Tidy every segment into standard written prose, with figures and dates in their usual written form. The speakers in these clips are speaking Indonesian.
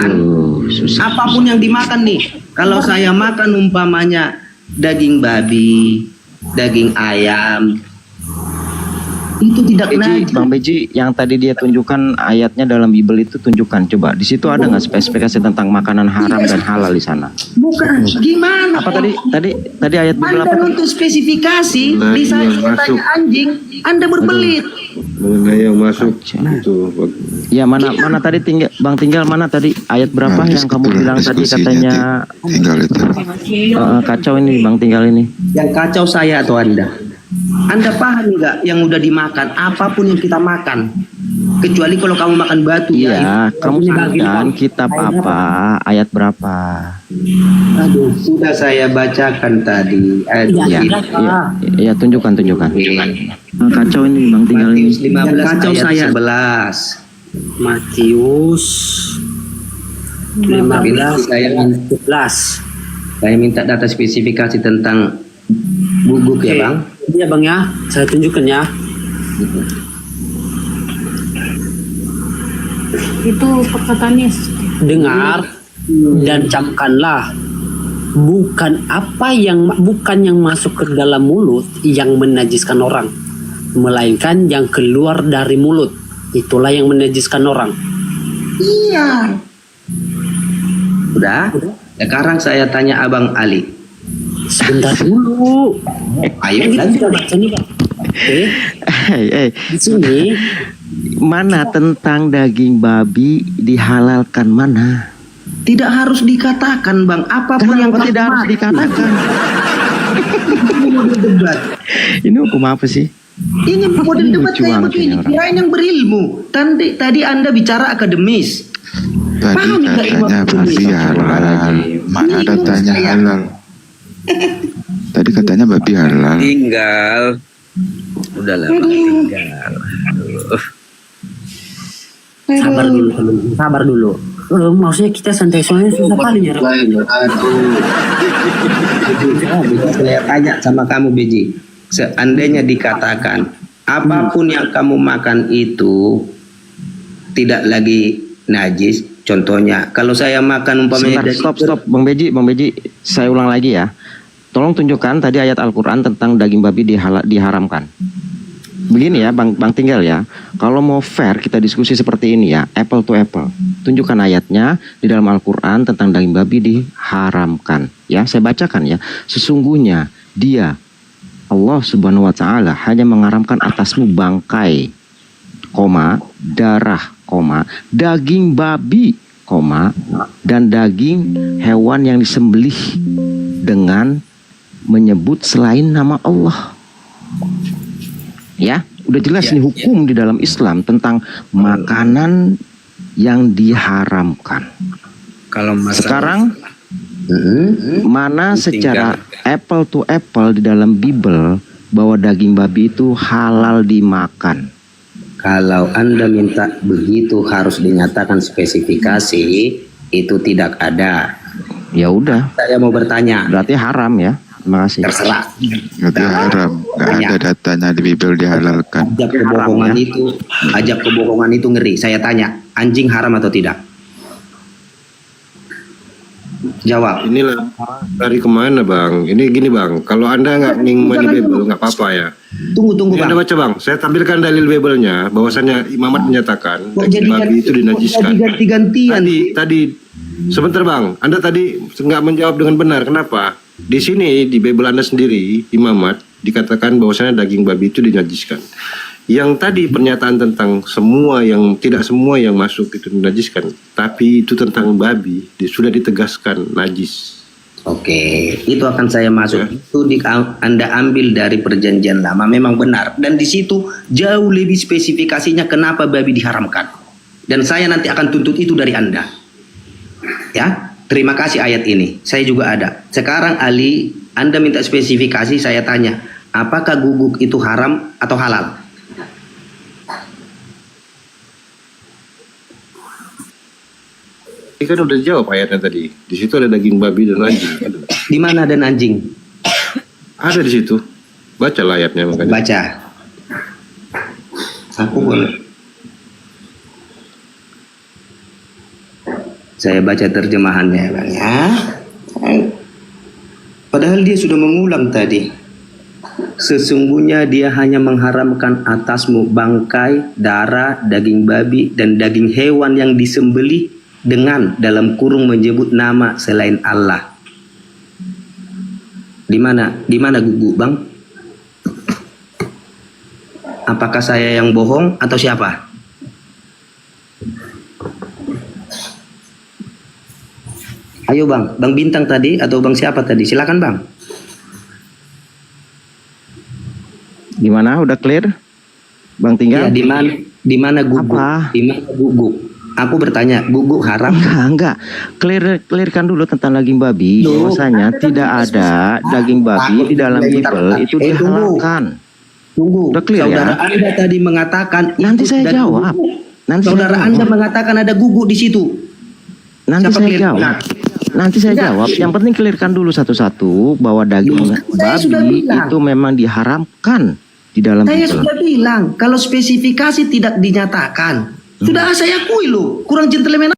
kan? Susah. Apapun yang dimakan nih. Kalau saya makan umpamanya daging babi, daging ayam, itu tidak najis. Bang Beji, yang tadi dia tunjukkan ayatnya dalam Bible itu tunjukkan coba. Di situ ada nggak spesifikasi tentang makanan haram dan halal di sana? Bukan, gimana? Apa tadi ayat Bible apa? Anda untuk spesifikasi, di saya tanya anjing, Anda berbelit. Mengenai yang masuk itu. Ya mana tadi Bang Tinggal mana tadi ayat berapa yang kamu bilang tadi katanya tinggal itu. kacau ini Bang Tinggal ini. Yang kacau saya atau Anda? Anda paham nggak yang udah dimakan? Apapun yang kita makan, kecuali kalau kamu makan batu. Iya, kamu sebutkan kitab apa, ayat berapa? Aduh, sudah saya bacakan tadi. Iya, tunjukkan. Kacau ini Bang Tinggal ini. Matius 15 kacau ayat saya 11. Matius 15 saya ayat 11. Saya minta data spesifikasi tentang guguk ya Bang. Iya Bang ya, saya tunjukkan ya. Itu perkataannya. Dengar dan camkanlah, bukan yang masuk ke dalam mulut yang menajiskan orang, melainkan yang keluar dari mulut, itulah yang menajiskan orang. Iya. Udah? Sekarang saya tanya Abang Ali. Sebentar dulu. Ayo Kita sudah baca nih Pak. Oke. Di sini Mana tentang daging babi dihalalkan mana? tidak harus dikatakan Bang, apapun yang tidak harus dikatakan. model debat. Ini hukum apa sih? Ini model debat Lucu kayak banget begini. ini orang. Kirain yang berilmu. Tadi Anda bicara akademis. Tadi Paham nggak ilmu katanya akademis? babi halal. Mana Ini datanya saya. halal? Tadi katanya babi halal. Tinggal. Udahlah, tinggal. sabar dulu. Maksudnya kita santai soalnya susah kali ya. Saya tanya sama kamu Beji, seandainya dikatakan apapun yang kamu makan itu tidak lagi najis, contohnya kalau saya makan umpamanya Stop Bang Beji, saya ulang lagi ya. Tolong tunjukkan tadi ayat Al-Quran tentang daging babi diharamkan. Begini ya Bang Tinggal ya, kalau mau fair kita diskusi seperti ini ya, apple to apple. Tunjukkan ayatnya di dalam Al-Quran tentang daging babi diharamkan. Ya, saya bacakan ya. Sesungguhnya dia, Allah Subhanahu wa Ta'ala, hanya mengharamkan atasmu bangkai, darah, daging babi, dan daging hewan yang disembelih dengan menyebut selain nama Allah. Ya, udah jelas nih hukum di dalam Islam tentang makanan yang diharamkan. Kalau Sekarang mana secara apple to apple di dalam Bible bahwa daging babi itu halal dimakan? Kalau Anda minta begitu harus dinyatakan spesifikasi, itu tidak ada. Ya udah, Saya mau bertanya, berarti haram ya. Terima kasih. terserah. Berarti haram. Gak ada datanya di Bible dihalalkan. Ajab kebohongan itu ngeri. Saya tanya, anjing haram atau tidak? Jawab. Inilah dari kemana Bang? Ini gini Bang, kalau Anda nggak ngingmani Bible nggak apa-apa ya. Tunggu Ini Bang. Anda baca Bang, saya tampilkan dalil Bible-nya bahwasannya Imamat menyatakan Kok daging babi itu dinajiskan. ganti-gantian? Tadi sebentar Bang, Anda tadi nggak menjawab dengan benar. Kenapa? Di sini di Bible Anda sendiri Imamat dikatakan bahwasannya daging babi itu dinajiskan. Yang tadi pernyataan tentang tidak semua yang masuk itu dinajiskan, tapi itu tentang babi sudah ditegaskan najis. Oke, itu akan saya masuk. Itu Anda ambil dari perjanjian lama, memang benar. Dan di situ jauh lebih spesifikasinya kenapa babi diharamkan. Dan saya nanti akan tuntut itu dari Anda. Ya, terima kasih ayat ini. Saya juga ada. Sekarang Ali, Anda minta spesifikasi, saya tanya, apakah guguk itu haram atau halal? Ini kan udah jawab ayatnya tadi. Di situ ada daging babi dan anjing. Di mana dan anjing? Ada di situ. Bacalah ayatnya makanya. Baca. Aku boleh. Saya baca terjemahannya Bang ya. Padahal dia sudah mengulang tadi. Sesungguhnya dia hanya mengharamkan atasmu bangkai, darah, daging babi, dan daging hewan yang disembelih dengan dalam kurung menyebut nama selain Allah. Di mana Gugu Bang? Apakah saya yang bohong atau siapa? Ayo Bang, Bang Bintang tadi atau Bang siapa tadi? Silakan Bang. Gimana? Udah clear? Bang Ya, Tinggal? di mana Gugu? Apa? Di mana Gugu? Aku bertanya, Gugu haram? Enggak. Clearkan dulu tentang daging babi. Loh, Bahwasanya Anda kan tidak tidak ada daging babi di dalam Bible itu dihalalkan. Tunggu. Udah clear Saudara ya? Anda tadi mengatakan Nanti ikut saya dan jawab. Gugu. Nanti Saudara saya Anda jawab. mengatakan ada Gugu di situ. Nanti Siapa saya clear? jawab. Nah. Nanti saya Enggak. jawab. Yang penting clearkan dulu satu-satu bahwa daging Saya sudah babi bilang. itu memang diharamkan di dalam Saya Bible. sudah bilang kalau spesifikasi tidak dinyatakan. Sudah saya akui loh, kurang gentleman.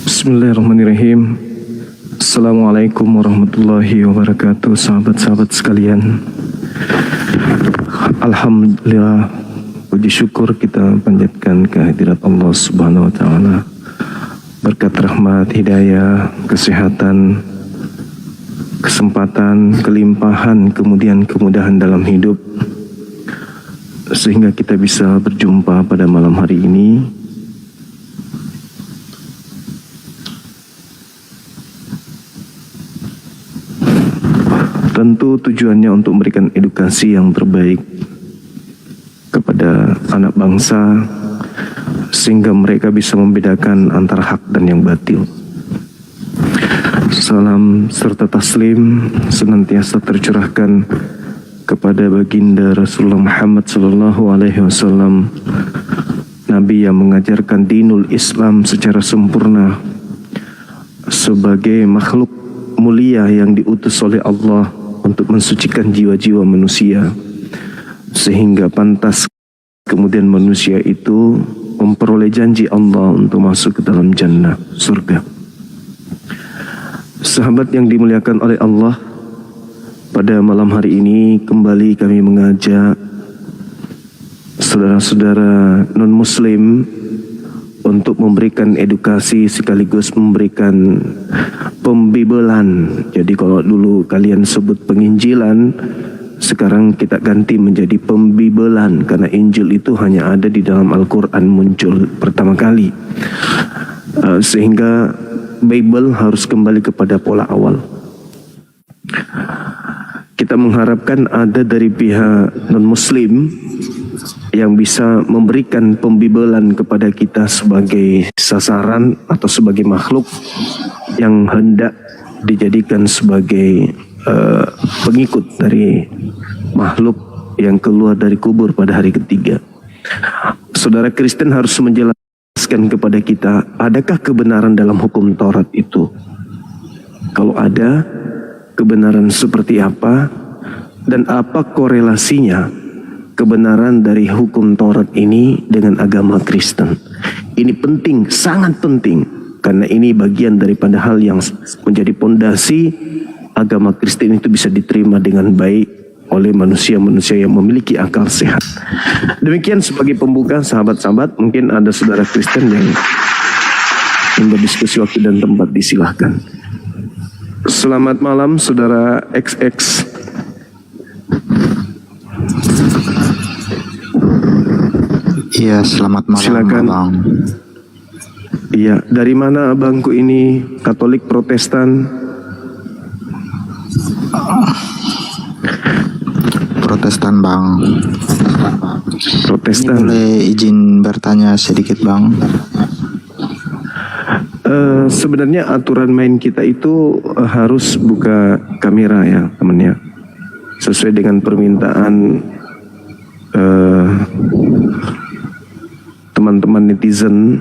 Bismillahirrahmanirrahim. Assalamualaikum warahmatullahi wabarakatuh. Sahabat-sahabat sekalian, alhamdulillah, puji syukur kita panjatkan kehadirat Allah Subhanahu wa taala. Berkat rahmat, hidayah, kesehatan, kesempatan, kelimpahan, kemudian kemudahan dalam hidup, sehingga kita bisa berjumpa pada malam hari ini. Tentu tujuannya untuk memberikan edukasi yang terbaik kepada anak bangsa, sehingga mereka bisa membedakan antara hak dan yang batil. Salam serta taslim senantiasa tercurahkan kepada baginda Rasulullah Muhammad SAW, Nabi yang mengajarkan dinul Islam secara sempurna sebagai makhluk mulia yang diutus oleh Allah untuk mensucikan jiwa-jiwa manusia, sehingga pantas kemudian manusia itu memperoleh janji Allah untuk masuk ke dalam jannah surga. Sahabat yang dimuliakan oleh Allah, pada malam hari ini kembali kami mengajak saudara-saudara non-muslim untuk memberikan edukasi sekaligus memberikan pembibelan. Jadi kalau dulu kalian sebut penginjilan, sekarang kita ganti menjadi pembibelan, karena Injil itu hanya ada di dalam Al-Quran muncul pertama kali. Sehingga Bible harus kembali kepada pola awal. Kita mengharapkan ada dari pihak non-muslim yang bisa memberikan pembibelan kepada kita sebagai sasaran atau sebagai makhluk yang hendak dijadikan sebagai pengikut dari makhluk yang keluar dari kubur pada hari ketiga. Saudara Kristen harus menjelaskan kepada kita, adakah kebenaran dalam hukum Taurat itu? Kalau ada, kebenaran seperti apa dan apa korelasinya kebenaran dari hukum Taurat ini dengan agama Kristen? Ini penting, sangat penting, karena ini bagian daripada hal yang menjadi pondasi agama Kristen itu bisa diterima dengan baik oleh manusia-manusia yang memiliki akal sehat. Demikian sebagai pembuka, sahabat-sahabat. Mungkin ada saudara Kristen yang ingin berdiskusi, waktu dan tempat disilahkan. Selamat malam saudara XX. Iya, selamat malam. Silakan. Bang. Iya, dari mana abangku ini? Katolik, Protestan? Protestan, Bang. Protestan. Boleh izin bertanya sedikit, Bang? Sebenarnya aturan main kita itu harus buka kamera ya, temannya. Sesuai dengan permintaan teman-teman netizen,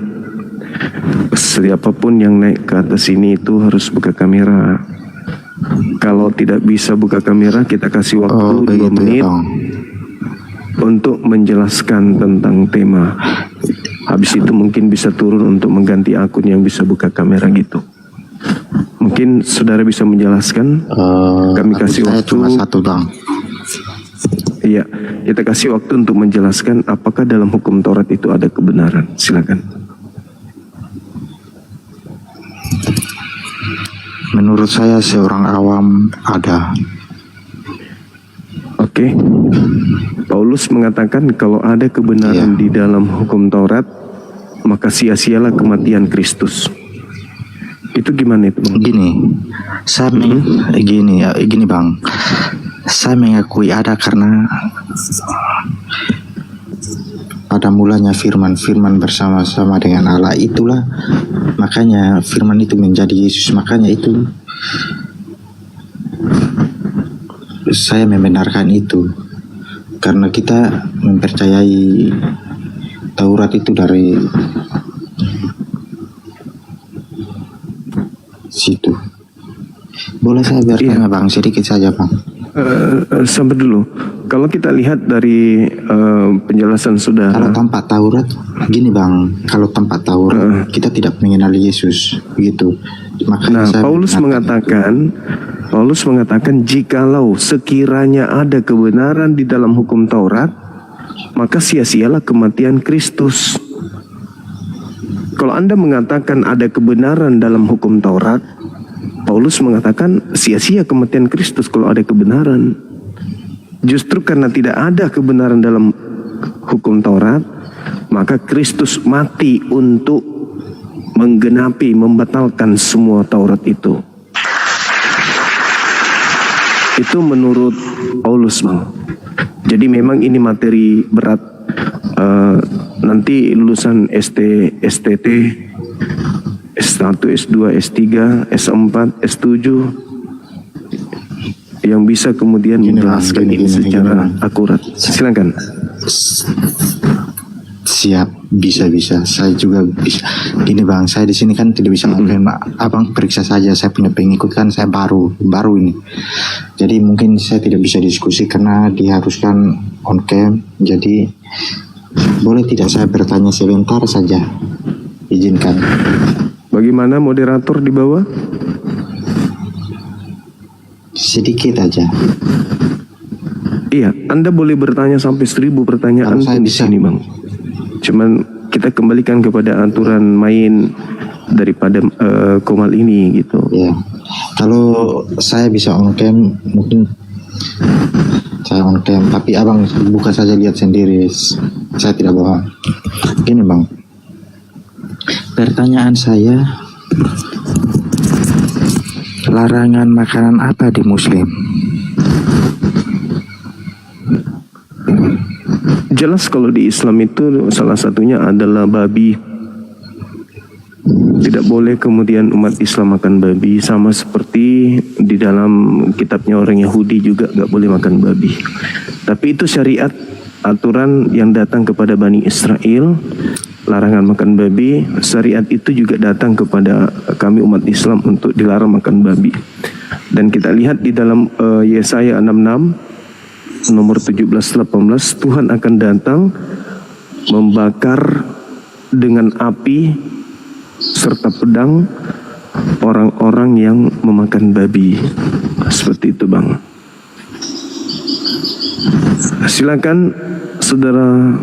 siapapun yang naik ke atas ini itu harus buka kamera. Kalau tidak bisa buka kamera, kita kasih waktu 2 begitu ya, menit. Bang. untuk menjelaskan tentang tema. Habis itu mungkin bisa turun untuk mengganti akun yang bisa buka kamera gitu. Mungkin saudara bisa menjelaskan. Kami kasih Saya waktu. cuma satu bang. Iya, kita kasih waktu untuk menjelaskan apakah dalam hukum Taurat itu ada kebenaran. Silakan. Menurut saya seorang awam ada. Oke. Paulus mengatakan kalau ada kebenaran Iya. di dalam hukum Taurat, maka sia-sialah kematian Kristus. Itu gimana itu, Bang? Gini, gini bang. Saya mengakui ada karena pada mulanya firman bersama-sama dengan Allah, itulah makanya firman itu menjadi Yesus. Makanya itu saya membenarkan itu karena kita mempercayai Taurat itu dari situ. Boleh saya bertanya bang, sedikit saja bang. Sabar dulu. Kalau kita lihat dari penjelasan Kalau saudara, tanpa Taurat, gini bang, kalau tanpa Taurat kita tidak mengenali Yesus, begitu. Makanya nah saya Paulus mengatakan jikalau sekiranya ada kebenaran di dalam hukum Taurat, maka sia-sialah kematian Kristus. Kalau Anda mengatakan ada kebenaran dalam hukum Taurat, Paulus mengatakan sia-sia kematian Kristus kalau ada kebenaran. Justru karena tidak ada kebenaran dalam hukum Taurat, maka Kristus mati untuk menggenapi, membatalkan semua Taurat itu. Itu menurut Paulus, Bang. Jadi memang ini materi berat. Nanti lulusan STT, S1, S2, S3, S4, S7 yang bisa kemudian menjelaskan ini secara akurat. Silakan. siap, bisa. Saya juga bisa. Gini bang, saya di sini kan tidak bisa ngomongin, abang periksa saja. Saya punya pengikut kan, saya baru ini. Jadi mungkin saya tidak bisa diskusi karena diharuskan on cam. Jadi boleh tidak saya bertanya sebentar saja? Izinkan. Bagaimana moderator di bawah? Sedikit aja. Iya, Anda boleh bertanya sampai 1000 pertanyaan Kalau saya di bisa. sini, Bang. Cuman kita kembalikan kepada aturan main daripada Komal ini gitu. Ya. Kalau saya bisa on cam, mungkin saya on cam. Tapi abang buka saja, lihat sendiri. Saya tidak bohong. Gini bang. Pertanyaan saya, larangan makanan apa di Muslim? Jelas kalau di Islam itu salah satunya adalah babi. Tidak boleh kemudian umat Islam makan babi, sama seperti di dalam kitabnya orang Yahudi juga gak boleh makan babi. Tapi itu syariat, aturan yang datang kepada Bani Israel, larangan makan babi. Syariat itu juga datang kepada kami umat Islam untuk dilarang makan babi. Dan kita lihat di dalam Yesaya 66 nomor 17-18, Tuhan akan datang membakar dengan api serta pedang orang-orang yang memakan babi. Seperti itu, Bang. Silakan saudara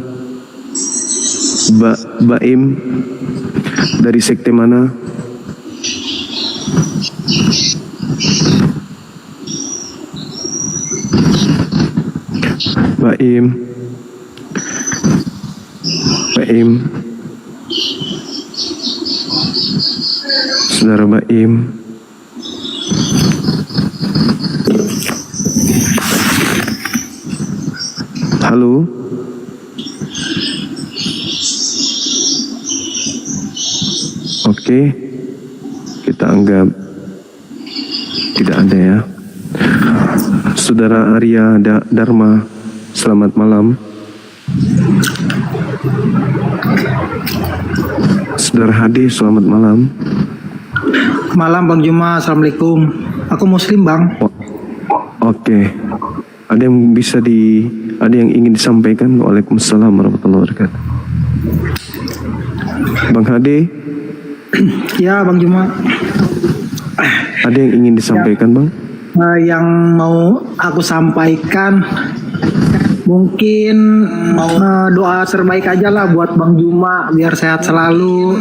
Baim dari sekte mana? Baim, saudara Baim. Halo. Oke, kita anggap tidak ada ya. Saudara Arya Dharma, selamat malam. Saudara Hadi, selamat malam. Malam Bang Juma, Assalamualaikum. Aku Muslim Bang. Oke. Ada yang ingin disampaikan? Waalaikumsalam warahmatullahi wabarakatuh. Bang Hade, Ya, Bang Juma. ada yang ingin disampaikan, Bang? Yang mau aku sampaikan mungkin doa terbaik aja lah buat Bang Juma biar sehat selalu.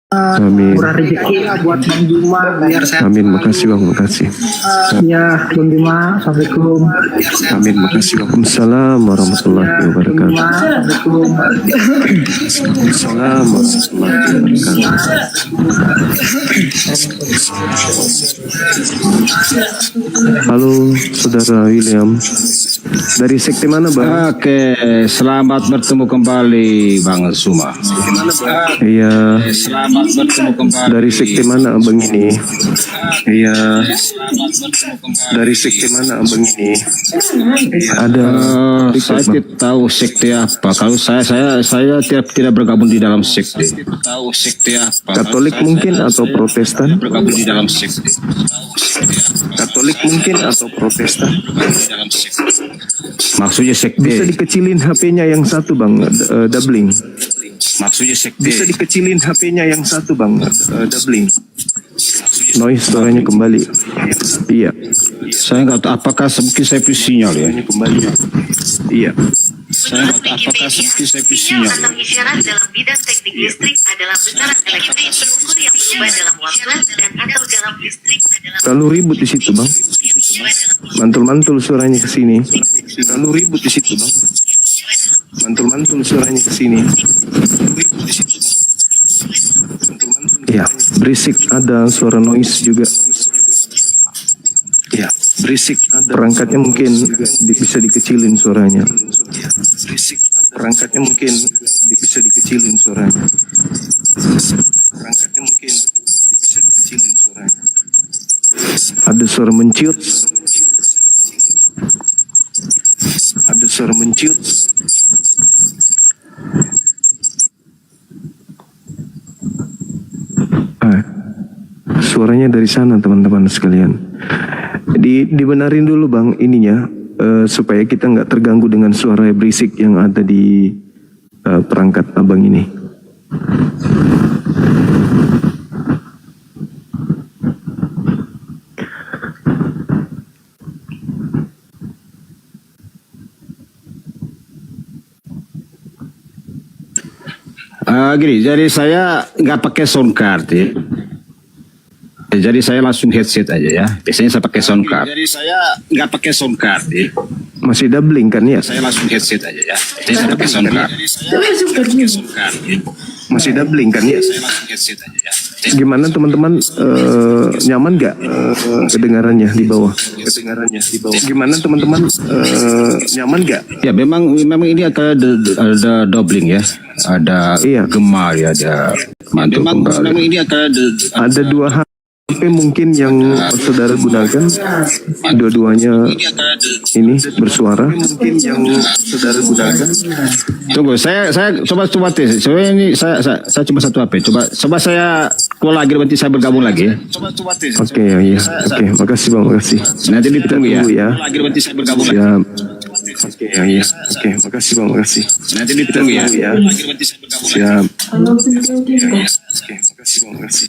Amin. Murah rezeki lah buat Bang Juma biar sehat. Amin, makasih Bang, makasih. Ya, Bang Juma. Assalamualaikum. Amin, makasih. Waalaikumsalam warahmatullahi wabarakatuh. Assalamualaikum. Waalaikumsalam warahmatullahi wabarakatuh. Halo, Saudara William. Dari sekte mana, Bang? Oke, selamat bertemu kembali Bang Suma. Iya. Selamat bertemu kembali. Dari sekte mana Abang ini? Iya. Dari sekte mana Abang ini? Ada. Saya tidak tahu sekte apa. Kalau saya tidak bergabung di dalam sekte. Tahu sekte apa? Katolik mungkin atau Protestan? Bergabung di dalam sekte. Katolik mungkin atau Protestan? Maksudnya sekte. Bisa dikecilin HP-nya yang satu, Bang, doubling. Maksudnya sekte. Bisa dikecilin HP-nya yang satu, Bang, doubling. Noise suaranya kembali. Iya. Saya nggak tahu apakah mungkin saya punya sinyal ya. Kembali. Iya. Saya nggak tahu apakah mungkin saya punya sinyal. Atau isyarat dalam bidang teknik listrik adalah besaran elektrik terukur yang berubah dalam waktu dan atau dalam listrik adalah Terlalu ribut di situ, Bang. Mantul-mantul suaranya ke sini. Terlalu ribut di situ, Bang. Mantul-mantul suaranya ke sini. Ya, berisik, ada suara noise juga. Ya, berisik, ada. Perangkatnya mungkin bisa dikecilin suaranya. Perangkatnya mungkin bisa dikecilin suaranya. Perangkatnya mungkin bisa dikecilin suaranya. Ada suara menciut. Ada suara menciut. Suaranya dari sana, teman-teman sekalian. Dibenarin dulu, Bang, ininya supaya kita nggak terganggu dengan suara berisik yang ada di perangkat Abang ini. Gini, jadi saya nggak pakai sound card ya. Jadi saya langsung headset aja ya. Biasanya saya pakai sound card. Jadi saya nggak pakai sound card ya. Masih doubling kan ya? Saya langsung headset aja ya. Biasanya saya pakai sound card. Masih doubling kan ya? Saya langsung headset aja ya. Gimana teman-teman, nyaman nggak kedengarannya di bawah? Kedengarannya di bawah. Gimana teman-teman, nyaman nggak? Ya memang ini ada doubling ya. Ada gema ya, ada mantul kembali. Memang ini ada dua HP mungkin yang saudara gunakan, dua-duanya ini bersuara. Mungkin yang saudara gunakan. Tunggu, saya coba tes. Soalnya ini saya cuma satu HP. Coba saya keluar lagi, nanti saya bergabung lagi. Coba tes. Oke, ya, iya. Oke, makasih Bang, makasih. Nanti ditunggu ya. Lagi nanti saya bergabung lagi. Oke, ya, iya. Oke, makasih Bang, makasih. Nanti ditunggu ya. Lagi nanti saya bergabung lagi. Siap. Oke, makasih Bang, makasih.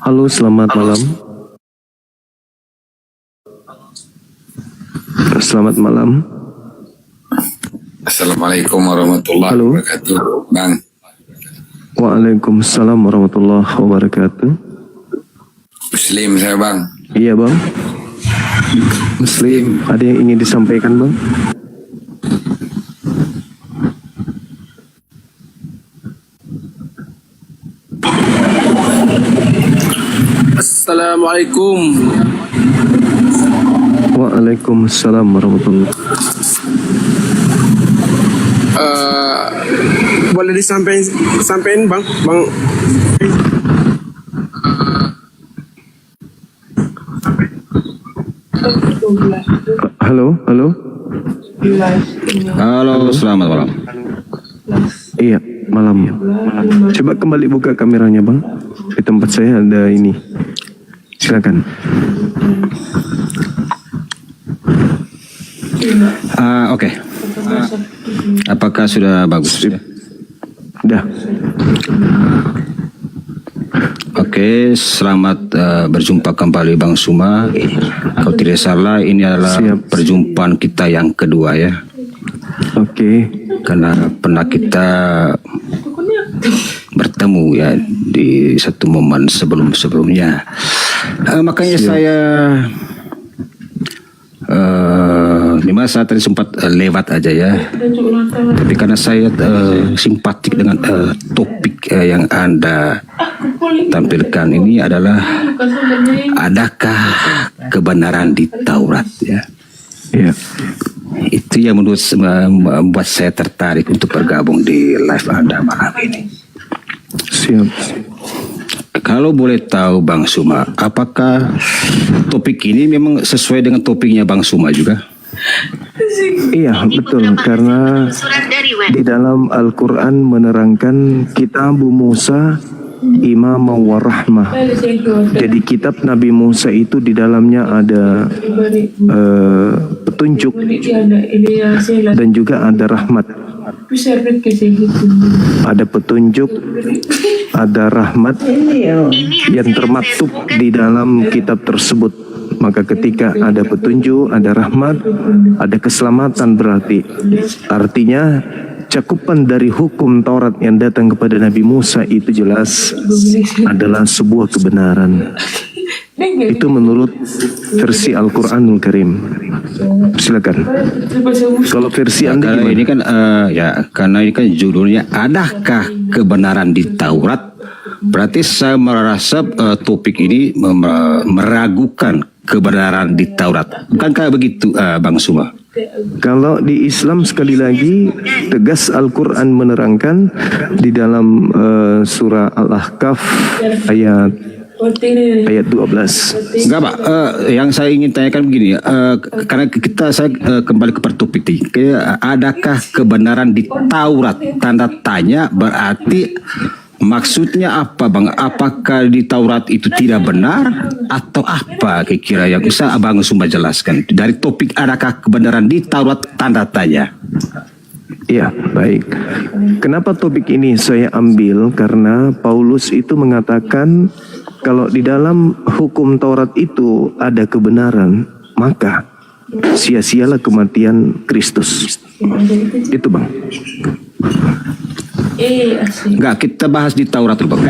Halo, selamat malam. Selamat malam. Assalamualaikum warahmatullahi wabarakatuh, Bang. Waalaikumsalam warahmatullahi wabarakatuh. Muslim saya, Bang. Iya, Bang. Muslim. Ada yang ingin disampaikan, Bang? Assalamualaikum. Waalaikumsalam warahmatullahi wabarakatuh. boleh disampaikan bang. Halo. Halo, selamat malam. Iya, malam. Coba kembali buka kameranya bang. Di tempat saya ada ini. Silakan. Oke. Apakah sudah bagus? Dah. Oke, selamat berjumpa kembali Bang Suma. Kalau tidak salah ini adalah perjumpaan kita yang kedua ya. Oke. Karena pernah kita bertemu ya di satu momen sebelumnya. Makanya saya di masa tadi sempat lewat aja ya. Tapi karena saya simpatik dengan topik yang Anda tampilkan ini adalah adakah kebenaran di Taurat ya. Iya. Itu yang membuat saya tertarik untuk bergabung di live Anda malam ini. Siap. Kalau boleh tahu Bang Suma, apakah topik ini memang sesuai dengan topiknya Bang Suma juga? Iya betul, karena di dalam Al-Quran menerangkan kitab Musa imam wa rahmah. Jadi kitab Nabi Musa itu di dalamnya ada petunjuk dan juga ada rahmat. Ada petunjuk, ada rahmat yang termaktub di dalam kitab tersebut. Maka ketika ada petunjuk, ada rahmat, ada keselamatan, berarti artinya cakupan dari hukum Taurat yang datang kepada Nabi Musa itu jelas adalah sebuah kebenaran. Itu menurut versi Al-Quranul Karim. Silakan. Kalau versi Anda gimana? Ini kan ya karena ini kan judulnya adakah kebenaran di Taurat? Berarti saya merasa topik ini meragukan kebenaran di Taurat. Bukankah begitu Bang Suma? Kalau di Islam sekali lagi tegas Al-Quran menerangkan di dalam surah Al-Ahqaf ayat 12. Enggak Pak, yang saya ingin tanyakan begini, karena saya kembali ke topik ini, adakah kebenaran di Taurat? Tanda tanya berarti maksudnya apa Bang? Apakah di Taurat itu tidak benar atau apa kira-kira yang bisa Abang Suma jelaskan dari topik adakah kebenaran di Taurat tanda tanya? Ya, baik. Kenapa topik ini saya ambil? Karena Paulus itu mengatakan kalau di dalam hukum Taurat itu ada kebenaran, maka sia-sialah kematian Kristus. Itu Bang. Enggak, kita bahas di Taurat dulu Bang.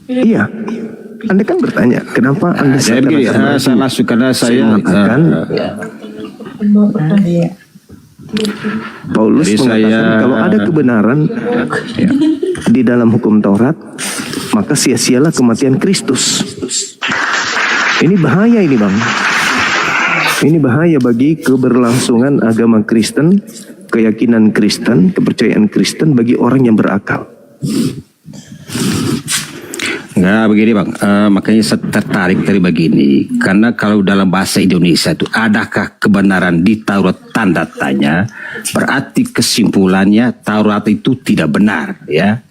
Iya. Anda kan bertanya, kenapa Anda saya begini, saya langsung karena saya mengatakan Paulus mengatakan kalau ada kebenaran di dalam hukum Taurat, maka sia-sialah kematian Kristus. Ini bahaya ini Bang. Ini bahaya bagi keberlangsungan agama Kristen, keyakinan Kristen, kepercayaan Kristen bagi orang yang berakal. Enggak begini Bang, makanya saya tertarik dari begini, karena kalau dalam bahasa Indonesia itu adakah kebenaran di Taurat tanda tanya, berarti kesimpulannya Taurat itu tidak benar ya.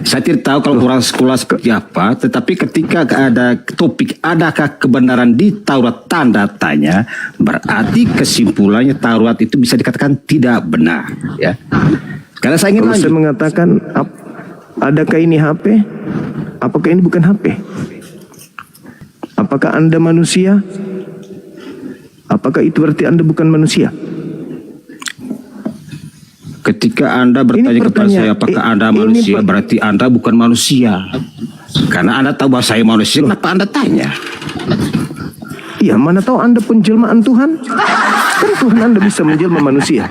Saya tidak tahu kalau orang sekolah seperti apa, tetapi ketika ada topik adakah kebenaran di Taurat tanda tanya, berarti kesimpulannya Taurat itu bisa dikatakan tidak benar ya. Karena saya ingin saya mengatakan adakah ini HP? Apakah ini bukan HP? Apakah Anda manusia? Apakah itu berarti Anda bukan manusia? Ketika Anda bertanya kepada saya apakah Anda manusia, berarti Anda bukan manusia. Karena Anda tahu bahwa saya manusia, kenapa Anda tanya? Iya, mana tahu Anda penjelmaan Tuhan? Kan Tuhan Anda bisa menjelma manusia.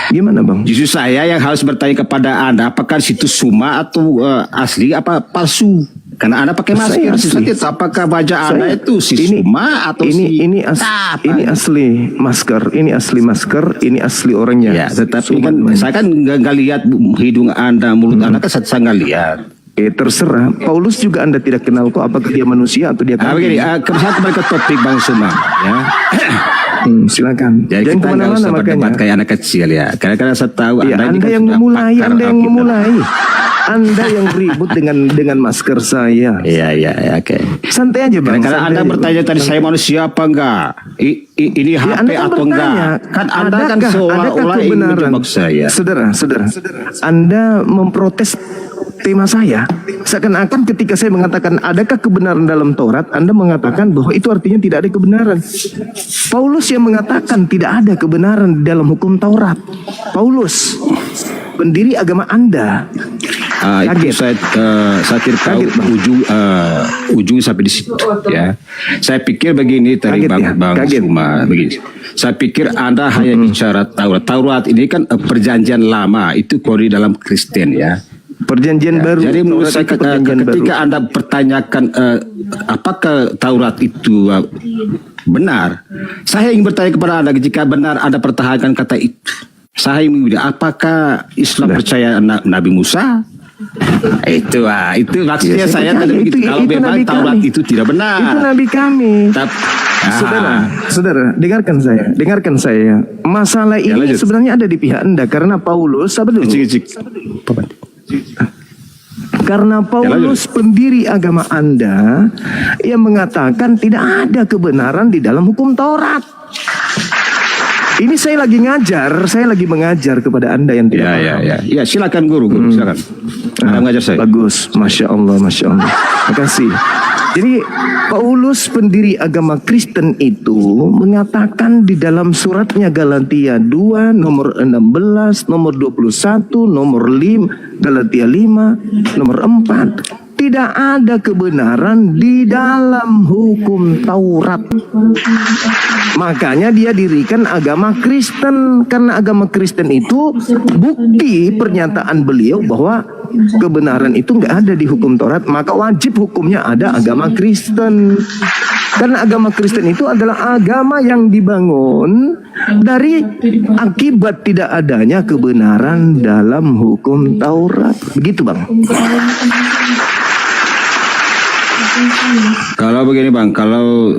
Gimana Bang? Justru saya yang harus bertanya kepada Anda, apakah situ Suma atau asli apa palsu? Karena Anda pakai masker. Apakah wajah Anda itu si Suma atau ini asli masker, ini asli orangnya. Ya, tetapi kan saya kan nggak lihat hidung Anda, mulut Anda kan saya nggak lihat. Terserah. Paulus juga Anda tidak kenal kok, apakah dia manusia atau dia kambing. Begini, kembali ke topik Bang Suma, ya. Silakan. Jadi jangan kita nggak kemana-mana usah berdebat makanya. kayak anak kecil ya. Karena saya tahu Ya, Anda ini Anda kan yang sudah memulai, pakar Anda yang Alkitab. memulai. Anda yang ribut dengan masker saya. Iya, oke. Santai aja Bang. Karena Anda bertanya tadi saya manusia apa enggak? Ini HP Anda kan atau bertanya, enggak? Kan Anda kan adakah seolah-olah ingin kebenaran? menjebak saya. Saudara, Anda memprotes tema saya. Seakan-akan ketika saya mengatakan adakah kebenaran dalam Taurat, Anda mengatakan bahwa itu artinya tidak ada kebenaran. Paulus yang mengatakan tidak ada kebenaran di dalam hukum Taurat. Paulus, pendiri agama Anda. Itu saya tidak tahu ujung sampai di situ ya. Saya pikir begini tadi Bang Suma begini. Saya pikir Anda hanya bicara Taurat. Taurat ini kan perjanjian lama, itu kalau di dalam Kristen ya. Perjanjian baru. Jadi menurut saya ketika Anda pertanyakan apakah Taurat itu benar, saya ingin bertanya kepada Anda, jika benar Anda pertahankan kata itu, saya ingin apakah Islam percaya Nabi Musa? Itu maksudnya saya tadi kalau memang Taurat itu tidak benar. Itu Nabi kami. Saudara, dengarkan saya. Masalah ini sebenarnya ada di pihak Anda karena Paulus, karena Paulus pendiri agama Anda yang mengatakan tidak ada kebenaran di dalam hukum Taurat. Ini saya lagi mengajar kepada Anda yang tidak paham. Ya, silakan guru, silakan. Anda mengajar saya. Bagus, Masya Allah. Terima kasih. Jadi Paulus pendiri agama Kristen itu mengatakan di dalam suratnya Galatia 2 nomor 16, nomor 21, nomor 5, Galatia 5, nomor 4. Tidak ada kebenaran di dalam hukum Taurat. Makanya dia dirikan agama Kristen. Karena agama Kristen itu bukti pernyataan beliau bahwa kebenaran itu nggak ada di hukum Taurat. Maka wajib hukumnya ada agama Kristen. Karena agama Kristen itu adalah agama yang dibangun dari akibat tidak adanya kebenaran dalam hukum Taurat. Begitu Bang. Kalau begini Bang, kalau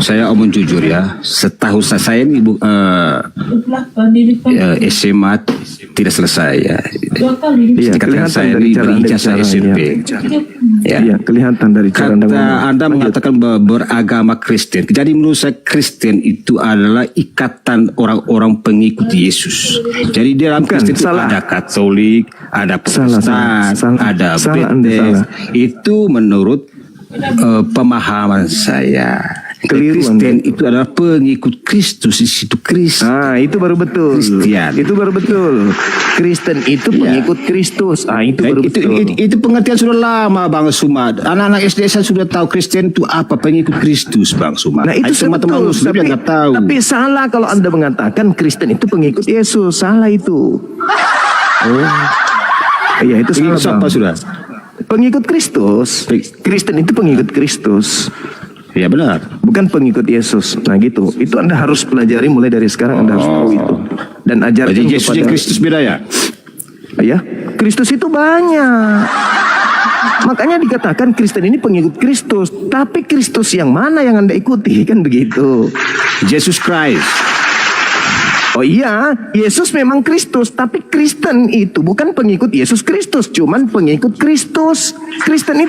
saya omong jujur ya, setahu saya ini SMA tidak selesai ya. Dikatakan saya ini berijazah SMP. Ya, kelihatan dari cara Anda mengatakan beragama Kristen. Jadi menurut saya Kristen itu adalah ikatan orang-orang pengikut Yesus. Jadi di dalam Kristen itu ada Katolik, ada Protestan, ada Baptis. Itu menurut pemahaman saya. Kristen itu adalah pengikut Kristus, di situ Kristus. Itu baru betul. Kristian. Itu baru betul. Kristen itu pengikut Kristus. Itu baru betul. Itu pengertian sudah lama Bang Suma. Anak-anak SD saya sudah tahu Kristen itu apa, pengikut Kristus Bang Suma. Nah itu teman-teman Muslim yang nggak tahu. Tapi salah kalau Anda mengatakan Kristen itu pengikut Yesus. Salah itu. Iya itu salah. Siapa sudah? Pengikut Kristus. Kristen itu pengikut Kristus. Ya benar. Bukan pengikut Yesus. Nah gitu. Itu Anda harus pelajari mulai dari sekarang. Anda harus tahu itu. Dan ajarkan kepada Yesus dan Kristus beda ya? Ya, Kristus itu banyak. Makanya dikatakan Kristen ini pengikut Kristus. Tapi Kristus yang mana yang Anda ikuti? Kan begitu. Yesus Christ. Oh iya, Yesus memang Kristus, tapi Kristen itu bukan pengikut Yesus Kristus, cuman pengikut Kristus. Kristen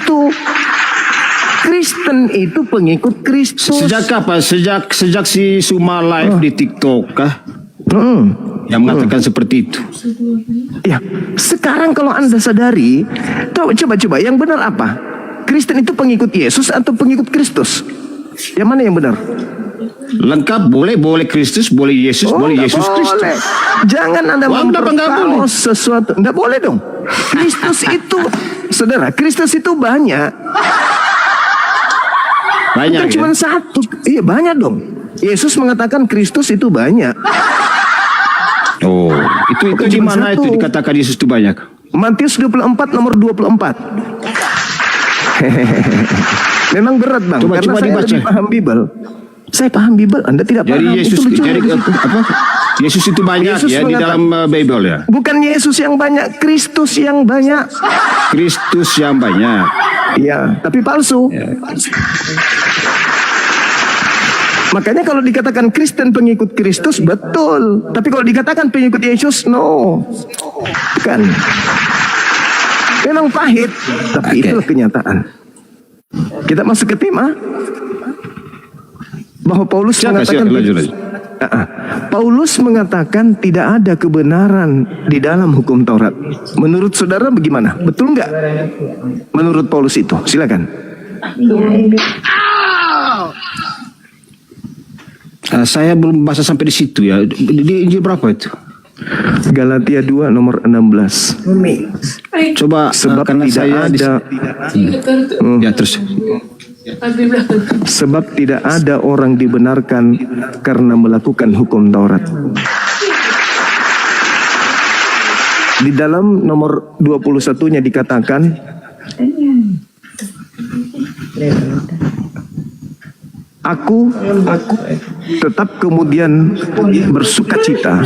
itu pengikut Kristus. Sejak kapan? Sejak si Suma live di TikTok kah? Yang mengatakan seperti itu. Ya, sekarang kalau Anda sadari, coba yang benar apa? Kristen itu pengikut Yesus atau pengikut Kristus? Yang mana yang benar? Lengkap, boleh Kristus, boleh Yesus, boleh Yesus Kristus. Jangan Anda mempertaruhkan sesuatu. Enggak boleh dong. Kristus itu, saudara, Kristus itu banyak. Bukan cuma satu. Iya banyak dong. Yesus mengatakan Kristus itu banyak. Oh, itu di mana itu dikatakan Yesus itu banyak? Matius 24 nomor 24. Memang berat bang, Coba- karena coba saya dibaca. lebih paham Bible. Saya paham Bible, Anda tidak Jadi paham. Yesus, Itu lucu. jadi apa? Yesus itu banyak Yesus ya di mengatakan- dalam Bible ya. Bukan Yesus yang banyak, Kristus yang banyak. Kristus yang banyak. Iya, tapi palsu. Ya. Makanya kalau dikatakan Kristen pengikut Kristus, betul. Tapi kalau dikatakan pengikut Yesus, no. Bukan. Memang pahit, tapi Oke. itulah kenyataan. Kita masuk ke tema bahwa Paulus mengatakan lanjut. Paulus mengatakan tidak ada kebenaran di dalam hukum Taurat. Menurut saudara bagaimana? Betul nggak? Menurut Paulus itu, silakan. Saya belum baca sampai di situ ya. Di Injil berapa itu? Galatia 2 nomor 16. Coba Sebab karena tidak saya ada ya terus. sebab tidak ada orang dibenarkan karena melakukan hukum Taurat. Di dalam nomor 21-nya dikatakan Aku tetap kemudian bersukacita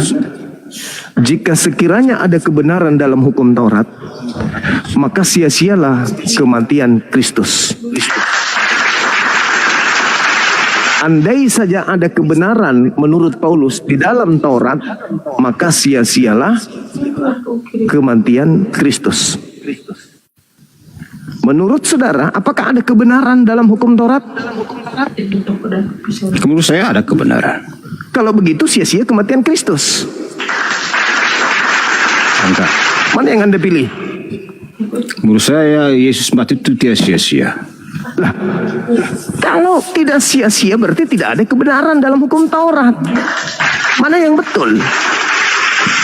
jika sekiranya ada kebenaran dalam hukum Taurat, maka sia-sialah kematian Kristus. Andai saja ada kebenaran menurut Paulus di dalam Taurat, maka sia-sialah kematian Kristus. Menurut saudara, apakah ada kebenaran dalam hukum Taurat? Menurut saya ada kebenaran. Kalau begitu sia-sia kematian Kristus. Enggak. Mana yang Anda pilih? Menurut saya Yesus mati itu tidak sia-sia. Lah, kalau tidak sia-sia berarti tidak ada kebenaran dalam hukum Taurat. Mana yang betul?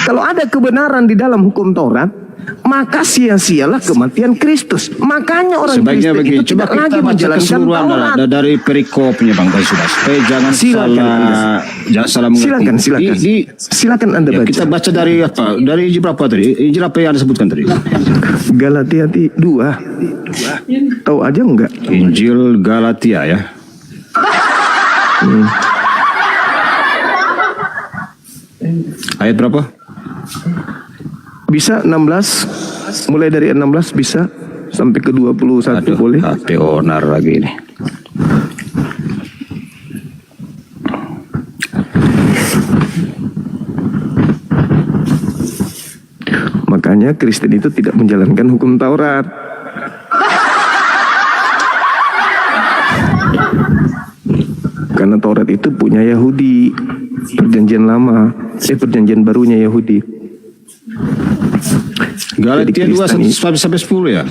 Kalau ada kebenaran di dalam hukum Taurat, maka sia-sialah kematian Kristus. Makanya orang Sebaiknya Kristen begini, itu coba tidak lagi kita baca menjalankan keseluruhan Taurat. dari perikopnya Bang Sudah, supaya jangan Silakan, jangan salah mengerti. Silakan. Silakan Anda Ya, baca. kita baca dari apa? Dari Injil berapa tadi? Injil apa yang Anda sebutkan tadi? Galatia 2. Tahu aja enggak? Injil Galatia ya. Ayat berapa? Bisa 16, mulai dari 16 bisa sampai ke 21 Aduh, boleh. HP onar lagi ini. Makanya Kristen itu tidak menjalankan hukum Taurat. Karena Taurat itu punya Yahudi, perjanjian lama, perjanjian barunya Yahudi. Galatia Jadi 2 Kristen sampai 10 ya?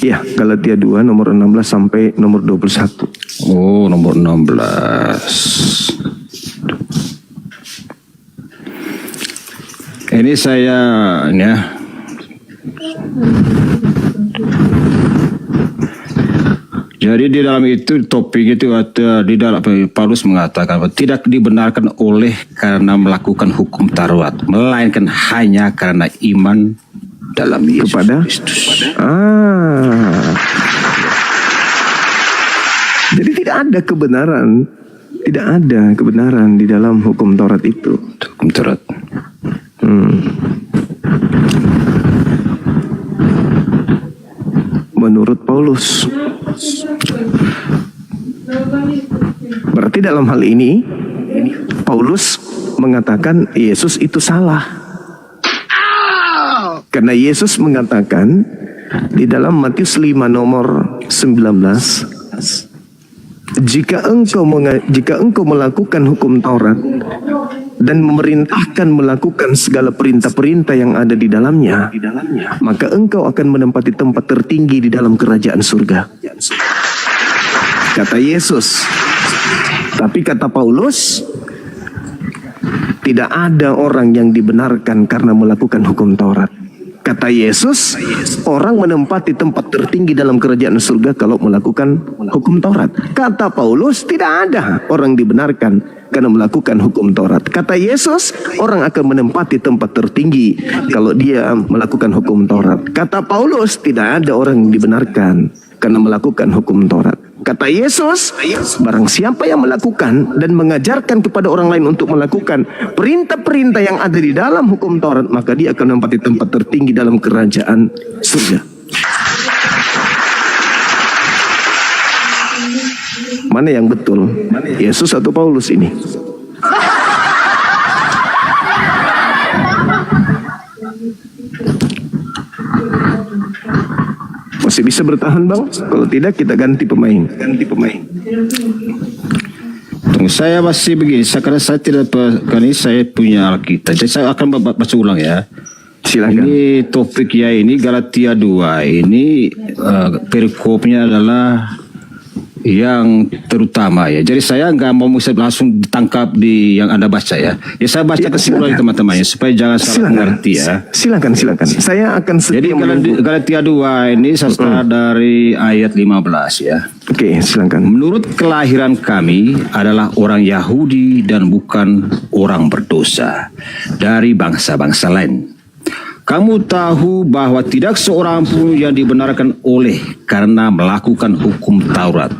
Iya, Galatia 2 nomor 16 sampai nomor 21. Oh, nomor 16. Ini saya ya. Jadi di dalam itu topik itu ada di dalam Paulus mengatakan bahwa tidak dibenarkan oleh karena melakukan hukum Taurat, melainkan hanya karena iman dalam Yesus Kepada? Kristus. Jadi tidak ada kebenaran di dalam hukum Taurat itu. Hukum Taurat. Menurut Paulus. Berarti dalam hal ini Paulus mengatakan Yesus itu salah. Karena Yesus mengatakan di dalam Matius 5 nomor 19, jika engkau melakukan hukum Taurat dan memerintahkan melakukan segala perintah-perintah yang ada di dalamnya, maka engkau akan menempati tempat tertinggi di dalam kerajaan surga. Kata Yesus. Tapi kata Paulus, tidak ada orang yang dibenarkan karena melakukan hukum Taurat. Kata Yesus, orang menempati tempat tertinggi dalam kerajaan surga kalau melakukan hukum Taurat. Kata Paulus, tidak ada orang dibenarkan karena melakukan hukum Taurat. Kata Yesus, orang akan menempati tempat tertinggi kalau dia melakukan hukum Taurat. Kata Paulus, tidak ada orang yang dibenarkan karena melakukan hukum Taurat. Kata Yesus, barang siapa yang melakukan dan mengajarkan kepada orang lain untuk melakukan perintah-perintah yang ada di dalam hukum Taurat, maka dia akan menempati tempat tertinggi dalam kerajaan surga. Mana yang betul? Yesus atau Paulus ini? Masih bisa bertahan, Bang? Kalau tidak, kita ganti pemain. Tunggu, saya masih begini. Karena saya tidak, kali saya punya Alkitab. Jadi saya akan baca ulang ya. Silakan. Ini topiknya ini Galatia 2. Ini perikopnya adalah yang terutama ya. Jadi saya nggak mau langsung ditangkap di yang Anda baca ya. Ya saya baca kesimpulan teman-teman ya, supaya jangan salah mengerti ya. Silakan. Saya akan Jadi Galatia 2 ini saya start dari ayat 15 ya. Oke, silakan. Menurut kelahiran kami adalah orang Yahudi dan bukan orang berdosa dari bangsa-bangsa lain. Kamu tahu bahwa tidak seorang pun yang dibenarkan oleh karena melakukan hukum Taurat,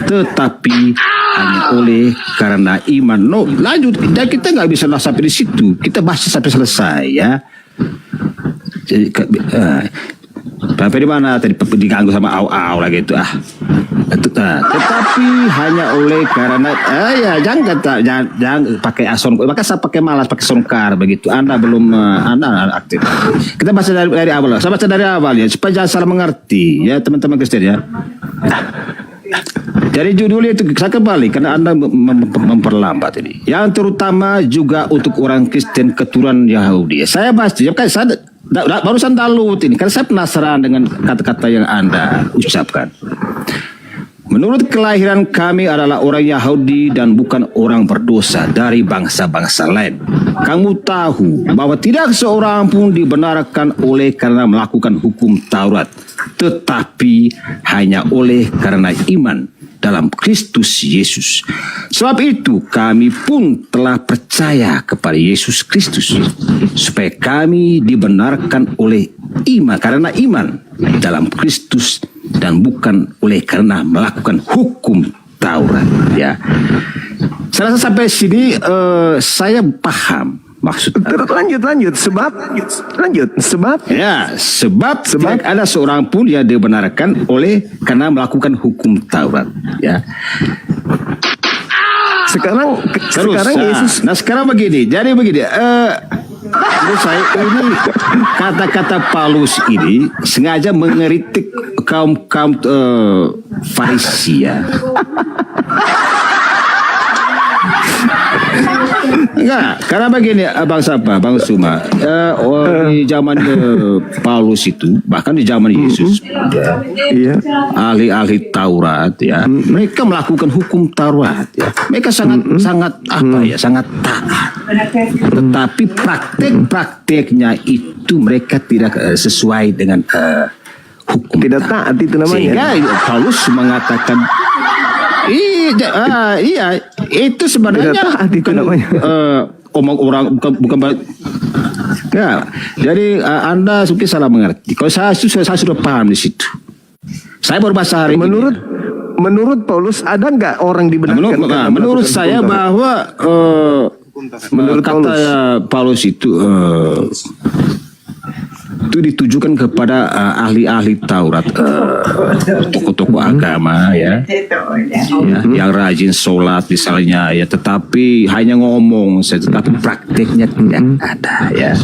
tetapi hanya oleh karena iman. No, lanjut. Dan kita nggak bisa sampai di situ. Kita baca sampai selesai ya. Jadi, sampai di mana tadi diganggu sama au-au lagi itu tetapi hanya oleh karena jangan pakai ason, maka saya pakai malas pakai songkar begitu. Anda belum anda aktif. Kita baca dari awal. Saya baca dari awal ya supaya jangan salah mengerti ya teman-teman Kristen ya. Dari judulnya itu saya kembali karena Anda memperlambat ini. Yang terutama juga untuk orang Kristen keturunan Yahudi. Saya baca ya kan saya barusan download ini karena saya penasaran dengan kata-kata yang Anda ucapkan. Menurut kelahiran kami adalah orang Yahudi dan bukan orang berdosa dari bangsa-bangsa lain. Kamu tahu bahwa tidak seorang pun dibenarkan oleh karena melakukan hukum Taurat, tetapi hanya oleh karena iman dalam Kristus Yesus. Sebab itu kami pun telah percaya kepada Yesus Kristus, supaya kami dibenarkan oleh iman, karena iman dalam Kristus dan bukan oleh karena melakukan hukum Taurat ya. Saya rasa sampai sini saya paham maksudnya. Lanjut sebab tidak ada seorang pun yang dibenarkan oleh karena melakukan hukum Taurat ya. Sekarang Yesus. Nah sekarang begini. Jadi begini. Menurut saya ini kata-kata Paulus ini sengaja mengeritik kaum Farisi ya. Enggak, karena begini Bang Suma, di zaman Paulus itu, bahkan di zaman Yesus, ahli-ahli Taurat ya, mereka melakukan hukum Taurat ya, mereka sangat taat, tetapi prakteknya itu mereka tidak sesuai dengan hukum. Tidak taat itu namanya. Sehingga Paulus mengatakan. Iya, itu sebenarnya omong orang bukan ya. Jadi Anda mungkin salah mengerti. Kalau saya sudah paham di situ. Saya baru bahasa hari menurut Paulus ada nggak orang dibenarkan? Menurut saya bahwa menurut kata Paulus itu ditujukan kepada ahli-ahli Taurat, tokoh-tokoh agama ya, yang rajin sholat misalnya ya, tetapi hanya ngomong, tetapi prakteknya tidak ada ya.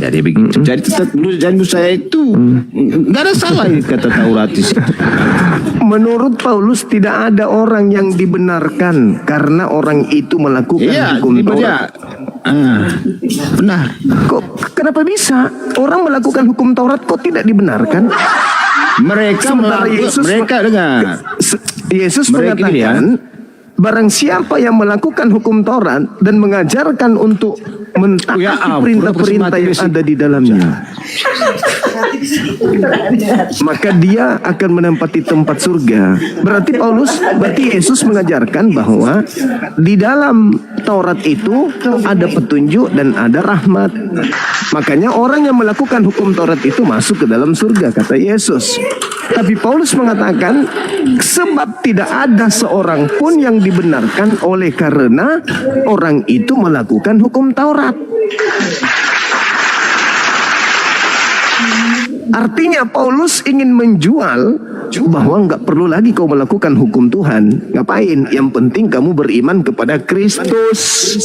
Jadi begitu. Jadi menurut saya itu nggak ada salah kata Taurat di situ. Menurut Paulus tidak ada orang yang dibenarkan karena orang itu melakukan hukum Taurat. Benar. Kok kenapa bisa orang melakukan hukum Taurat kok tidak dibenarkan? Yesus mengatakan barang siapa yang melakukan hukum Taurat dan mengajarkan untuk mentaati perintah-perintah yang ada di dalamnya, maka dia akan menempati tempat surga. Berarti Yesus mengajarkan bahwa di dalam Taurat itu ada petunjuk dan ada rahmat. Makanya orang yang melakukan hukum Taurat itu masuk ke dalam surga, kata Yesus. Tapi Paulus mengatakan, sebab tidak ada seorang pun yang dibenarkan oleh karena orang itu melakukan hukum Taurat. Artinya Paulus ingin menjual bahwa nggak perlu lagi kau melakukan hukum Tuhan. Ngapain? Yang penting kamu beriman kepada Kristus.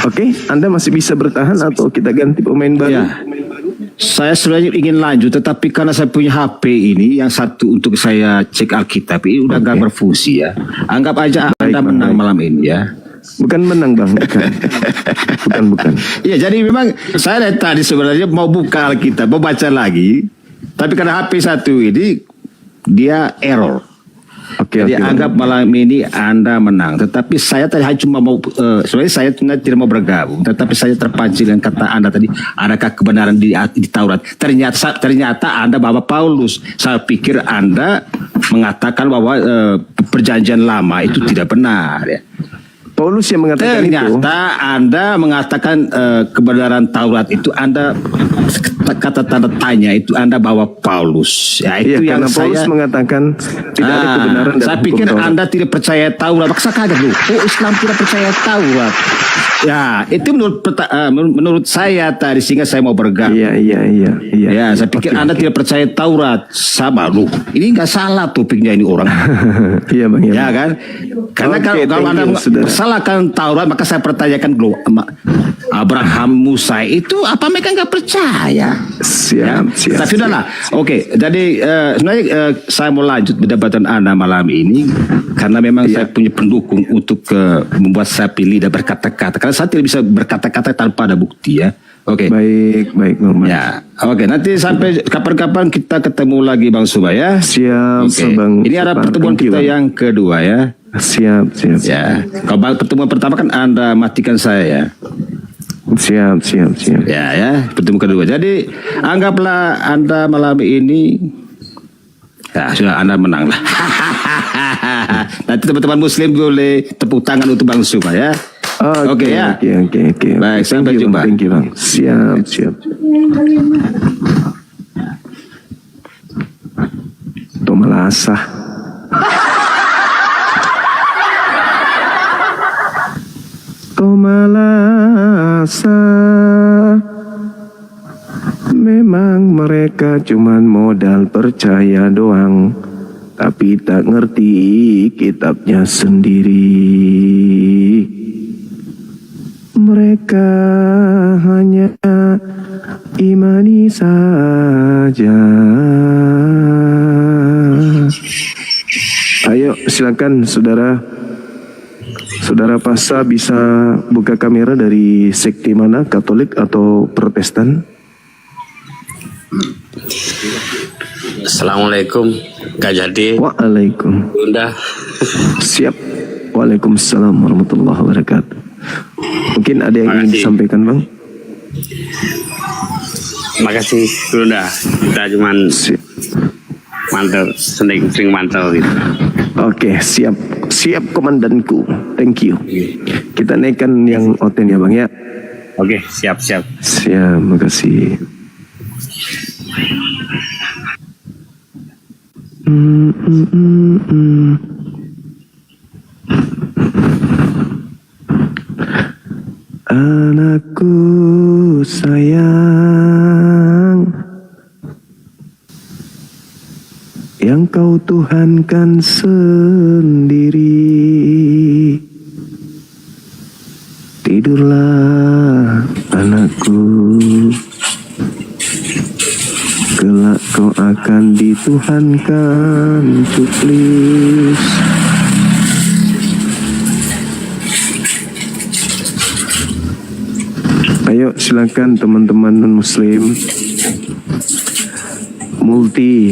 Oke, Anda masih bisa bertahan atau kita ganti pemain baru? Ya. Saya sebenarnya ingin lanjut, tetapi karena saya punya HP ini yang satu untuk saya cek Alkitab ini udah nggak berfungsi ya. Anggap aja Anda menang malam ini ya. Bukan menang bang, bukan. Iya, jadi memang saya dari tadi sebenarnya mau buka Alkitab, mau baca lagi, tapi karena HP satu ini dia error. Jadi anggap malam ini Anda menang, tetapi saya tadi cuma mau sebenarnya saya tidak mau bergabung, tetapi saya terpancing dengan kata Anda tadi, adakah kebenaran di Taurat? Ternyata Anda Bapak Paulus, saya pikir Anda mengatakan bahwa perjanjian lama itu tidak benar ya. Paulus yang mengatakan ternyata itu. Anda mengatakan kebenaran Taurat itu Anda kata tanda tanya itu Anda bawa Paulus. Ya itu yang Paulus mengatakan tidak ada kebenaran dalam saya pikir Taurat. Anda tidak percaya Taurat. Maka saya kaget loh. Oh, Islam tidak percaya Taurat. Ya, itu menurut saya tadi sehingga saya mau bergabung. Iya. Ya, saya pikir Anda tidak percaya Taurat. Sama loh. Ini nggak salah topiknya ini orang. Iya bang. Ya kan? Karena kalau Anda salahkan Taurat, maka saya pertanyakan dulu, Abraham, Musa itu apa mereka nggak percaya? Siap. Tapi udahlah. Oke, jadi sebenarnya saya mau lanjut perdebatan Anda malam ini karena memang saya punya pendukung untuk membuat saya pilih dan berkata-kata. Karena saya tidak bisa berkata-kata tanpa ada bukti ya. Oke. Baik Bang. Ya, oke. Nanti sampai kapan-kapan kita ketemu lagi Bang Suba ya. Siap, Bang. Ini ada pertemuan kita yang kedua ya. Siap. Ya. Kalau pertemuan pertama kan Anda matikan saya ya. Siap. Ya. Pertemuan kedua. Jadi anggaplah Anda malam ini ya sudah Anda menang lah. Nanti teman-teman Muslim boleh tepuk tangan untuk Bang Suba ya. Oke ya. Oke. Baik, sampai jumpa. Thank you, Bang. Siap. Itu malah asah. Kau malah asah. Memang mereka cuman modal percaya doang, tapi tak ngerti kitabnya sendiri. Mereka hanya imani saja. Ayo silakan saudara Pasa bisa buka kamera dari sekte mana, Katolik atau Protestan? Assalamualaikum Kak Jadi. Waalaikum. Bunda. Siap. Waalaikumsalam warahmatullahi wabarakatuh. Mungkin ada yang ingin disampaikan Bang? Makasih Bunda. Kita cuman mantel, sering mantel gitu. Oke, siap komandanku. Thank you. Kita naikkan yang oten ya Bang ya. Oke, siap. Siap, makasih. Anakku sayang, yang kau tuhankan sendiri, tidurlah anakku, kelak kau akan dituhankan, please. Ayo silakan teman-teman non-muslim multi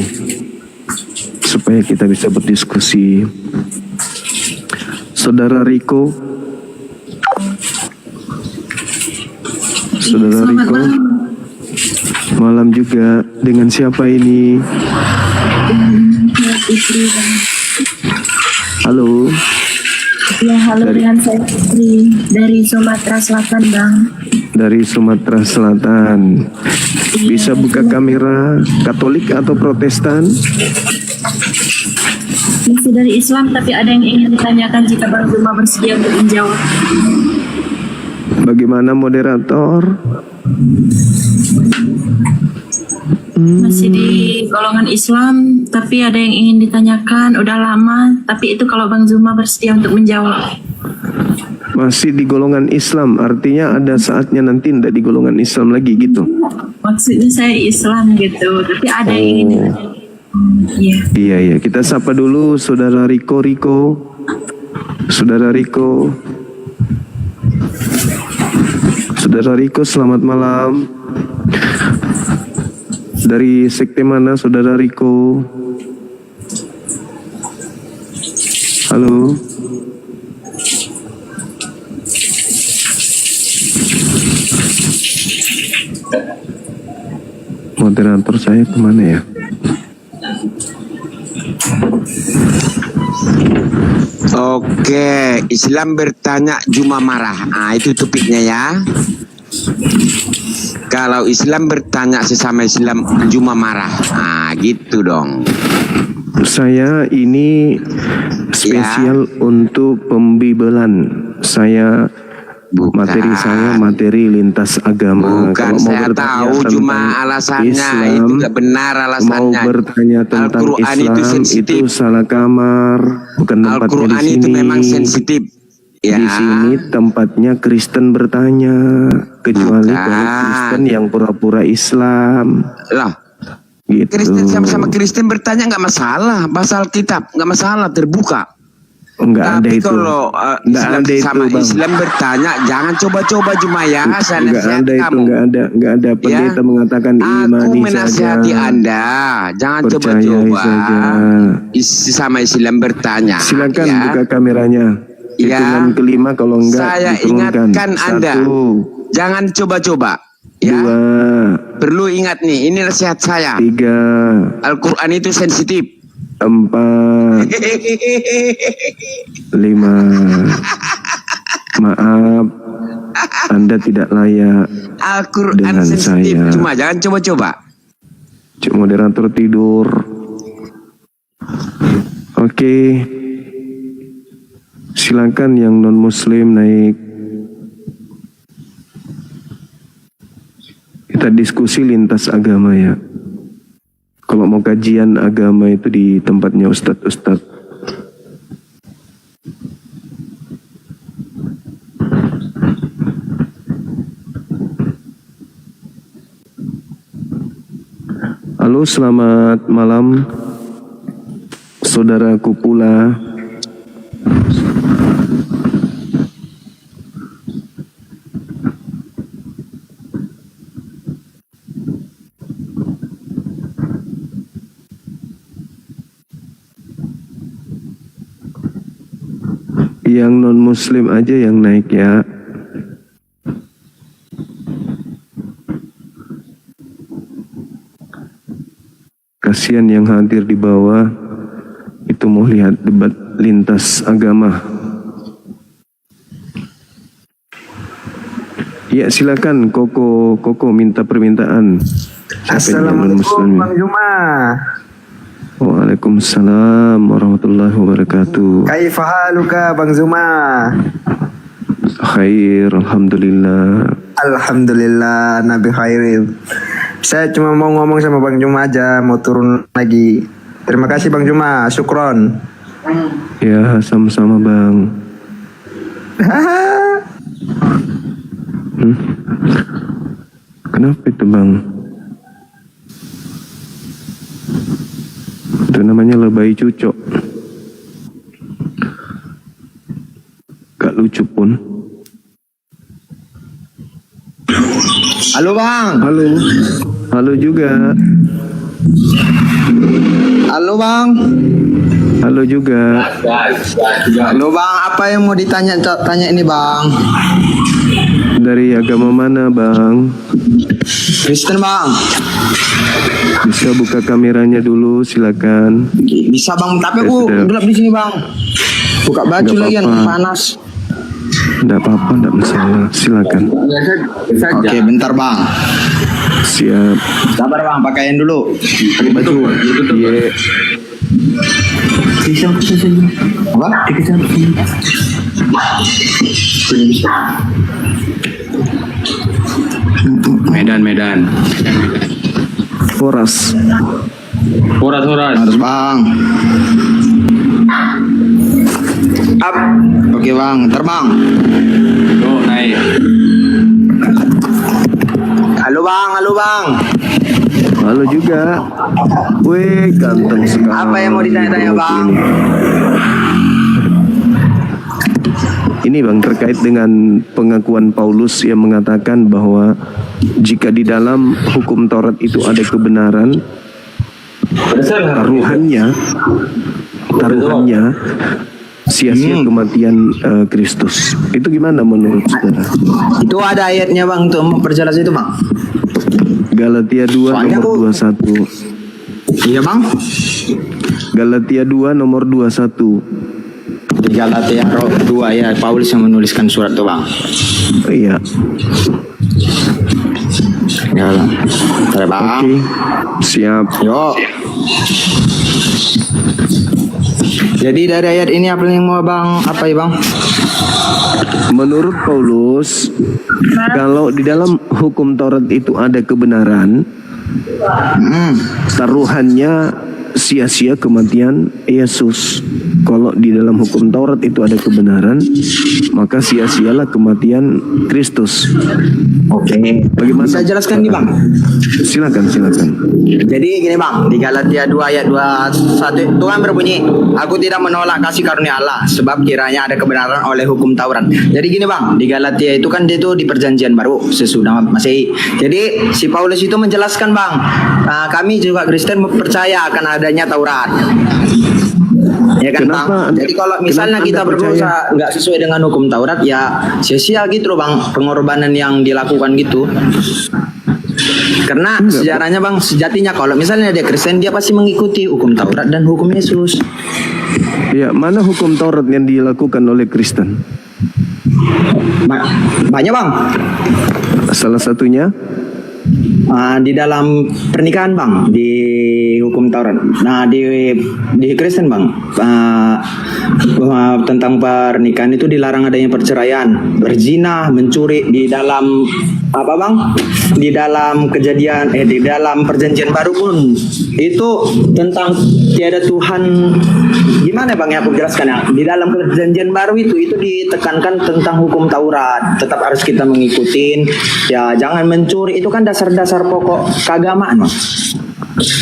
supaya kita bisa berdiskusi. Saudara Riko, malam juga. Dengan siapa ini? Halo. Ya, halo, dengan saya Putri dari Sumatera Selatan, Bang. Dari Sumatera Selatan. Bisa buka kamera, Katolik atau Protestan? Masih dari Islam, tapi ada yang ingin ditanyakan jika Bang Zuma bersedia untuk menjawab. Bagaimana moderator? Masih di golongan Islam, tapi ada yang ingin ditanyakan, udah lama, tapi itu kalau Bang Zuma bersedia untuk menjawab. Masih di golongan Islam, artinya ada saatnya nanti tidak di golongan Islam lagi gitu. Maksudnya saya Islam gitu, tapi ada yang ingin ditanyakan. Iya, kita sapa dulu Saudara Riko. Saudara Riko, selamat malam. Dari sekte mana Saudara Riko? Halo. Moderator saya kemana ya? Oke, Islam bertanya, Juma marah. Ah, itu topiknya ya. Kalau Islam bertanya sesama Islam, Juma marah. Ah, gitu dong. Saya ini spesial untuk pembibelan. Saya materi saya materi lintas agama. Bukan, kalau mau saya tahu cuma alasannya Islam, itu nggak benar alasannya. Mau bertanya tentang Al-Quran Islam itu sensitif. itu salah kamar, bukan tempatnya Al-Quran di sini. itu memang sensitif. Ya. Di sini tempatnya Kristen bertanya, kecuali kalau Kristen yang pura-pura Islam. Lah, gitu. Kristen sama-sama Kristen bertanya nggak masalah, bahasa Alkitab nggak masalah, terbuka. Enggak ada Tapi itu. kalau Enggak Islam ada itu, sama Bang. Islam bertanya, jangan coba-coba Juma ya. Saya Enggak nasihat ada itu, kamu. enggak ada pendeta mengatakan Aku imani menasihati saja. Anda, jangan Percayai coba-coba. saja. Sama Islam bertanya. Silakan ya. buka kameranya. Ya. Hitungan kelima kalau enggak Saya diturunkan. ingatkan Anda, 1, jangan coba-coba. Ya. 2, Perlu ingat nih, ini nasihat saya. 3, Al-Quran itu sensitif. 4, 5. Maaf, Anda tidak layak Al-Quran dengan sensitif, saya. cuma jangan coba-coba. Cuk moderator tidur. Oke. Silakan yang non muslim naik. Kita diskusi lintas agama ya. Kalau mau kajian agama itu di tempatnya ustadz-ustadz. Halo, selamat malam saudaraku pula. Yang non muslim aja yang naik ya. Kasihan yang hadir di bawah itu mau lihat debat lintas agama. Ya silakan Koko minta permintaan. Assalamualaikum Bang Juma. Waalaikumsalam warahmatullahi wabarakatuh. Kaifa haluka Bang Zuma? Khair, alhamdulillah. Alhamdulillah, Nabi khairil. Saya cuma mau ngomong sama Bang Juma aja, mau turun lagi. Terima kasih Bang Juma, syukron. Ya, sama-sama Bang. Kenapa itu Bang? Itu namanya lebay cucok. Gak lucu pun. Halo Bang. Halo juga. Halo Bang. Halo juga. Halo Bang, apa yang mau ditanya ini Bang? Dari agama mana bang? Kristen bang. Bisa buka kameranya dulu, silakan. Bisa bang, tapi Ya, aku sudah. gelap di sini bang. Buka baju Nggak lagi apa-apa. panas. Tidak apa-apa, tidak masalah. Silakan. Oke, bentar bang. Siap. Sabar bang, pakaiin dulu. Pakai baju. Iya. Apa? Medan. Horas. Harus bang. Up. Oke bang, ntar bang. Oh, naik. Halo bang, halo bang. Halo juga. Wih, ganteng sekali. Apa yang mau ditanya-tanya bang? Ini bang, terkait dengan pengakuan Paulus yang mengatakan bahwa jika di dalam hukum Taurat itu ada kebenaran, taruhannya sia-sia kematian Kristus. Itu gimana menurut saudara? Itu ada ayatnya bang untuk memperjelas itu bang. Galatia 2 Soalnya nomor 21. Iya bang. Galatia 2 nomor 21. Di Galatia 2 ya, Paulus yang menuliskan surat itu bang. Iya. Ya bang. Bentar, bang. Oke. Siap. Yuk. Jadi dari ayat ini apa yang mau bang? Apa ya bang? Menurut Paulus, kalau di dalam hukum Taurat itu ada kebenaran, taruhannya sia-sia kematian Yesus. Kalau di dalam hukum Taurat itu ada kebenaran, maka sia-sialah kematian Kristus. Oke. Bagaimana? Bisa jelaskan nih bang? Silakan. Jadi gini bang, di Galatia 2 ayat 21 Tuhan berbunyi, aku tidak menolak kasih karunia Allah, sebab kiranya ada kebenaran oleh hukum Taurat. Jadi gini bang, di Galatia itu kan itu di perjanjian baru sesudah Masehi. Jadi si Paulus itu menjelaskan bang, kami juga Kristen percaya akan adanya Taurat. Ya kan Kenapa bang? Anda- Jadi kalau misalnya kenapa kita Anda berusaha nggak sesuai dengan hukum Taurat, ya sia-sia gitu loh bang, pengorbanan yang dilakukan gitu. Karena sejarahnya bang, sejatinya kalau misalnya dia Kristen, dia pasti mengikuti hukum Taurat dan hukum Yesus. Ya, mana hukum Taurat yang dilakukan oleh Kristen? Banyak bang. Salah satunya Di dalam pernikahan bang, di hukum Taurat. Nah di Kristen bang, tentang pernikahan itu dilarang adanya perceraian, berzina, mencuri. Di dalam apa bang? Di dalam kejadian, di dalam perjanjian baru pun itu tentang tiada Tuhan. Gimana bang ya aku jelaskan ya? Di dalam perjanjian baru itu ditekankan tentang hukum Taurat, tetap harus kita mengikutin. Ya jangan mencuri, itu kan dasar-dasar pokok keagamaan bang.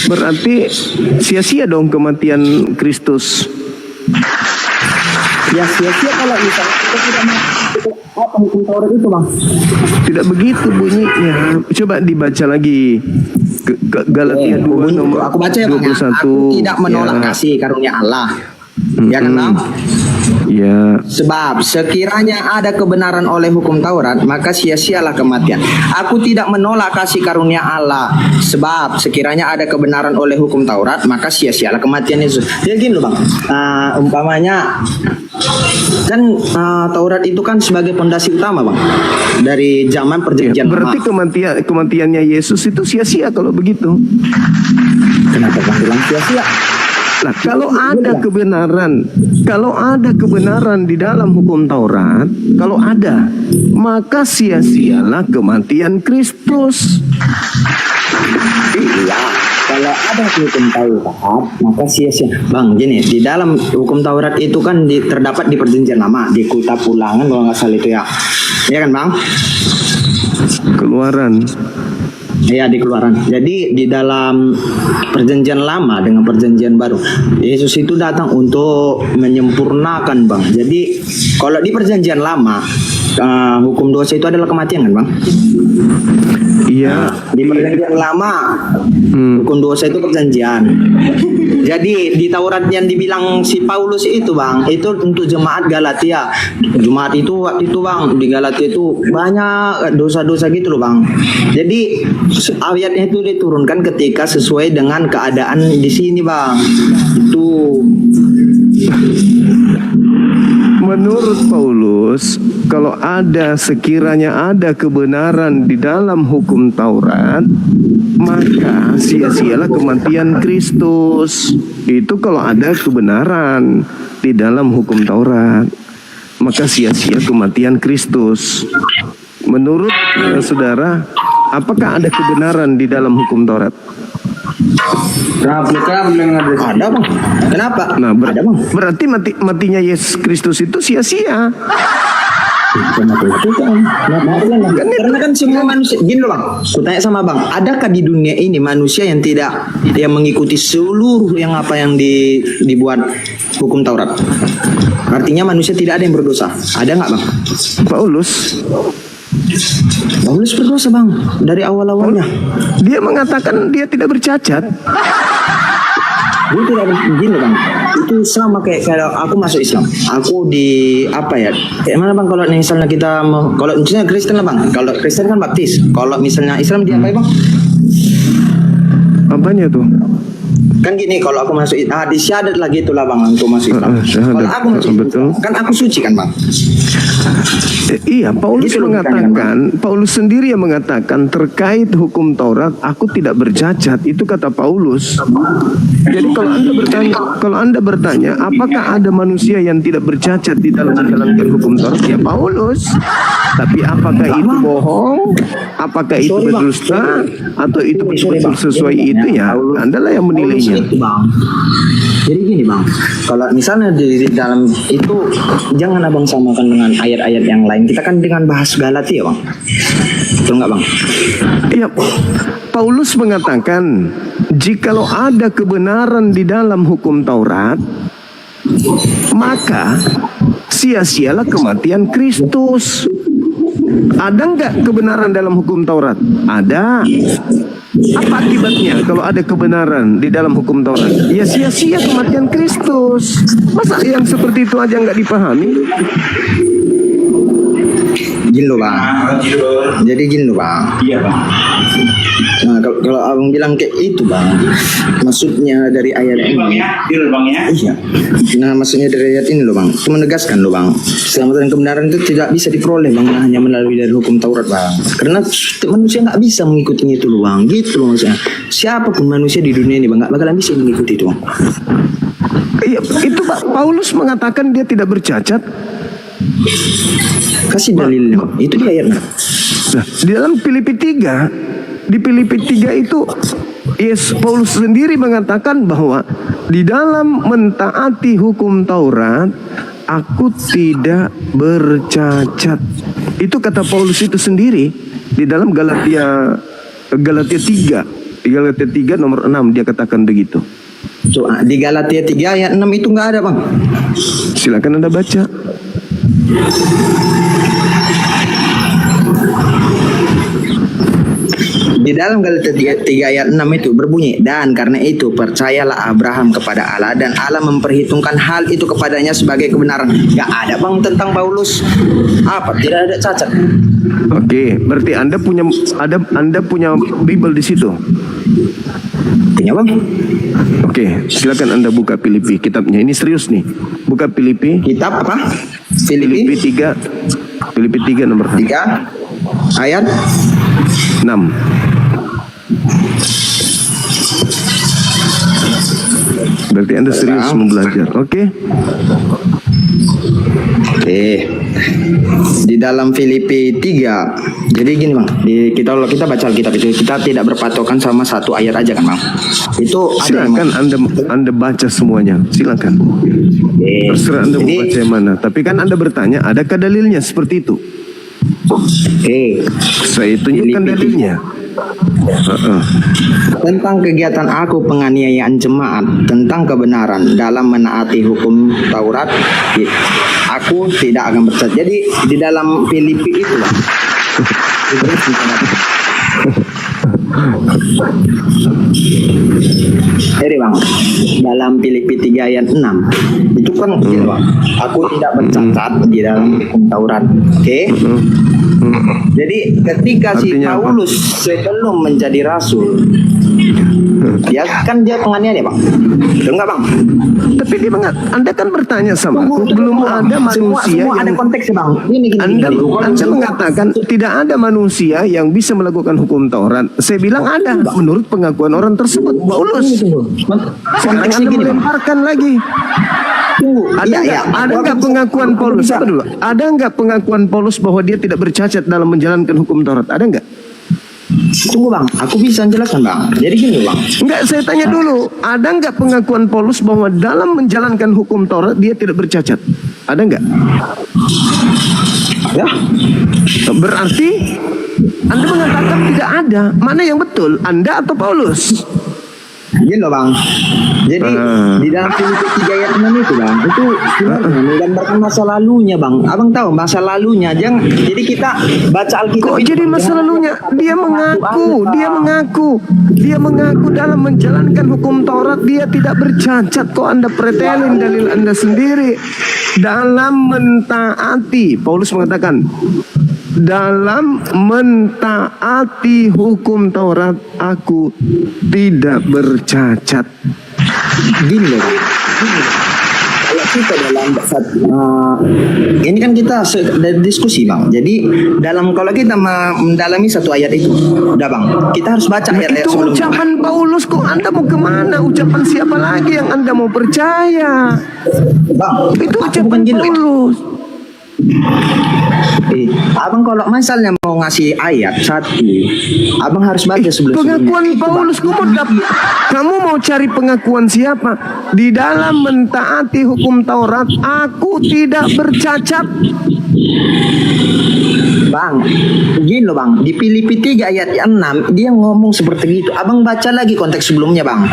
berarti sia-sia dong kematian Kristus. Ya sia-sia kalau misalnya kita tidak mengikuti apa hukum Taurat itu bang. Tidak begitu bunyinya. Coba dibaca lagi. Galatia 2 nomor Aku baca ya bang ya. 21. Aku tidak menolak kasih karunia Allah. Ya kan bang? Ya. Sebab sekiranya ada kebenaran oleh hukum Taurat, maka sia-sialah kematian. Aku tidak menolak kasih karunia Allah. Sebab sekiranya ada kebenaran oleh hukum Taurat, maka sia-sialah kematian Yesus. Jadi gini loh bang, umpamanya kan Taurat itu kan sebagai pondasi utama bang dari zaman perjanjian Berarti lama. kematiannya Yesus itu sia-sia kalau begitu. Kenapa bang bilang sia-sia? Nah, kalau ada kebenaran di dalam hukum Taurat, kalau ada, maka sia-sialah kematian Kristus. Iya, kalau ada hukum Taurat, maka sia-sia. Bang, gini, di dalam hukum Taurat itu kan terdapat di perjanjian lama, di Kitab Ulangan kalau nggak salah itu ya. Iya kan, Bang? Keluaran. Iya, di Keluaran. Jadi di dalam perjanjian lama dengan perjanjian baru, Yesus itu datang untuk menyempurnakan, Bang. Jadi kalau di perjanjian lama, hukum dosa itu adalah kematian kan, Bang? Iya. Di perjanjian lama, hukum dosa itu perjanjian. Jadi di Taurat yang dibilang si Paulus itu bang, itu untuk jemaat Galatia. Jemaat itu waktu itu bang, di Galatia itu banyak dosa-dosa gitu loh bang. Jadi ayatnya itu diturunkan ketika sesuai dengan keadaan di sini bang. Itu. Menurut Paulus, kalau sekiranya ada kebenaran di dalam hukum Taurat, maka sia-sialah kematian Kristus. Itu kalau ada kebenaran di dalam hukum Taurat, maka sia-sia kematian Kristus. Menurut saudara, apakah ada kebenaran di dalam hukum Taurat? Ada bang. Kenapa? Nah, berarti matinya Yesus Kristus itu sia-sia. Karena kan semua manusia gini loh bang, aku tanya sama bang, adakah di dunia ini manusia yang mengikuti seluruh yang dibuat hukum Taurat? Artinya manusia tidak ada yang berdosa. Ada nggak bang? Paulus berdosa bang dari awal-awalnya. Dia mengatakan dia tidak bercacat. Dia tidak begini bang. Itu sama kayak kalau aku masuk Islam. Aku kayak mana bang kalau misalnya kalau misalnya Kristen lah bang. Kalau Kristen kan baptis. Kalau misalnya Islam dia apa ya bang? Apanya tuh? Kan gini, kalau aku masuk di syahadat lah gitu lah bang untuk masuk Islam. Kalau aku masuk Islam, kan aku suci kan bang. Iya, Paulus gitu mengatakan, Paulus sendiri yang mengatakan terkait hukum Taurat, aku tidak bercacat. Itu kata Paulus. Jadi kalau anda bertanya, apakah ada manusia yang tidak bercacat di dalam menjalankan hukum Taurat? Ya Paulus. Tapi apakah itu bohong? Apakah itu berdusta? Atau itu betul sesuai itu ya? Anda lah yang menilainya. Jadi gini bang, kalau misalnya di dalam itu jangan abang samakan dengan ayat-ayat yang lain. Kita kan dengan bahas Galatia bang, betul nggak bang? Iya, Paulus mengatakan jikalau ada kebenaran di dalam hukum Taurat, maka sia-sialah kematian Kristus. Ada nggak kebenaran dalam hukum Taurat? Ada. Apa akibatnya kalau ada kebenaran di dalam hukum Taurat? Ya sia-sia kematian Kristus. Masa yang seperti itu aja nggak dipahami? Gini loh bang. Jadi gini loh bang. Iya bang. Nah kalau abang bilang kayak itu bang, maksudnya dari ayat ini. Iya. Nah maksudnya dari ayat ini loh bang, itu menegaskan loh bang, keselamatan dan kebenaran itu tidak bisa diperoleh bang hanya melalui dari hukum Taurat bang. Karena manusia nggak bisa mengikutinya itu loh bang, gitu loh maksudnya. Siapapun manusia di dunia ini bang nggak bakalan bisa mengikuti itu bang. Iya, itu Pak Paulus mengatakan dia tidak bercacat. Kasih dalilnya, itu di ayatnya. Nah, di dalam Filipi 3, di Filipi 3 itu Paulus sendiri mengatakan bahwa di dalam mentaati hukum Taurat aku tidak bercacat. Itu kata Paulus itu sendiri di dalam Galatia 3. Di Galatia 3 nomor 6 dia katakan begitu. So, di Galatia 3 ayat 6 itu nggak ada bang. Silakan Anda baca. Di dalam Galatia 3 ayat 6 itu berbunyi, dan karena itu percayalah Abraham kepada Allah dan Allah memperhitungkan hal itu kepadanya sebagai kebenaran. Gak ada bang tentang Paulus apa tidak ada cacat. Oke, berarti Anda punya Bible di situ. Punya bang. Oke, silakan Anda buka Filipi kitabnya. Ini serius nih. Buka Filipi. Kitab apa? Filipi 3. Filipi 3 nomor 3 ayat 6. Berarti Anda serius mau belajar. Oke. Di dalam Filipi 3. Jadi gini bang, kita baca Alkitab itu kita tidak berpatokan sama satu ayat aja kan bang. Itu silakan Anda baca semuanya. Silakan. Terserah Anda mau baca yang mana. Tapi kan Anda bertanya, adakah dalilnya seperti itu? Saya tunjukkan dalilnya. Tentang kegiatan aku penganiayaan jemaat tentang kebenaran dalam menaati hukum Taurat, aku tidak akan bercacat. Jadi di dalam Filipi itu lah. Jadi bang, dalam Filipi 3 ayat 6 itu kan gitu bang, aku tidak bercacat di dalam hukum Taurat. Oke? Jadi ketika si Artinya apa? Paulus sebelum menjadi rasul, dia kan dia penganiaya bang, betul nggak bang? Tapi dia Anda kan bertanya sama aku, Tunggu, belum tunggu, ada Bang. manusia Semua ada yang konteksnya bang. Ini gini, Anda gini. mengatakan tidak ada manusia yang bisa melakukan hukum Taurat. Saya bilang ada, menurut pengakuan orang tersebut. Paulus. Sekarang Konteksnya Anda gini bang. melemparkan lagi. Tunggu, Ada nggak pengakuan Paulus? Apa dulu? Ada nggak pengakuan Paulus bahwa dia tidak bercacat dalam menjalankan hukum Taurat? Ada nggak? Tunggu bang, aku bisa jelaskan bang. Jadi gini bang. Enggak, saya tanya dulu. Ada nggak pengakuan Paulus bahwa dalam menjalankan hukum Taurat dia tidak bercacat? Ada nggak? Ya. Berarti Anda mengatakan tidak ada. Mana yang betul? Anda atau Paulus? Gini loh bang. Jadi di dalam Filipi 3 ayat 6 itu bang, itu sebenarnya menggambarkan masa lalunya bang. Abang tahu masa lalunya, jadi kita baca Alkitab. Kok jadi masa lalunya? Dia mengaku dalam menjalankan hukum Taurat dia tidak bercacat. Kok Anda pretelin dalil Anda sendiri? Dalam mentaati, Paulus mengatakan, dalam mentaati hukum Taurat aku tidak bercacat. Gini loh bang. Kalau kita dalam ini kan kita diskusi bang. Jadi kalau kita mendalami satu ayat itu, udah bang, kita harus baca ayat-ayat Itu sebelumnya. ucapan Paulus, kok Anda mau kemana? Ucapan siapa lagi yang Anda mau percaya? Bang, Itu aku ucapan bukan gini. Paulus. Abang kalau misalnya mau ngasih ayat satu, abang harus baca sebelum-sebelumnya. Pengakuan Paulus, kamu mau cari pengakuan siapa? Di dalam mentaati hukum Taurat aku tidak bercacat. Bang, gini loh bang, di Filipi 3 ayat 6 dia ngomong seperti itu. Abang baca lagi konteks sebelumnya bang.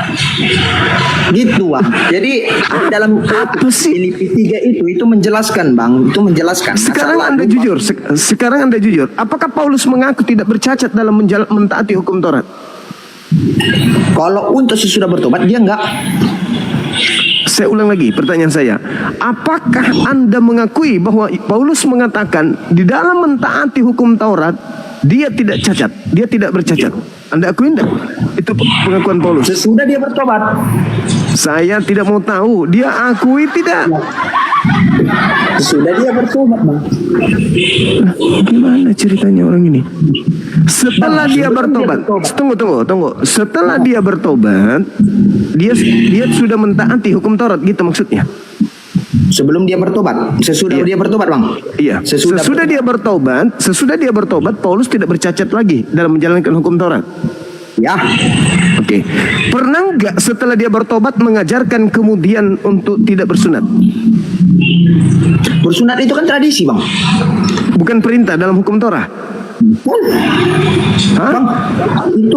Gitu bang. Jadi dalam Filipi 3 itu menjelaskan bang, itu menjelaskan. Sekarang Anda jujur, sekarang Anda jujur. Apakah Paulus mengaku tidak bercacat dalam mentaati hukum Taurat? Kalau untuk sesudah bertobat dia enggak. Saya ulang lagi pertanyaan saya. Apakah Anda mengakui bahwa Paulus mengatakan di dalam mentaati hukum Taurat dia tidak cacat, dia tidak bercacat? Anda akui enggak? Itu pengakuan Paulus. Sesudah dia bertobat. Saya tidak mau tahu. Dia akui tidak? Sudah dia bertobat bang. Gimana ceritanya orang ini? Setelah dia bertobat, tunggu. Setelah dia bertobat, dia sudah mentaati hukum Taurat, gitu maksudnya? Sebelum dia bertobat, sesudah dia bertobat bang. Iya. Sesudah dia bertobat, Paulus tidak bercacat lagi dalam menjalankan hukum Taurat. Ya. Oke. Pernah nggak setelah dia bertobat mengajarkan kemudian untuk tidak bersunat? Bersunat itu kan tradisi bang. Bukan perintah dalam hukum Taurat. Bang,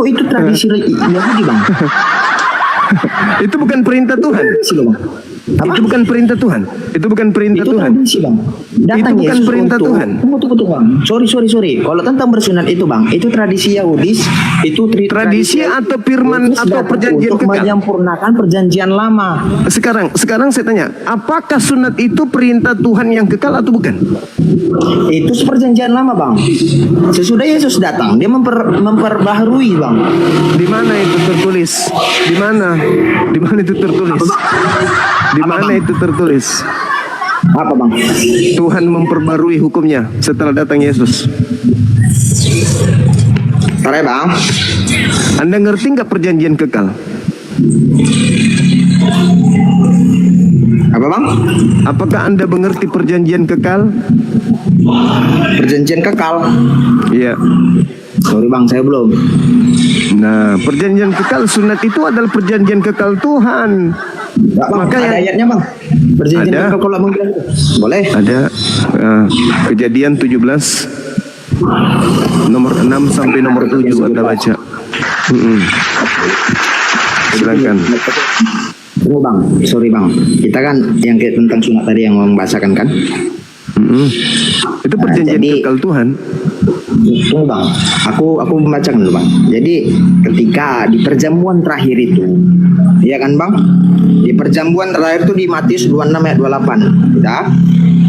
itu tradisi Yahudi bang. Itu bukan perintah Tuhan. Itu bukan perintah Tuhan. Itu bukan perintah Tuhan. Tradisi, bang. Itu bukan perintah Tuhan. Tunggu bang. Sorry. Kalau tentang bersunat itu bang, itu tradisi Yahudi. Itu tradisi atau firman atau perjanjian untuk kekal. menyempurnakan perjanjian lama. Sekarang saya tanya, apakah sunat itu perintah Tuhan yang kekal atau bukan? Itu perjanjian lama bang. Sesudah Yesus datang, dia memperbaharui bang. Di mana itu tertulis? Di mana itu tertulis? Di mana itu tertulis? Apa bang? Tuhan memperbarui hukumnya setelah datang Yesus. Sorry bang. Anda ngerti nggak perjanjian kekal? Apa bang? Apakah Anda mengerti perjanjian kekal? Perjanjian kekal? Iya. Sorry bang, saya belum. Nah, perjanjian kekal, sunat itu adalah perjanjian kekal Tuhan. Bang, makanya ada ayatnya bang. Perjanjian ada, kekal kalau bilang itu. Boleh. Ada Kejadian 17 nomor 6 sampai nomor 7 Anda baca. Silakan. Tunggu bang, sorry bang. Kita kan yang tentang sunat tadi yang membahasakan kan? Itu perjanjian kekal Tuhan. Tunggu bang, aku membacakan dulu bang. Jadi ketika di perjamuan terakhir itu, ya kan bang, di perjamuan terakhir itu di Matius 26 ayat 28, ya,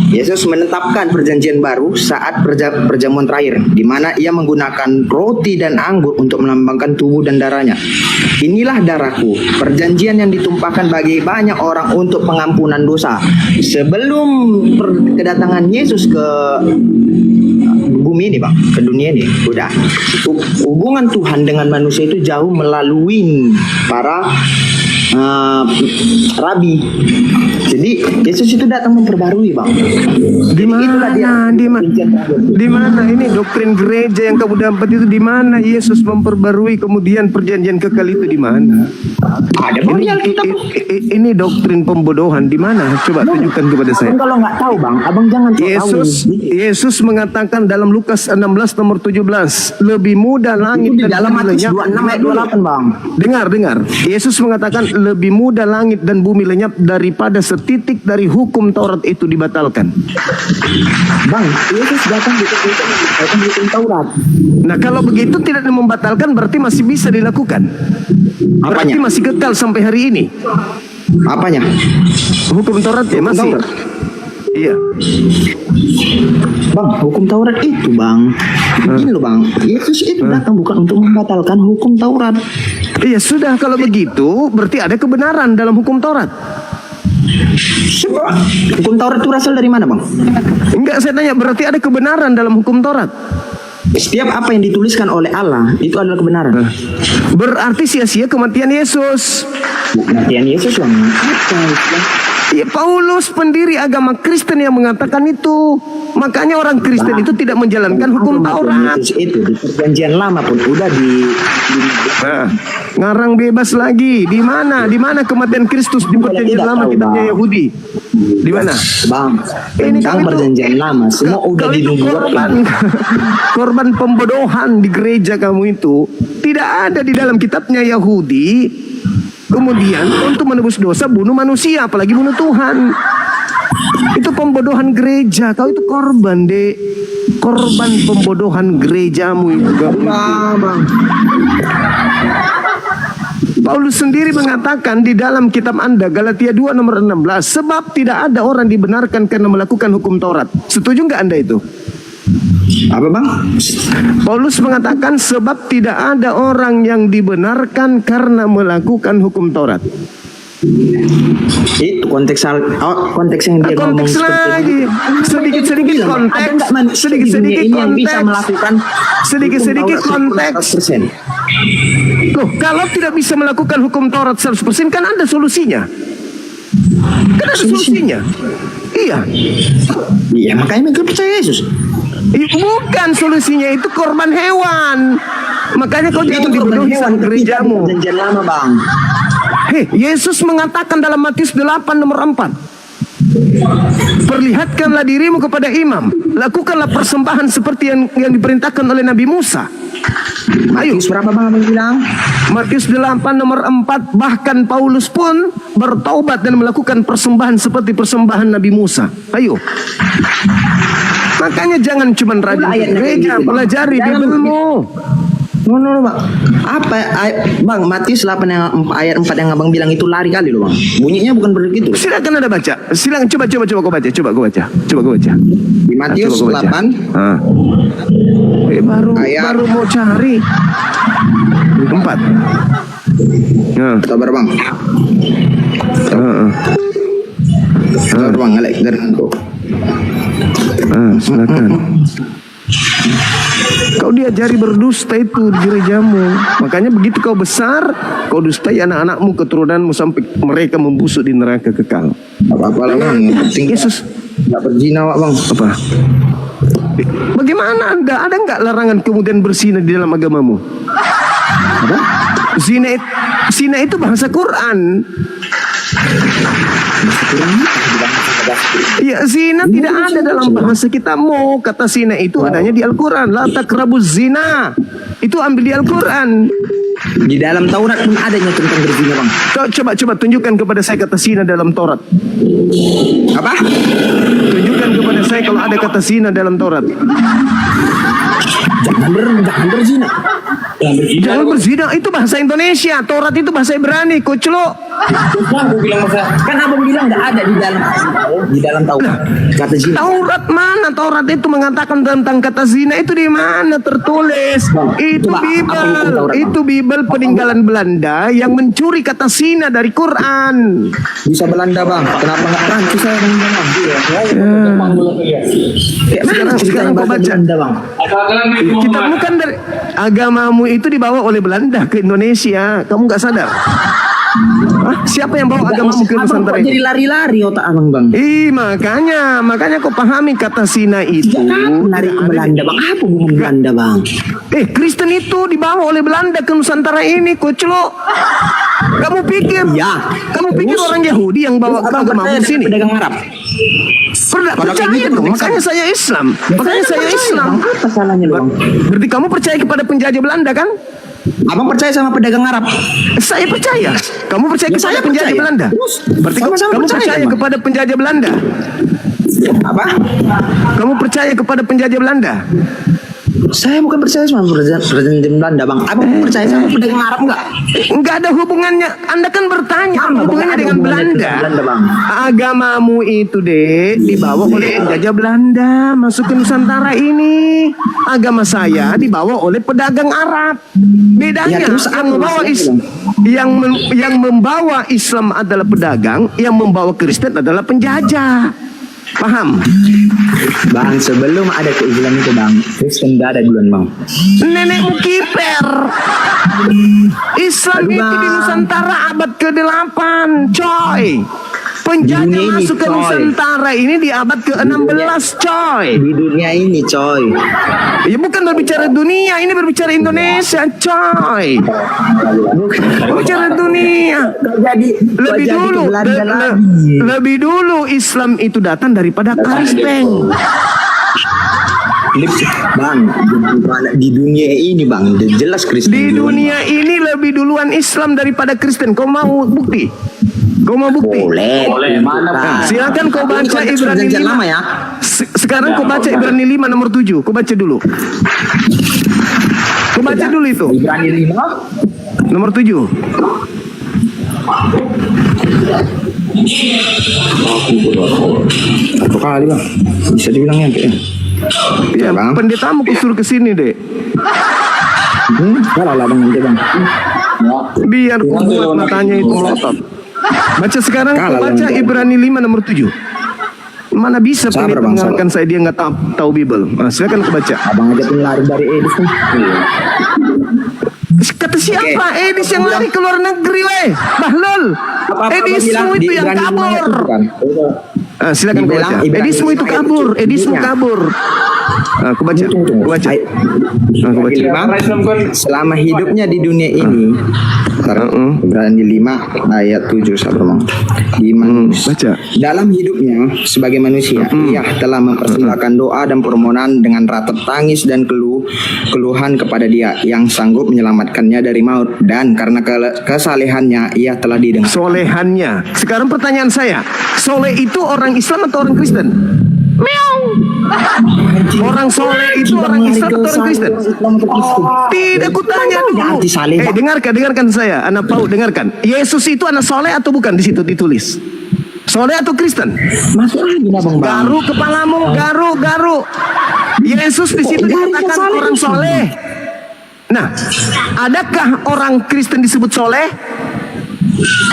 Yesus menetapkan perjanjian baru saat perjamuan terakhir, di mana ia menggunakan roti dan anggur untuk melambangkan tubuh dan darahnya. Inilah darahku, perjanjian yang ditumpahkan bagi banyak orang untuk pengampunan dosa. Sebelum kedatangan Yesus ke bumi ini bang, ke dunia ini, udah hubungan Tuhan dengan manusia itu jauh melalui para rabi. Jadi Yesus itu datang memperbarui bang. Di mana ini doktrin gereja yang kamu dapat itu, di mana Yesus memperbarui kemudian perjanjian kekal itu di mana? Ada bang di Alkitab. Ini doktrin pembodohan di mana? Coba tunjukkan kepada saya. Abang kalau nggak tahu bang, abang jangan tahu. Yesus mengatakan dalam Lukas 16 nomor 17, lebih mudah langit itu di dan dalam bumi Matius lenyap. 26 ayat 28 bang. Dengar. Yesus mengatakan lebih mudah langit dan bumi lenyap daripada setitik dari hukum Taurat itu dibatalkan. Bang, Yesus datang membatalkan hukum Taurat. Nah kalau begitu tidak membatalkan berarti masih bisa dilakukan. Berarti Apanya? masih kekal sampai hari ini. Apanya? Hukum Taurat ya masih. Taurat. Iya. Bang, hukum Taurat itu bang, begini loh bang, Yesus itu datang bukan untuk membatalkan hukum Taurat. Iya sudah, kalau begitu berarti ada kebenaran dalam hukum Taurat. Coba, hukum Taurat itu berasal dari mana bang? Enggak, saya tanya berarti ada kebenaran dalam hukum Taurat. Setiap apa yang dituliskan oleh Allah itu adalah kebenaran. Berarti sia-sia kematian Yesus. Kematian Yesus bang. Ya, Paulus pendiri agama Kristen yang mengatakan itu. Makanya orang Kristen itu tidak menjalankan hukum Taurat. Itu di perjanjian lama pun udah ngarang bebas lagi. Di mana? Di mana kematian Kristus di perjanjian lama kitabnya Yahudi? Di mana? Bang, tentang perjanjian lama semua udah dinubuatkan. Korban pembodohan di gereja kamu itu tidak ada di dalam kitabnya Yahudi. Kemudian untuk menebus dosa bunuh manusia, apalagi bunuh Tuhan. Itu pembodohan gereja. Kau itu korban, Dek. Korban pembodohan gerejamu itu. Bang. Paulus sendiri mengatakan di dalam kitab Anda, Galatia 2 nomor 16, sebab tidak ada orang dibenarkan karena melakukan hukum Taurat. Setuju nggak Anda itu? Apa bang? Paulus mengatakan sebab tidak ada orang yang dibenarkan karena melakukan hukum Taurat. Itu konteks yang dia ngomong konteks lagi. Sedikit-sedikit konteks. Sedikit-sedikit konteks. Sedikit-sedikit konteks. Loh, kalau tidak bisa melakukan hukum Taurat 100% kan ada solusinya. Kan ada solusinya. Iya. Iya, makanya mereka percaya Yesus. Bukan, solusinya itu korban hewan. Makanya kau jangan dibodohi sama gerejamu. Perjanjian lama bang. Yesus mengatakan dalam Matius 8 nomor 4, perlihatkanlah dirimu kepada imam, lakukanlah persembahan seperti yang diperintahkan oleh Nabi Musa. Ayo. Matius berapa bang bilang? Matius 8 nomor 4, bahkan Paulus pun bertaubat dan melakukan persembahan seperti persembahan Nabi Musa. Ayo. Makanya jangan cuma rajin gereja, pelajari Bibelmu. No, bang. Apa bang? Matius 8 ayat 4 yang abang bilang itu lari kali loh bang. Bunyinya bukan begitu. Silakan Anda baca. Silakan coba kau baca. Coba kau baca. Di Matius 8. Baru mau cari. 4. Sabar bang. Sabar bang, ngalek dari aku. Silakan. Kau diajari berdusta itu di gerejamu. Makanya begitu kau besar, kau dustai anak-anakmu, keturunanmu sampai mereka membusuk di neraka kekal. Apa-apa lah bang. Yesus nggak berzina bang. Apa? Bagaimana Anda? Ada nggak larangan kemudian berzina di dalam agamamu? Apa? Zina itu bahasa Quran. Ya, zina tidak ada dalam bahasa kita. Mau kata zina itu adanya di Al-Quran. La taqrabuz zina. Itu ambil di Al-Quran. Di dalam Taurat pun adanya tentang berzina bang. Coba tunjukkan kepada saya kata zina dalam Taurat. Apa? Tunjukkan kepada saya kalau ada kata zina dalam Taurat. Jangan berzina. Jangan berzina itu bahasa Indonesia, Taurat itu bahasa Ibrani, koclo. Aku bilang kan abang bilang nggak ada di dalam Taurat kata zina. Taurat mana? Taurat itu mengatakan tentang kata zina itu di mana tertulis? Itu Bible peninggalan Belanda yang mencuri kata zina dari Quran. Bisa Belanda bang, kenapa nggak Prancis saya Sekarang kau baca. Kita bukan dari agamamu itu dibawa oleh Belanda ke Indonesia. Kamu nggak sadar? Hah? Siapa yang bawa agamamu ke Nusantara ini? Jadi lari-lari otak abang bang. Makanya kau pahami kata zina itu. Lari ke Belanda bang. Apa hubungan Belanda bang? Kristen itu dibawa oleh Belanda ke Nusantara ini, koclo. Kamu pikir? Ya. Kamu pikir orang Yahudi yang bawa agamamu ke sini? Pedagang Arab. Percaya dong, makanya saya Islam. Apa salahnya bang? Berarti kamu percaya kepada penjajah Belanda kan? Abang percaya sama pedagang Arab? Saya percaya. Kamu percaya kepada penjajah Belanda? Berarti kamu percaya kepada penjajah Belanda? Apa? Kamu percaya kepada penjajah Belanda? Saya bukan percaya sama perjanjian Belanda bang. Abang percaya sama pedagang Arab nggak? Nggak ada hubungannya. Anda kan bertanya hubungannya dengan Belanda. Bang. Agamamu itu dibawa oleh penjajah Belanda masuk ke Nusantara ini. Agama saya dibawa oleh pedagang Arab. Bedanya yang membawa Islam adalah pedagang, yang membawa Kristen adalah penjajah. Paham? Bang, sebelum ada keislaman itu bang, Kristen udah ada duluan bang. Nenekmu kiper. Islam itu di Nusantara abad ke-8, coy. Penjajah masuk ke Nusantara ini di abad ke-16, coy. Di dunia ini, coy. Ya bukan berbicara dunia, ini berbicara Indonesia, coy. Berbicara dunia. Lebih dulu Islam itu datang daripada Kristen. Bang, di dunia ini bang, jelas Kristen. Di dunia ini lebih duluan Islam daripada Kristen. Kau mau bukti? Boleh. Silakan kau baca Ibrani 5. Lama ya. Sekarang kau baca Ibrani 5 nomor 7. Kau baca dulu. Kau baca dulu itu. Ibrani 5 nomor 7. Satu kali bang, bisa dibilang yang kayaknya. Iya, pendetamu kusur ke sini deh. Kalah lah bang nanti bang. Biar kuat matanya itu melotot. Baca sekarang, baca Ibrani 5 nomor 7. Mana bisa pendeta mengalahkan saya, dia nggak tahu Bible. Nah, silakan baca. Abang aja pun lari dari Edis kan. Kata siapa? Edis yang lari ke luar negeri, weh. Bahlul. Edismu itu yang kabur. Silakan baca. Edismu itu kabur. Aku baca. Selama hidupnya di dunia ini, Ibrani 5 ayat 7 sabar. Baca. Dalam hidupnya sebagai manusia, ia telah mempersembahkan doa dan permohonan dengan ratap tangis dan keluhan kepada Dia yang sanggup menyelamatkannya dari maut, dan karena kesalehannya ia telah didengar. Solehannya. Sekarang pertanyaan saya, soleh itu orang Islam atau orang Kristen? Meow. Orang soleh itu orang Islam atau orang Kristen? Tidak, kutanya dulu. Dengarkan saya, anak Paul, dengarkan. Yesus itu anak soleh atau bukan? Di situ ditulis. Soleh atau Kristen? Masuk lagi bang. Garu kepalamu, garu. Yesus di situ dikatakan orang soleh. Nah, adakah orang Kristen disebut soleh?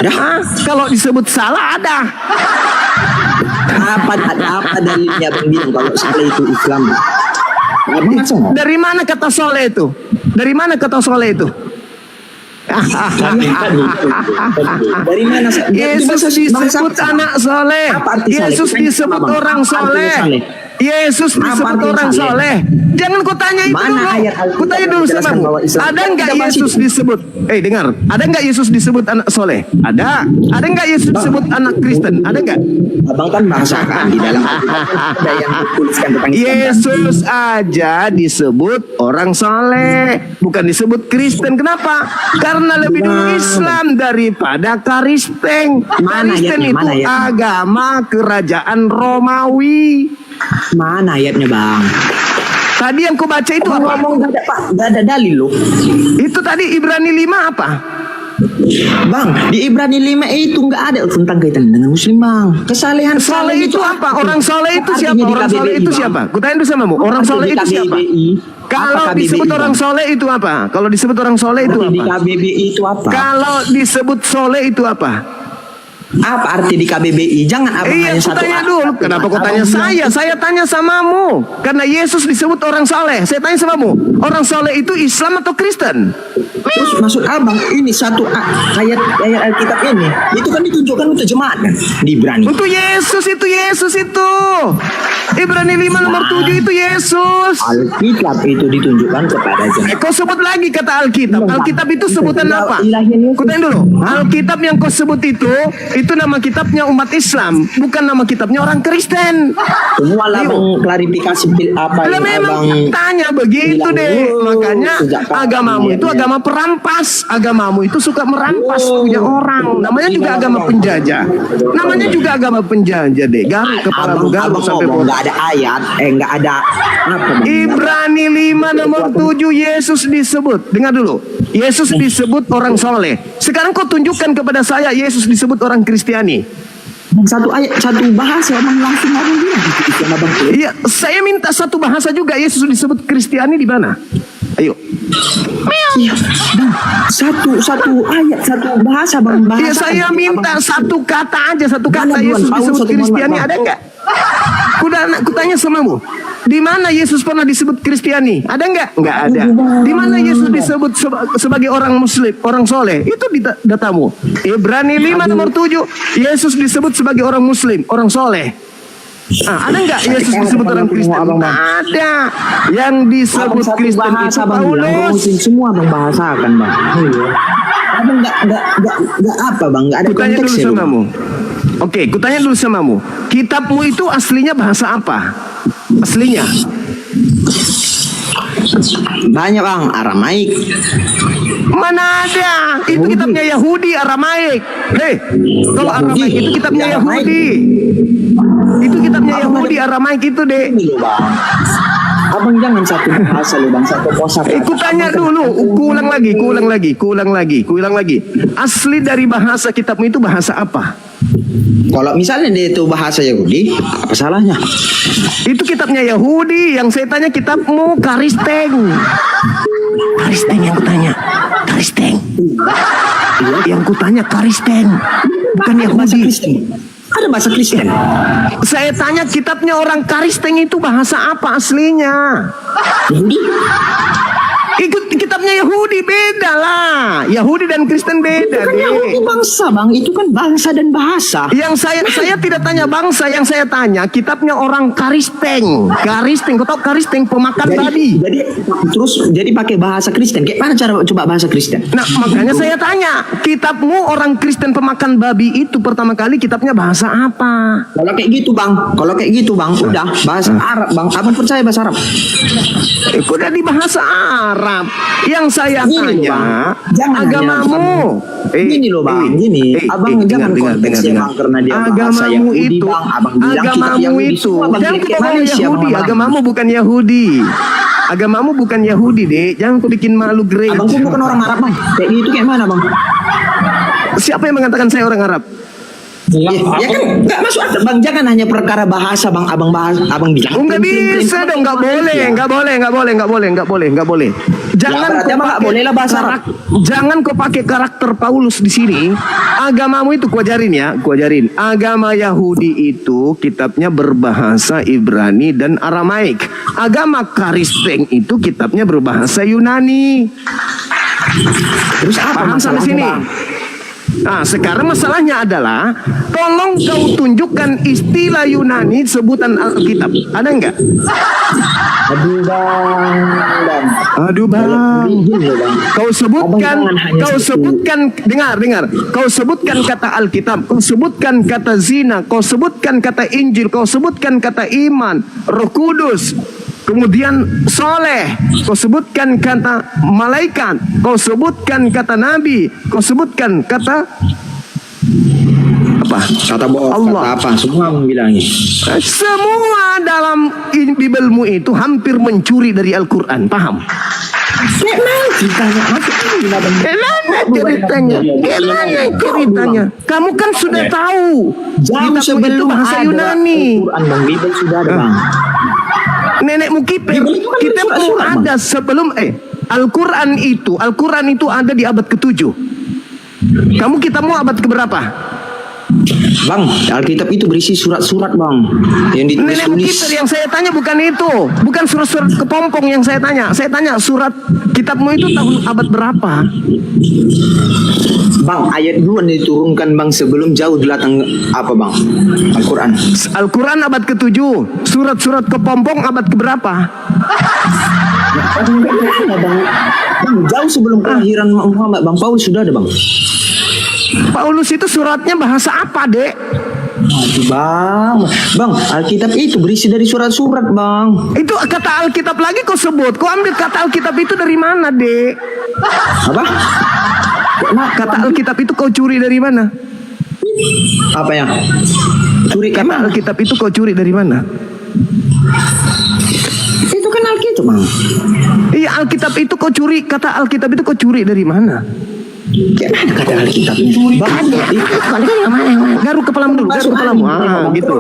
Ada. Kalau disebut salah ada. Apa dalilnya bang bilang kalau soleh itu Islam? Dari mana kata soleh itu? Dari mana kata soleh itu? Dari mana? Yesus disebut anak soleh. Yesus disebut orang soleh. Yesus disebut orang soleh. Jangan kau tanya itu dulu. Kau tanya dulu sama kamu. Ada nggak Yesus disebut? Dengar. Ada nggak Yesus disebut anak soleh? Ada. Ada nggak Yesus disebut anak Kristen? Ada nggak? Abang kan bahasakan di dalam ada yang dituliskan tentang Yesus aja disebut orang soleh, bukan disebut Kristen. Kenapa? Karena lebih dulu Islam daripada Kristen. Kristen itu agama kerajaan Romawi. Mana ayatnya bang? Tadi yang kau baca itu apa? Ngomong nggak ada Pak, nggak ada dalil loh. Itu tadi Ibrani 5 apa? Bang, di Ibrani 5 itu nggak ada tentang kaitan dengan muslim bang. Kesalehan Soleh itu apa? Orang soleh itu siapa? Orang soleh itu siapa? Kutanya dulu samamu. Orang soleh itu siapa? Kalau disebut orang soleh itu apa? Kalau disebut orang soleh itu Di apa? KBBI itu apa? Kalau disebut soleh itu apa? Apa arti di KBBI? Jangan abang Iya, hanya aku satu tanya arti. dulu. Kenapa kau tanya saya? Saya tanya samamu. Karena Yesus disebut orang soleh. Saya tanya samamu. Orang soleh itu Islam atau Kristen? Terus maksud abang ini satu ayat Alkitab ini itu kan ditunjukkan untuk jemaat kan di Ibrani. Untuk Yesus itu. Ibrani 5 nomor 7 itu Yesus. Alkitab itu ditunjukkan kepada jemaat. Kau sebut lagi kata Alkitab. Alkitab itu sebutan apa? Ilahian Yesus. Kau tanya dulu. Alkitab yang kau sebut itu nama kitabnya umat Islam, bukan nama kitabnya orang Kristen. Semua lah abang klarifikasi apa Lah yang memang abang tanya begitu bilang deh. dulu. Makanya Sejak kapan agamamu itu niatnya? agama perampas. Agamamu itu suka merampas punya orang. Namanya juga agama penjajah. Namanya juga agama penjajah deh. Garuk kepalamu garuk sampai ngomong bodoh. nggak ada ayat, nggak ada apa bang? Ibrani 5 nomor 7 Yesus disebut. Dengar dulu. Yesus disebut orang soleh. Sekarang kau tunjukkan kepada saya Yesus disebut orang Kristiani. Satu ayat, satu bahasa abang langsung abang bilang itu yang abang tulis. Iya, saya minta satu bahasa juga Yesus disebut Kristiani di mana? Ayo. Iya, bang. Satu ayat, satu bahasa bang. Bahasa Iya, saya minta satu kata aja, satu kata Mana duluan, Yesus Paulus disebut atau Kristiani Muhammad, ada Bang? enggak? Kutanya samamu. Di mana Yesus pernah disebut Kristiani? Ada enggak? Enggak ada. Di mana Yesus disebut sebagai orang Muslim, orang soleh? Itu di datamu. Ibrani 5 nomor 7 Yesus disebut sebagai orang Muslim, orang soleh. Ada enggak Yesus disebut orang Kristen? Ada. Yang disebut Kristen itu Paulus. Semua bang bahasakan bang. Abang nggak apa bang, nggak ada Kutanya dulu konteksnya. samamu. Oke, kutanya dulu samamu. Kitabmu itu aslinya bahasa apa? Aslinya. Banyak bang, Aramaik. Mana ada? Itu kitabnya Yahudi, Aramaik. Hei, kalau Aramaik itu kitabnya Yahudi. Itu kitabnya Yahudi, Aramaik itu deh. Ini loh bang. Abang jangan satu bahasa loh bang, satu kosakata. Ikut tanya dulu, kuulang lagi. Asli dari bahasa kitabmu itu bahasa apa? Kalau misalnya dia itu bahasa Yahudi, apa salahnya? Itu kitabnya Yahudi. Yang saya tanya kitabmu Karisteng. Karisteng yang kutanya. Karisteng. Yang kutanya Karisteng. Bukan Yahudi. Ada bahasa Kristen. Saya tanya kitabnya orang Karisteng itu bahasa apa aslinya? Yahudi. Ikut kitabnya Yahudi beda lah. Yahudi dan Kristen beda Kan deh. Yahudi bangsa bang, itu kan bangsa dan bahasa. Yang saya tidak tanya bangsa, yang saya tanya kitabnya orang Karisteng. Karisteng, kau tahu Karisteng pemakan babi. Jadi pakai bahasa Kristen. Kayak mana cara coba bahasa Kristen? Nah, makanya saya tanya, kitabmu orang Kristen pemakan babi itu pertama kali kitabnya bahasa apa? Kalau kayak gitu bang, udah bahasa Arab bang. Abang percaya bahasa Arab? Udah di bahasa Arab. Yang saya Gini, tanya, Bang. Jangan agamamu. Gini loh bang, abang jangan konteksnya bang karena dia bahasa agamamu Yahudi itu, bang. Abang bilang kitab agamamu Yahudi itu, semua bang. jangan Kayak kau bawa Malaysia, Yahudi, bang. agamamu bukan Yahudi. Agamamu bukan Yahudi deh, jangan kau bikin malu gereja. Abang pun bukan orang Arab bang. Kayak gitu kayak mana bang? Siapa yang mengatakan saya orang Arab? Ya kan nggak masuk akal bang. Jangan hanya perkara bahasa bang. Abang bilang. Nggak bisa dong, nggak boleh. Jangan berarti abang nggak boleh lah bahasa Arab. Jangan kau pakai karakter Paulus di sini. Agamamu itu kuajarin. Agama Yahudi itu kitabnya berbahasa Ibrani dan Aramaik. Agama Karisteng itu kitabnya berbahasa Yunani. Terus apa Paham sampai masalahnya, sini? Bang? Nah, sekarang masalahnya adalah tolong kau tunjukkan istilah Yunani sebutan Alkitab. Ada enggak? Aduh bang. Kau sebutkan, dengar. Kau sebutkan kata Alkitab, kau sebutkan kata zina, kau sebutkan kata Injil, kau sebutkan kata iman, Roh Kudus, kemudian soleh, kau sebutkan kata malaikat, kau sebutkan kata nabi, kau sebutkan kata apa apa? Kata bohong, Allah. kata apa? Semua bilangnya. Semua dalam Bibelmu itu hampir mencuri dari Al-Quran, paham? Gimana ceritanya? Kamu kan sudah tahu. Jauh Kitabmu itu sebelum bahasa ada Yunani. Al-Quran, Bang. Bibel sudah ada, Bang. Nenekmu kita Bibel itu kan surat-surat, Bang. ada sebelum Al-Quran itu ada di abad ke-7. Kamu kitabmu abad keberapa? Bang, Alkitab itu berisi surat-surat, Bang. Yang Nenekmu ditulis. kita yang saya tanya bukan itu. Bukan surat-surat kepompong yang saya tanya. Saya tanya surat kitabmu itu tahun abad berapa? Bang, ayat 2 diturunkan, Bang, sebelum jauh datang apa, Bang? Al-Quran. Al-Quran abad ke-7. Surat-surat kepompong abad keberapa? Bang, jauh sebelum kelahiran Muhammad, Bang. Paulus sudah ada, Bang. Paulus itu suratnya bahasa apa, Dek? Aduh, Bang, Alkitab itu berisi dari surat-surat, Bang. Itu kata Alkitab lagi kau sebut. Kau ambil kata Alkitab itu dari mana, Dek? Apa? Kata Alkitab itu kau curi dari mana? Apa yang? Curi Kata Alkitab itu kau curi dari mana? Itu kan Alkitab, Bang. Iya, Alkitab itu kau curi. Kata Alkitab itu kau curi dari mana? Gimana kata Alkitab? Bang, Garu kepalamu dulu, garu kepalamu. Gitu.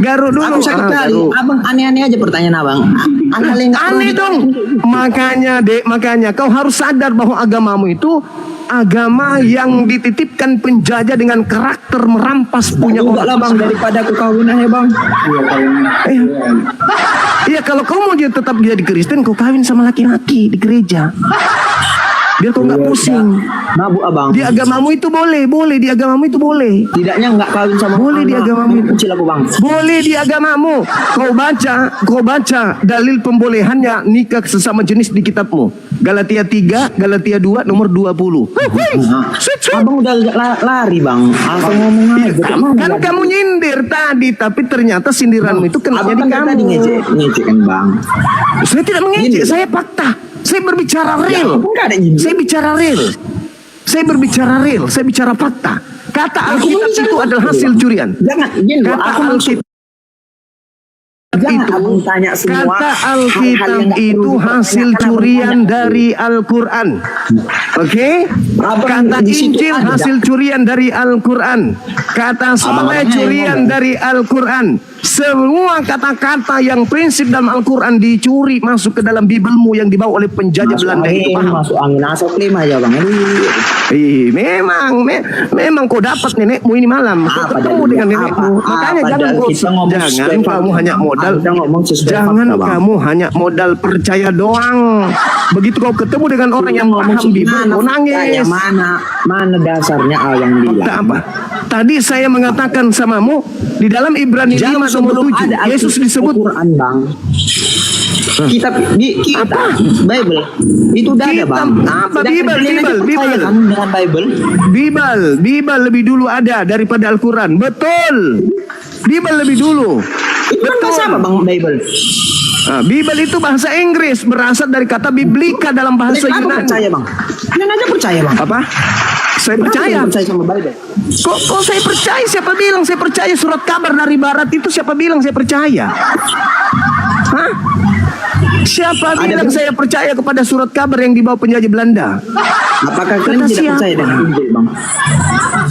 Garu dulu. Aku sakit kali. Garu. Abang aneh-aneh aja pertanyaan Abang. Aneh dong. Makanya kau harus sadar bahwa agamamu itu agama yang dititipkan penjajah dengan karakter merampas punya orang. Lah, Bang, daripada kekawinan ya, Bang. Iya, kalau kau mau dia tetap jadi Kristen, kau kawin sama laki-laki di gereja. Biar kau nggak pusing. Mabuk, Abang. Di agamamu itu boleh di agamamu itu boleh. Tidaknya nggak kawin sama boleh di agamamu itu. Kecil aku, Bang. Boleh di agamamu. Kau baca dalil pembolehannya nikah sesama jenis di kitabmu. Galatia 3, Galatia 2 nomor 20. Abang udah lari, Bang. Aku ngomong aja. Kan kamu nyindir tadi, tapi ternyata sindiranmu itu kenanya di kamu. Tadi ngecek kan, Bang. Saya tidak mengejek, saya fakta. Saya berbicara real. Saya bicara real. Saya berbicara real. Saya bicara fakta. Kata Alkitab itu adalah hasil curian. Kata Alkitab kata Alkitab itu hasil curian dari Al-Quran. Oke? Kata Injil hasil curian dari Al-Quran. Kata Saleh curian dari Al-Quran. Semua kata-kata yang prinsip dalam Al-Quran dicuri masuk ke dalam Bibelmu yang dibawa oleh penjajah Belanda itu. Paham? Masuk angin asal klima aja, Bang. Memang kau dapat nenekmu ini malam. Kau ketemu dengan nenekmu. Makanya jangan kamu hanya modal. Kamu hanya modal percaya doang. Begitu kau ketemu dengan orang yang paham Bibel, kau nangis. Mana dasarnya yang bilang? Apa? Tadi saya mengatakan samamu di dalam Ibrani 5 nomor 7 Yesus disebut Quran, Bang. Kitab Bible itu udah ada, Bang. Apa Bible? Dengan Bible lebih dulu ada daripada Al-Quran. Betul. Bible lebih dulu. Betul. Apa, Bang, Bible? Bible itu bahasa Inggris, berasal dari kata biblika dalam bahasa Yunani. Aku percaya, Bang. Kalian aja percaya, Bang. Apa? Saya percaya. Sama Bible. Kok saya percaya? Siapa bilang saya percaya surat kabar dari barat itu? Siapa bilang saya percaya? Hah? Siapa bilang saya percaya kepada surat kabar yang dibawa penjajah Belanda? Apakah kalian tidak percaya dengan Injil, Bang?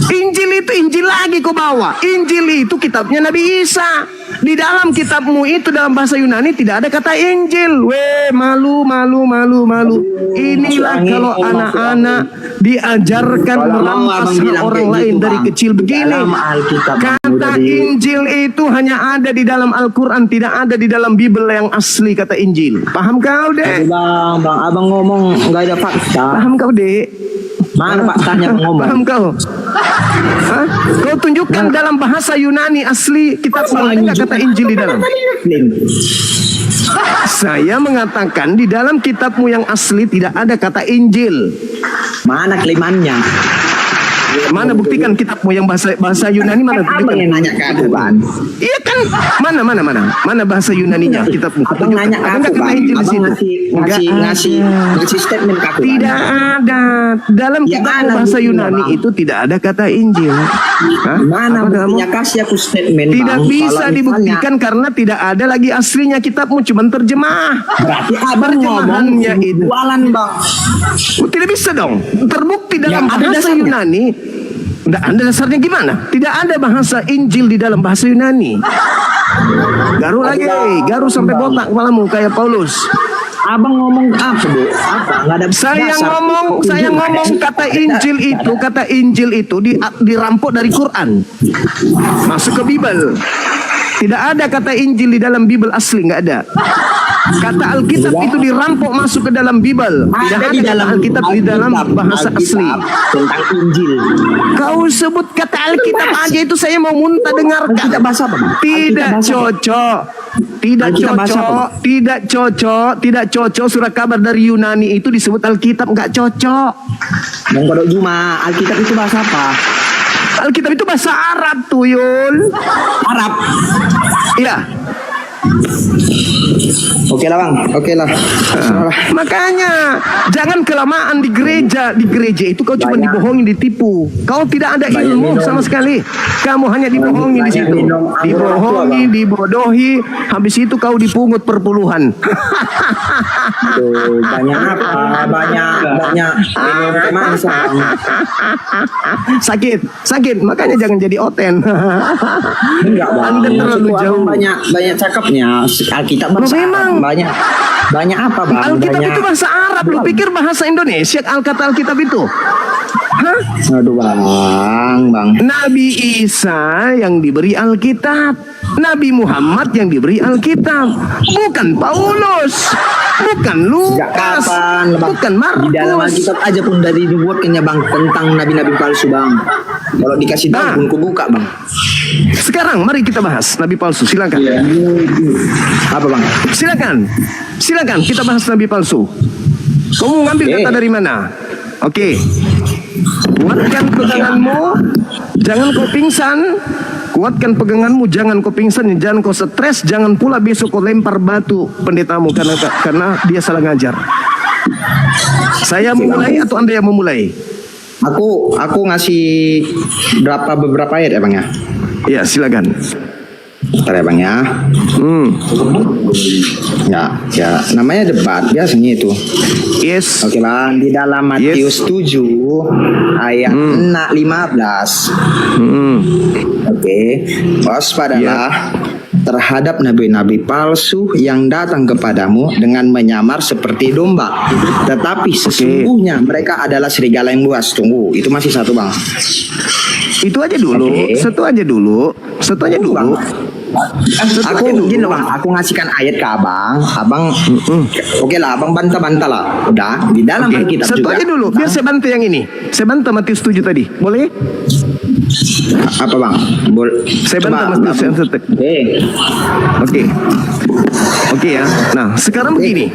Injil itu Injil lagi kau bawa. Injil itu kitabnya Nabi Isa. Di dalam kitabmu itu dalam bahasa Yunani tidak ada kata Injil. Malu. Inilah kalau anak-anak diajarkan merampas orang lain dari kecil begini. Kata Injil itu hanya ada di dalam Al-Quran, tidak ada di dalam Bibel yang asli kata Injil. Paham kau, Dek? Bang, abang ngomong nggak ada fakta. Paham kau, Dek? Mana faktanya ngomong? Paham kau? Hah? Kau tunjukkan dalam bahasa Yunani asli kitabmu ada nggak kata Injil di dalam? Saya mengatakan di dalam kitabmu yang asli tidak ada kata Injil. Mana klimannya? Mana buktikan kitabmu yang bahasa Yunani mana? Abang yang nanya ke aku kan. Iya kan? Mana bahasa Yunaninya kitabmu? Abang nanya ke aku kan. Abang ngasih statement ke aku. Tidak ada dalam Ya, kitabmu mana bahasa buktinya, Yunani Bang? itu tidak ada kata Injil. Hah? Mana Apa kamu? buktinya? Kasih aku statement, Tidak Bang. bisa Kalau misalnya- dibuktikan karena tidak ada lagi aslinya kitabmu, cuma terjemah. Berarti abang ngomong Terjemahannya itu jualan, Bang. tidak bisa dong. Terbukti dalam Ya, ada bahasa dasarnya. Yunani. Tidak ada dasarnya gimana? Tidak ada bahasa Injil di dalam bahasa Yunani. Garu lagi, garu sampai botak kepalamu kayak Paulus. Abang ngomong apa, Bu? Apa? Nggak ada Saya dasar. ngomong kata Injil itu dirampok dari Quran. Masuk ke Bible. Tidak ada kata Injil di dalam Bible asli, nggak ada. Kata Alkitab itu dirampok masuk ke dalam Bible. Tidak ada di dalam Alkitab di dalam bahasa Alkitab asli. tentang Injil. Kau sebut kata Alkitab aja itu saya mau muntah dengarkan. Alkitab bahasa apa, Bang? Tidak Alkitab bahasa apa? cocok. Tidak Alkitab bahasa apa, cocok. Bang? Tidak cocok. Surat kabar dari Yunani itu disebut Alkitab, nggak cocok. Bang Kodok Juma, Alkitab itu bahasa apa? Alkitab itu bahasa Arab, Tuyul. Arab. Iya. Oke lah, Bang. Oke lah. Makanya jangan kelamaan di gereja. Di gereja itu kau cuma dibohongi, ditipu. Kau tidak ada ilmu sama sekali. Kamu hanya dibohongi di situ. Dibohongi, dibodohi. Habis itu kau dipungut perpuluhan. Tuh, banyak apa? Banyak minum teh manis, Bang. Sakit. Makanya jangan jadi oten. Enggak, Bang. Anda terlalu Maksudku, jauh. Abang banyak cakapnya. Alkitab bahasa memang. Arab. Banyak apa, Bang? Alkitab Banyak- itu bahasa Arab. Lu pikir bahasa Indonesia kata Alkitab itu? Hah? Aduh, Bang. Nabi Isa yang diberi Alkitab, Nabi Muhammad yang diberi Alkitab, bukan Paulus, bukan Sejak Lukas, kapan, Bang? bukan Di dalam Markus. Alkitab aja pun dari dibuatkannya, Bang, tentang nabi-nabi palsu, Bang. Kalau dikasih tahu Nah. pun kubuka, Bang. Sekarang mari kita bahas Nabi palsu. Silakan. Apa, Bang? Silakan kita bahas Nabi palsu. Kamu ngambil Oke. data dari mana? Oke. Kuatkan peganganmu, jangan kau pingsan. Kuatkan peganganmu, jangan kau pingsan, jangan kau stres, jangan pula besok kau lempar batu pendetamu karena dia salah ngajar. Saya memulai atau Anda yang memulai? Aku ngasih beberapa ayat ya, Bang ya. Ya, silakan. Bentar ya, Bang ya. Ya, namanya debat biasanya itu. Yes. Oke, Bang, di dalam Matius 7 ayat 15. Oke, waspadalah terhadap nabi-nabi palsu yang datang kepadamu dengan menyamar seperti domba, tetapi sesungguhnya mereka adalah serigala yang buas. Tunggu, itu masih satu, Bang. Itu aja dulu, Oke. satu aja dulu. Bang. Aku gini loh, Bang, aku ngasihkan ayat ke Abang. Oke lah, Abang bantah-bantah lah. Udah, di dalam Oke, Alkitab satu juga. aja dulu, biar saya bantu yang ini. Saya bantu Matius 7 tadi, boleh? Apa, Bang? Saya bantu Matius yang satu. Oke ya. Nah, sekarang begini.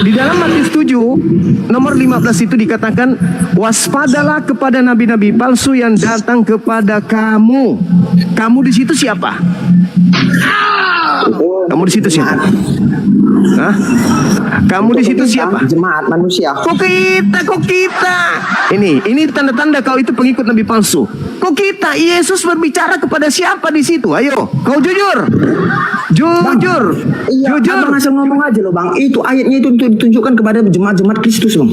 Di dalam Matius 7 nomor 15 itu dikatakan, waspadalah kepada nabi-nabi palsu yang datang kepada kamu. Kamu di situ siapa? Kamu di situ siapa? Hah? Kamu di situ siapa? Jemaat manusia. Kok kita? Ini tanda-tanda kau itu pengikut nabi palsu. Kok kita? Yesus berbicara kepada siapa di situ? Ayo, kau jujur. Jujur. Iya, Abang asal ngomong aja loh, Bang. Itu ayatnya itu untuk ditunjukkan kepada jemaat-jemaat Kristus, Bang.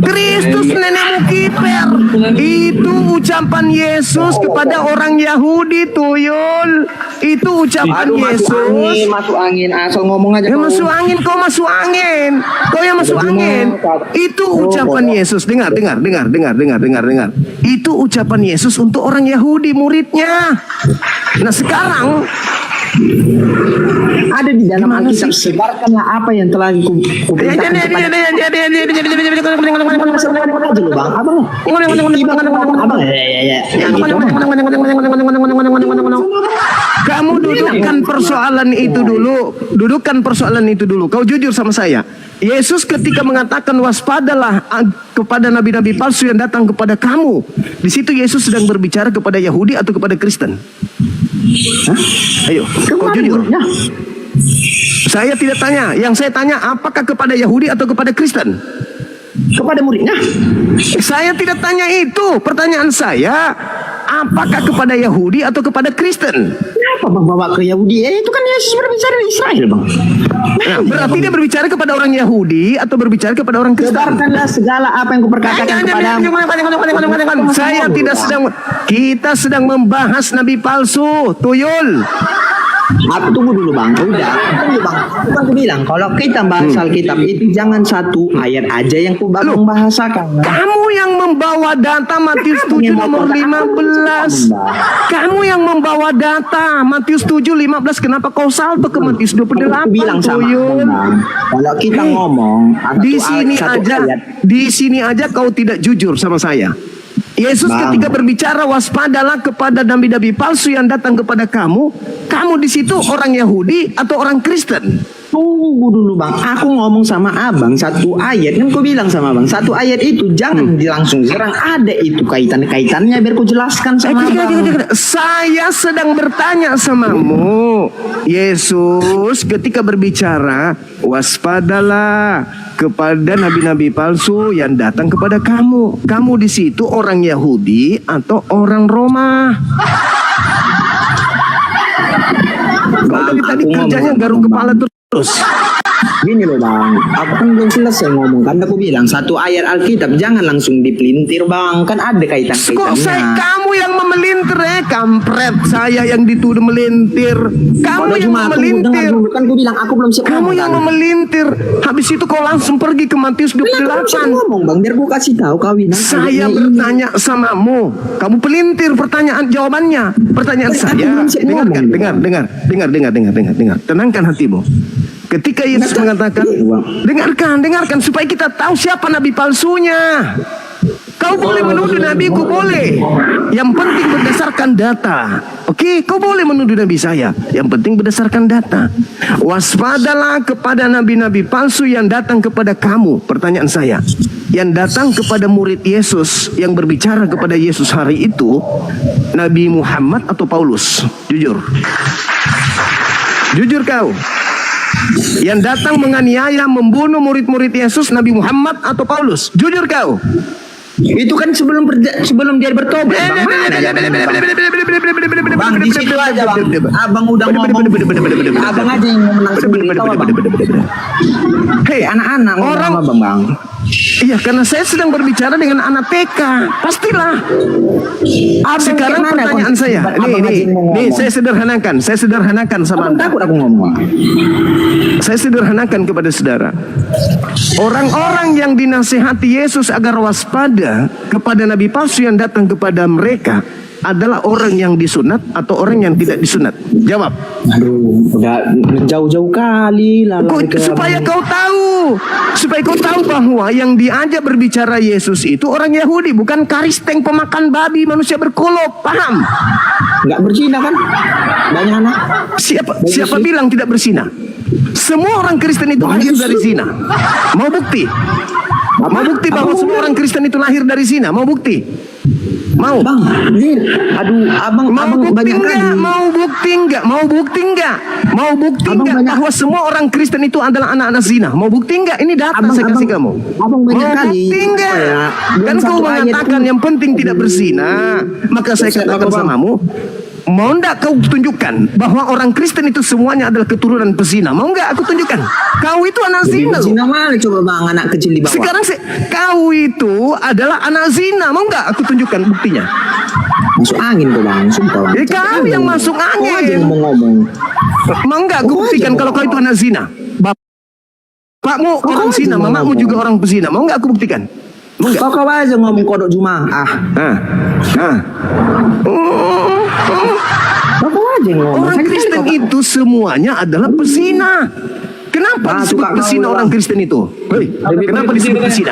Kristus nenekmu kiper. Itu ucapan Yesus kepada orang Yahudi, Tuyul. Itu ucapan Yesus. Masuk angin, asal ngomong aja. Yang masuk angin, kau masuk angin. Kau yang masuk angin. Itu ucapan Yesus. Dengar. Itu ucapan Yesus untuk orang Yahudi, muridnya. Nah, sekarang ada di dalam Alkitab, sebarkanlah apa yang telah kuberitakan kamu dudukkan persoalan itu dulu. Kau jujur sama saya. Yesus ketika mengatakan waspadalah kepada nabi-nabi palsu yang datang kepada kamu. Di situ Yesus sedang berbicara kepada Yahudi atau kepada Kristen? Hah? Ayo, kau jujur. Saya tidak tanya. Yang saya tanya apakah kepada Yahudi atau kepada Kristen? Kepada muridnya. Saya tidak tanya itu. Pertanyaan saya, apakah kepada Yahudi atau kepada Kristen? Kenapa bang bawa ke Yahudi? Itu kan Yesus berbicara di Israel bang. Nah, berarti dia berbicara kepada orang Yahudi atau berbicara kepada orang Kristen? Sebarkanlah segala apa yang kuperkatakan kepadamu. Saya tidak sedang. Kita sedang membahas nabi palsu, tuyul. Tunggu dulu bang, udah tunggu bang. Aku bilang kalau kita bahas Alkitab itu jangan satu ayat aja yang ku membahasakan. Kamu yang membawa data Matius 7 nomor 15. Kamu yang membawa data Matius 7 15. Kenapa kau salto ke Matius 28? Aku bilang sama bang, kalau kita ngomong di sini aja kau tidak jujur sama saya. Yesus ketika berbicara waspadalah kepada nabi-nabi palsu yang datang kepada kamu. Kamu di situ orang Yahudi atau orang Kristen? Tunggu dulu bang, aku ngomong sama abang satu ayat. Kan ku bilang sama abang satu ayat itu jangan langsung serang. Ada itu kaitan-kaitannya biar ku jelaskan sama abang. Saya sedang bertanya samamu. Yesus ketika berbicara waspadalah kepada nabi-nabi palsu yang datang kepada kamu. Kamu di situ orang Yahudi atau orang Roma? Bang, tadi kerjanya garuk kepala terus. Gini loh bang, aku kan belum selesai ngomong. Kan aku bilang satu ayat Alkitab jangan langsung dipelintir bang. Kan ada kaitan-kaitannya. Kamu yang memelintir kampret. Saya yang dituduh melintir. Kamu yang memelintir. Kan aku bilang aku belum siap. Kamu yang memelintir. Habis itu kau langsung pergi ke Matius 28. Ngomong bang, biar aku kasih tahu kawin. Saya bertanya samamu. Kamu pelintir pertanyaan jawabannya. Pertanyaan saya. Dengar. Tenangkan hatimu. Ketika Yesus mengatakan, dengarkan supaya kita tahu siapa nabi palsunya. Kau boleh menuduh nabiku, boleh. Yang penting berdasarkan data. Oke, kau boleh menuduh nabi saya. Yang penting berdasarkan data. Waspadalah kepada nabi-nabi palsu yang datang kepada kamu. Pertanyaan saya, yang datang kepada murid Yesus, yang berbicara kepada Yesus hari itu, Nabi Muhammad atau Paulus? Jujur. Jujur kau. Yang datang menganiaya, membunuh murid-murid Yesus, Nabi Muhammad atau Paulus? Jujur kau. Itu kan sebelum dia bertobat. Bang, di situ aja bang. Abang udah ngomong. Abang aja yang menang sendiri. Tahu bang. Hei anak-anak orang bang. Iya, karena saya sedang berbicara dengan anak TK. Pastilah. Sekarang pertanyaan saya. Nih, saya sederhanakan sama Anda. Takut aku ngomong. Saya sederhanakan kepada saudara. Orang-orang yang dinasihati Yesus agar waspada kepada nabi palsu yang datang kepada mereka adalah orang yang disunat atau orang yang tidak disunat? Jawab. Aduh, udah jauh-jauh kali lah. Supaya kau tahu bahwa yang diajak berbicara Yesus itu orang Yahudi, bukan karisteng pemakan babi, manusia berkolop. Paham? Nggak berzina kan? Banyak anak. Siapa bilang tidak berzina? Semua orang Kristen itu lahir dari zina. Mau bukti? Mau bukti bahwa semua orang Kristen itu lahir dari zina? Mau bukti? Mau? Bang, aduh, abang bukti enggak? Mau bukti enggak bahwa semua orang Kristen itu adalah anak-anak zina? Mau bukti enggak? Ini data saya kasih kamu. Abang banyak mau kali. Bukti enggak? Kan kau mengatakan yang penting tidak berzina. Maka saya katakan samamu, mau enggak kau tunjukkan bahwa orang Kristen itu semuanya adalah keturunan pezina? Mau enggak aku tunjukkan? Kau itu anak zina. Zina mana coba bang, anak kecil di bawah. Sekarang kau itu adalah anak zina. Mau enggak aku tunjukkan buktinya? Masuk angin kau bang, sumpah bang. Kau yang masuk angin. Kau aja ngomong-ngomong. Mau enggak aku buktikan kalau kau itu anak zina? Bapakmu orang zina, mamamu juga orang pezina. Mau enggak aku buktikan? Kau aja ngomong kodok Juma. Orang Kristen itu semuanya adalah pezina. Kenapa Kenapa disebut berzina orang Kristen itu? Hei, kenapa disebut berzina?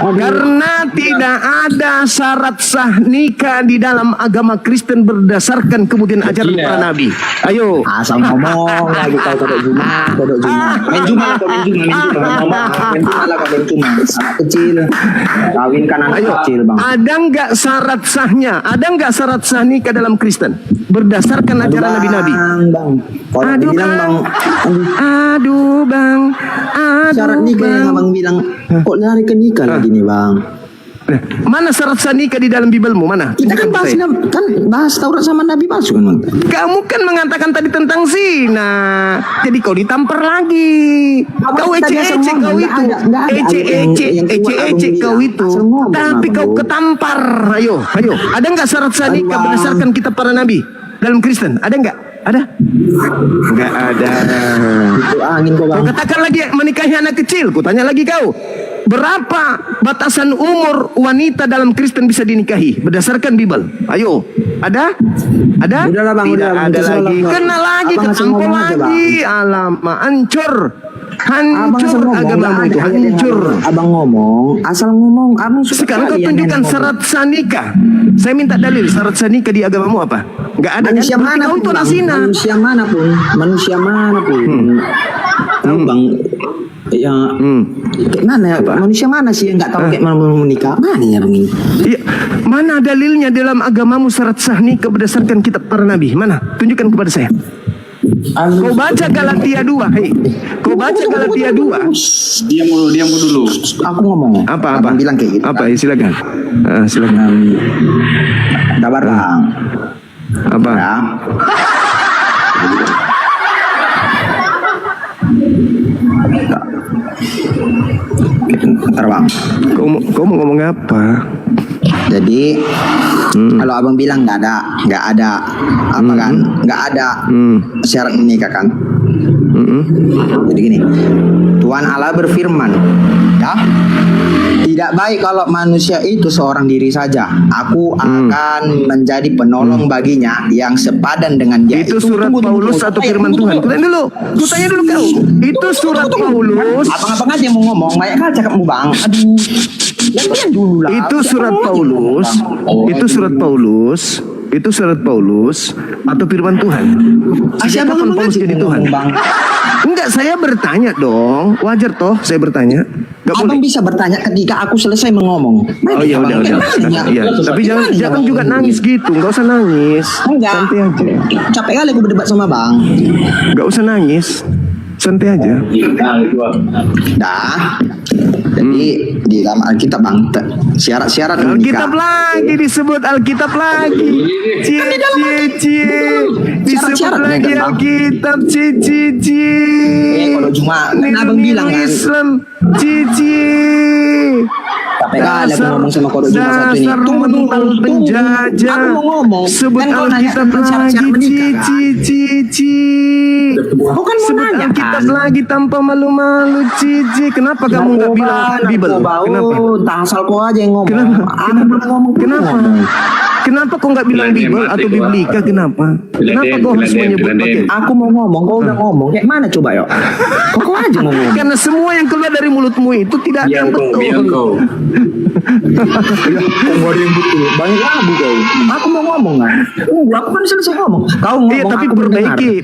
Karena tidak ada syarat sah nikah di dalam agama Kristen berdasarkan kemudian ajaran para nabi. Ayo. Asal ngomong lagi kau kodok Juma. Main Juma lah kau main Juma. Anak kecil. Kawinkan anak kecil, Bang. Ada nggak syarat sahnya? Ada nggak syarat sah nikah dalam Kristen berdasarkan ajaran nabi-nabi? Bang. Kalau bilang Bang, aduh bang, syarat nikah yang Abang bilang kok lari ke nikah lagi nih Bang. Mana syarat sah nikah di dalam Bibelmu? Mana? Kita kan bahas Taurat sama Nabi palsu kan Bang. Kamu kan mengatakan tadi tentang zina, jadi kau ditampar lagi. Kau ece-ece kau itu, ece-ece kau itu. Tapi kau ketampar. Ayo. Ada nggak syarat sah nikah berdasarkan kitab para nabi dalam Kristen? Ada nggak? Ada? Nggak ada. Itu angin kau Bang. Kau katakan lagi menikahi anak kecil. Ku tanya lagi kau. Berapa batasan umur wanita dalam Kristen bisa dinikahi berdasarkan Bible? Ayo, ada? Ada? Udahlah Bang, tidak udah, ada lagi. Kena lagi, ketampol lagi. Alamak, hancur agamamu itu, hancur. Abang ngomong, asal ngomong. Abang sekarang kau tunjukkan syarat sah nikah. Saya minta dalil syarat sah nikah di agamamu apa? Enggak ada. Manusia kan? mana pun, manusia manapun. Tahu Bang? Ya, mana ya, manusia mana sih yang nggak tahu kayak mana mau menikah? Mana ya Bang ini? Ya, mana dalilnya dalam agamamu syarat sah nikah berdasarkan kitab para nabi? Mana? Tunjukkan kepada saya. Kau baca Galatia 2, hei. Kau baca Galatia 2. Diam dulu. Aku ngomong. Apa? Abang bilang kayak gitu. Apa? Ya, silakan. Silakan. Kabar Bang. Apa? Ya. Bentar Bang. Kau mau ngomong apa? Jadi kalau Abang bilang nggak ada apa kan? Nggak ada syarat nikah kan? Jadi gini, Tuhan Allah berfirman, ya, tidak baik kalau manusia itu seorang diri saja. Aku akan menjadi penolong baginya yang sepadan dengan dia. Itu surat Paulus atau firman Tuhan? Kutanya dulu kau. Itu surat Paulus. Abang-abang aja yang mau ngomong, banyak kali cakapmu Bang. Aduh. Itu surat Paulus. Itu surat Paulus atau firman Tuhan? Sejak kapan Paulus jadi Tuhan? Enggak, saya bertanya dong. Wajar toh saya bertanya. Abang bisa bertanya ketika aku selesai mengomong. Oh iya udah. Iya. Tapi jangan juga nangis gitu. Enggak usah nangis. Santai aja. Capek kali aku berdebat sama Bang. Enggak usah nangis. Santai aja. Dah. Jadi di dalam Alkitab Bang, syarat-syarat Alkitab lagi disebut Alkitab lagi. Disebut lagi Alkitab kalau cuma kan Abang bilang kan Islam capek kali aku ngomong sama Kodok Juma satu ini. Tunggu penjajah. Aku mau ngomong. Sebut Alkitab lagi Aku kan mau nanya Alkitab lagi tanpa malu-malu Kenapa kamu nggak bilang Bible? Kenapa? Tak asal kau aja yang ngomong. Kenapa kau nggak bilang Bible atau Biblika? Kenapa kau harus menyebut pakai? Aku mau ngomong, kau udah ngomong. Kayak mana coba yuk? Kau aja ngomong. Karena semua yang keluar dari mulutmu itu tidak ada yang betul. Kau ada yang betul. Banyak lagu kau. Aku mau ngomong kan. Aku kan selesai ngomong. Kau ngomong. Iya, tapi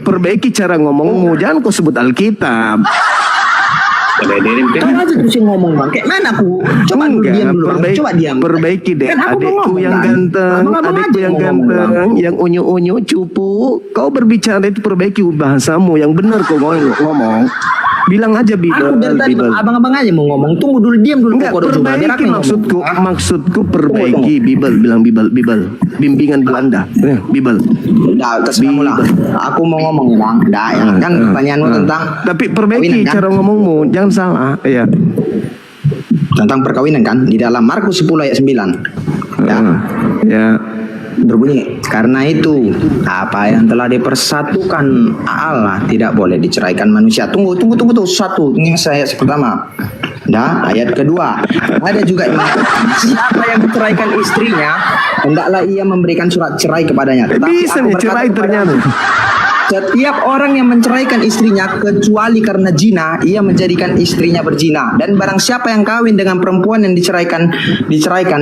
perbaiki cara ngomongmu. Jangan kau sebut Alkitab. Kau aja terus ngomong Bang. Kayak mana aku? Coba diam dulu. Coba diam. Perbaiki deh. Adikku yang ganteng, yang unyu-unyu, cupu. Kau berbicara itu perbaiki bahasamu yang benar kau ngomong. Bilang aja Bible. Abang-abang aja mau ngomong. Tunggu dulu, diam dulu. Enggak, perbaiki maksudku perbaiki Bible. Bilang Bible. Bimbingan Belanda. Bible. Udah, terserah lah. Aku mau ngomong ya Bang. Udah ya. Kan pertanyaanmu tentang. Tapi perbaiki cara ngomongmu. Jangan salah. Iya. Tentang perkawinan kan. Di dalam Markus 10 ayat 9. Ya. Berbunyi, karena itu apa yang telah dipersatukan Allah tidak boleh diceraikan manusia. Tunggu satu. Ini saya pertama. Nah, ayat kedua. Ada juga yang mengatakan, siapa yang menceraikan istrinya, hendaklah ia memberikan surat cerai kepadanya. Bisa nih cerai ternyata. Setiap orang yang menceraikan istrinya kecuali karena zina, ia menjadikan istrinya berzina. Dan barang siapa yang kawin dengan perempuan yang diceraikan,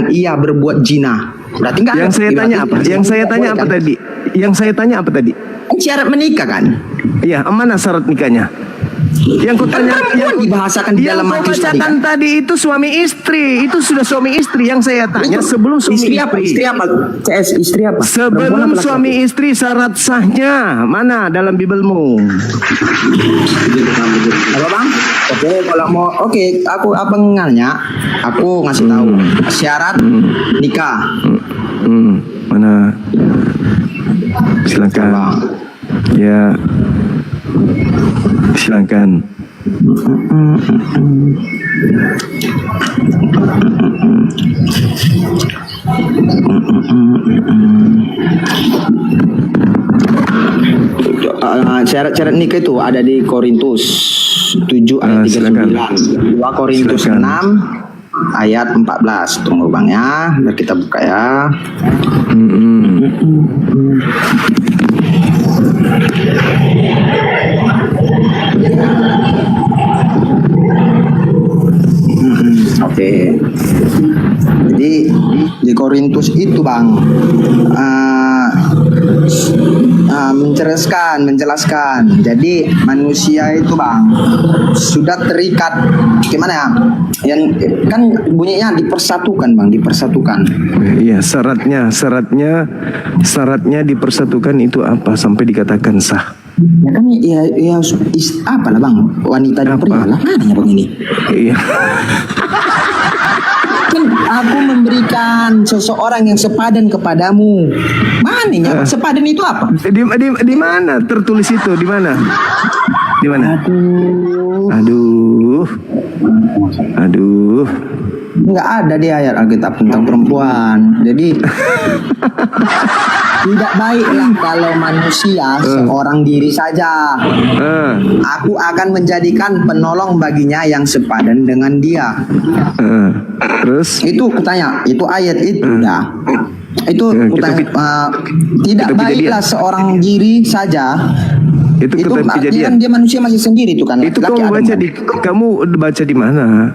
ia berbuat zina. Berarti enggak. Yang saya tanya apa? Yang saya tanya apa tadi? Yang saya tanya apa tadi? Syarat menikah kan? Iya, mana syarat nikahnya? Yang kau tanya, yang dibahasakan di dalam hadis tadi, bacakan tadi itu suami istri, itu sudah suami istri. Yang saya tanya sebelum suami istri apa? Istri apa? CS istri apa? Sebelum suami istri syarat sahnya mana dalam Bibelmu? Apa bang? Oke, kalau mau, aku abang nanya, aku ngasih tahu syarat nikah. Mana? Silakan. Ya. Silakan. Syarat-syarat nikah itu ada di Korintus 7 ayat 39. 2 Korintus 6 ayat 14. Tunggu bang ya, biar kita buka ya. Oke. Jadi di Korintus itu bang menjelaskan. Jadi manusia itu bang sudah terikat gimana ya? Yang kan bunyinya dipersatukan bang, dipersatukan. Iya, syaratnya dipersatukan itu apa sampai dikatakan sah? Ya kan apa lah bang, wanita dan pria lah, adanya bang ini. Iya. Kan aku memberikan seseorang yang sepadan kepadamu. Mana sepadan itu apa? Di mana tertulis itu? Di mana? Di mana? Aduh. Nggak ada di ayat Alkitab tentang perempuan. Jadi tidak baiklah kalau manusia seorang diri saja. Aku akan menjadikan penolong baginya yang sepadan dengan dia. Terus? Itu kutanya, itu ayat itu dah. Itu tidak baiklah seorang diri saja. Itu artinya kan dia manusia masih sendiri itu kan. Itu kamu baca di mana?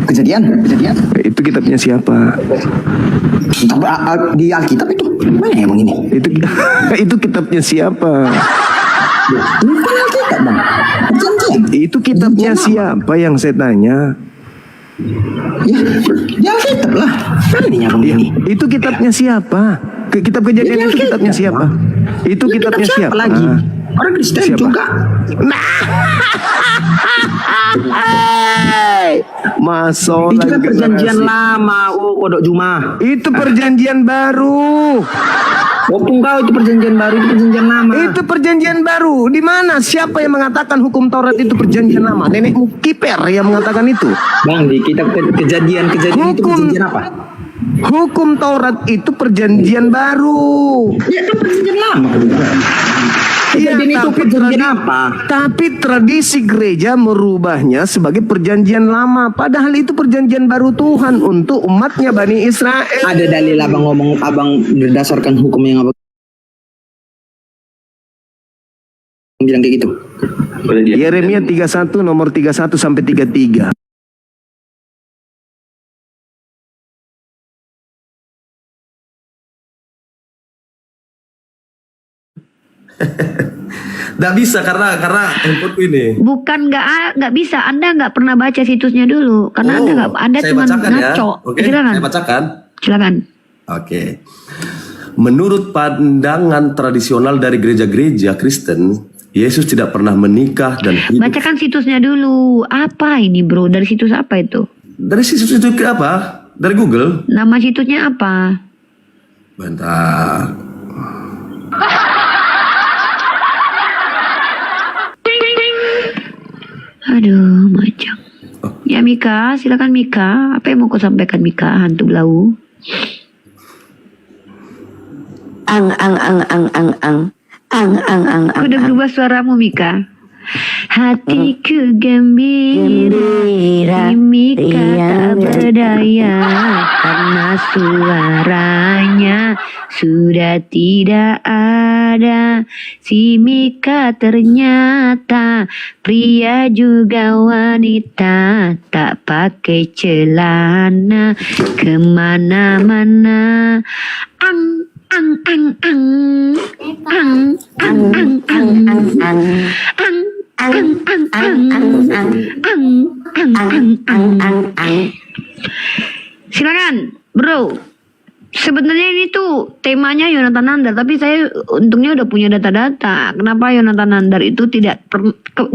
Kejadian. Itu kitabnya siapa? Di Alkitab itu. Mana ya bang ini? Itu kitabnya siapa? Bukan Alkitab bang. Perjanjian. Itu kitabnya siapa yang saya tanya? Ya, di Alkitab lah. Mana ya bang ini? Itu kitabnya siapa? Kitab Kejadian itu kitabnya siapa? Itu kitabnya siapa? Lagi? Orang Kristen juga. Masuk itu kan perjanjian lama, kodok Juma. Itu perjanjian baru. Engkau itu perjanjian baru, itu perjanjian lama. Itu perjanjian baru. Di mana? Siapa yang mengatakan hukum Taurat itu perjanjian lama? Nenekmu Kiper yang mengatakan itu. Bang, di kitab kejadian itu perjanjian apa? Hukum Taurat itu perjanjian baru. Ya itu perjanjian lama. Tapi tradisi gereja merubahnya sebagai perjanjian lama. Padahal itu perjanjian baru Tuhan untuk umatnya Bani Israel. Ada dalil abang ngomong, abang berdasarkan hukum yang abang bilang kayak gitu. Yeremia 31 nomor 31 sampai 33. Nggak bisa karena handphone ini. Bukan nggak bisa. Anda nggak pernah baca situsnya dulu karena Anda cuma ngaco. Oke, Silakan. saya bacakan. Silakan. Oke. Menurut pandangan tradisional dari gereja-gereja Kristen, Yesus tidak pernah menikah dan hidup. Bacakan situsnya dulu. Apa ini bro? Dari situs apa itu? Dari situs itu apa? Dari Google. Nama situsnya apa? Bentar. Aduh, macam. Ya Mika, silakan Mika. Apa yang mau kau sampaikan Mika, hantu belau? Udah berubah suaramu Mika. Hatiku gembira, Mika tak berdaya karena suaranya sudah tidak ada. ada. Si Mika ternyata pria juga wanita, tak pakai celana kemana-mana. Ang ang ang ang ang ang ang ang ang ang ang ang ang ang. Silakan, bro. Sebenarnya ini tuh temanya Yonatan Nandar, tapi saya untungnya udah punya data-data. Kenapa Yonatan Nandar itu tidak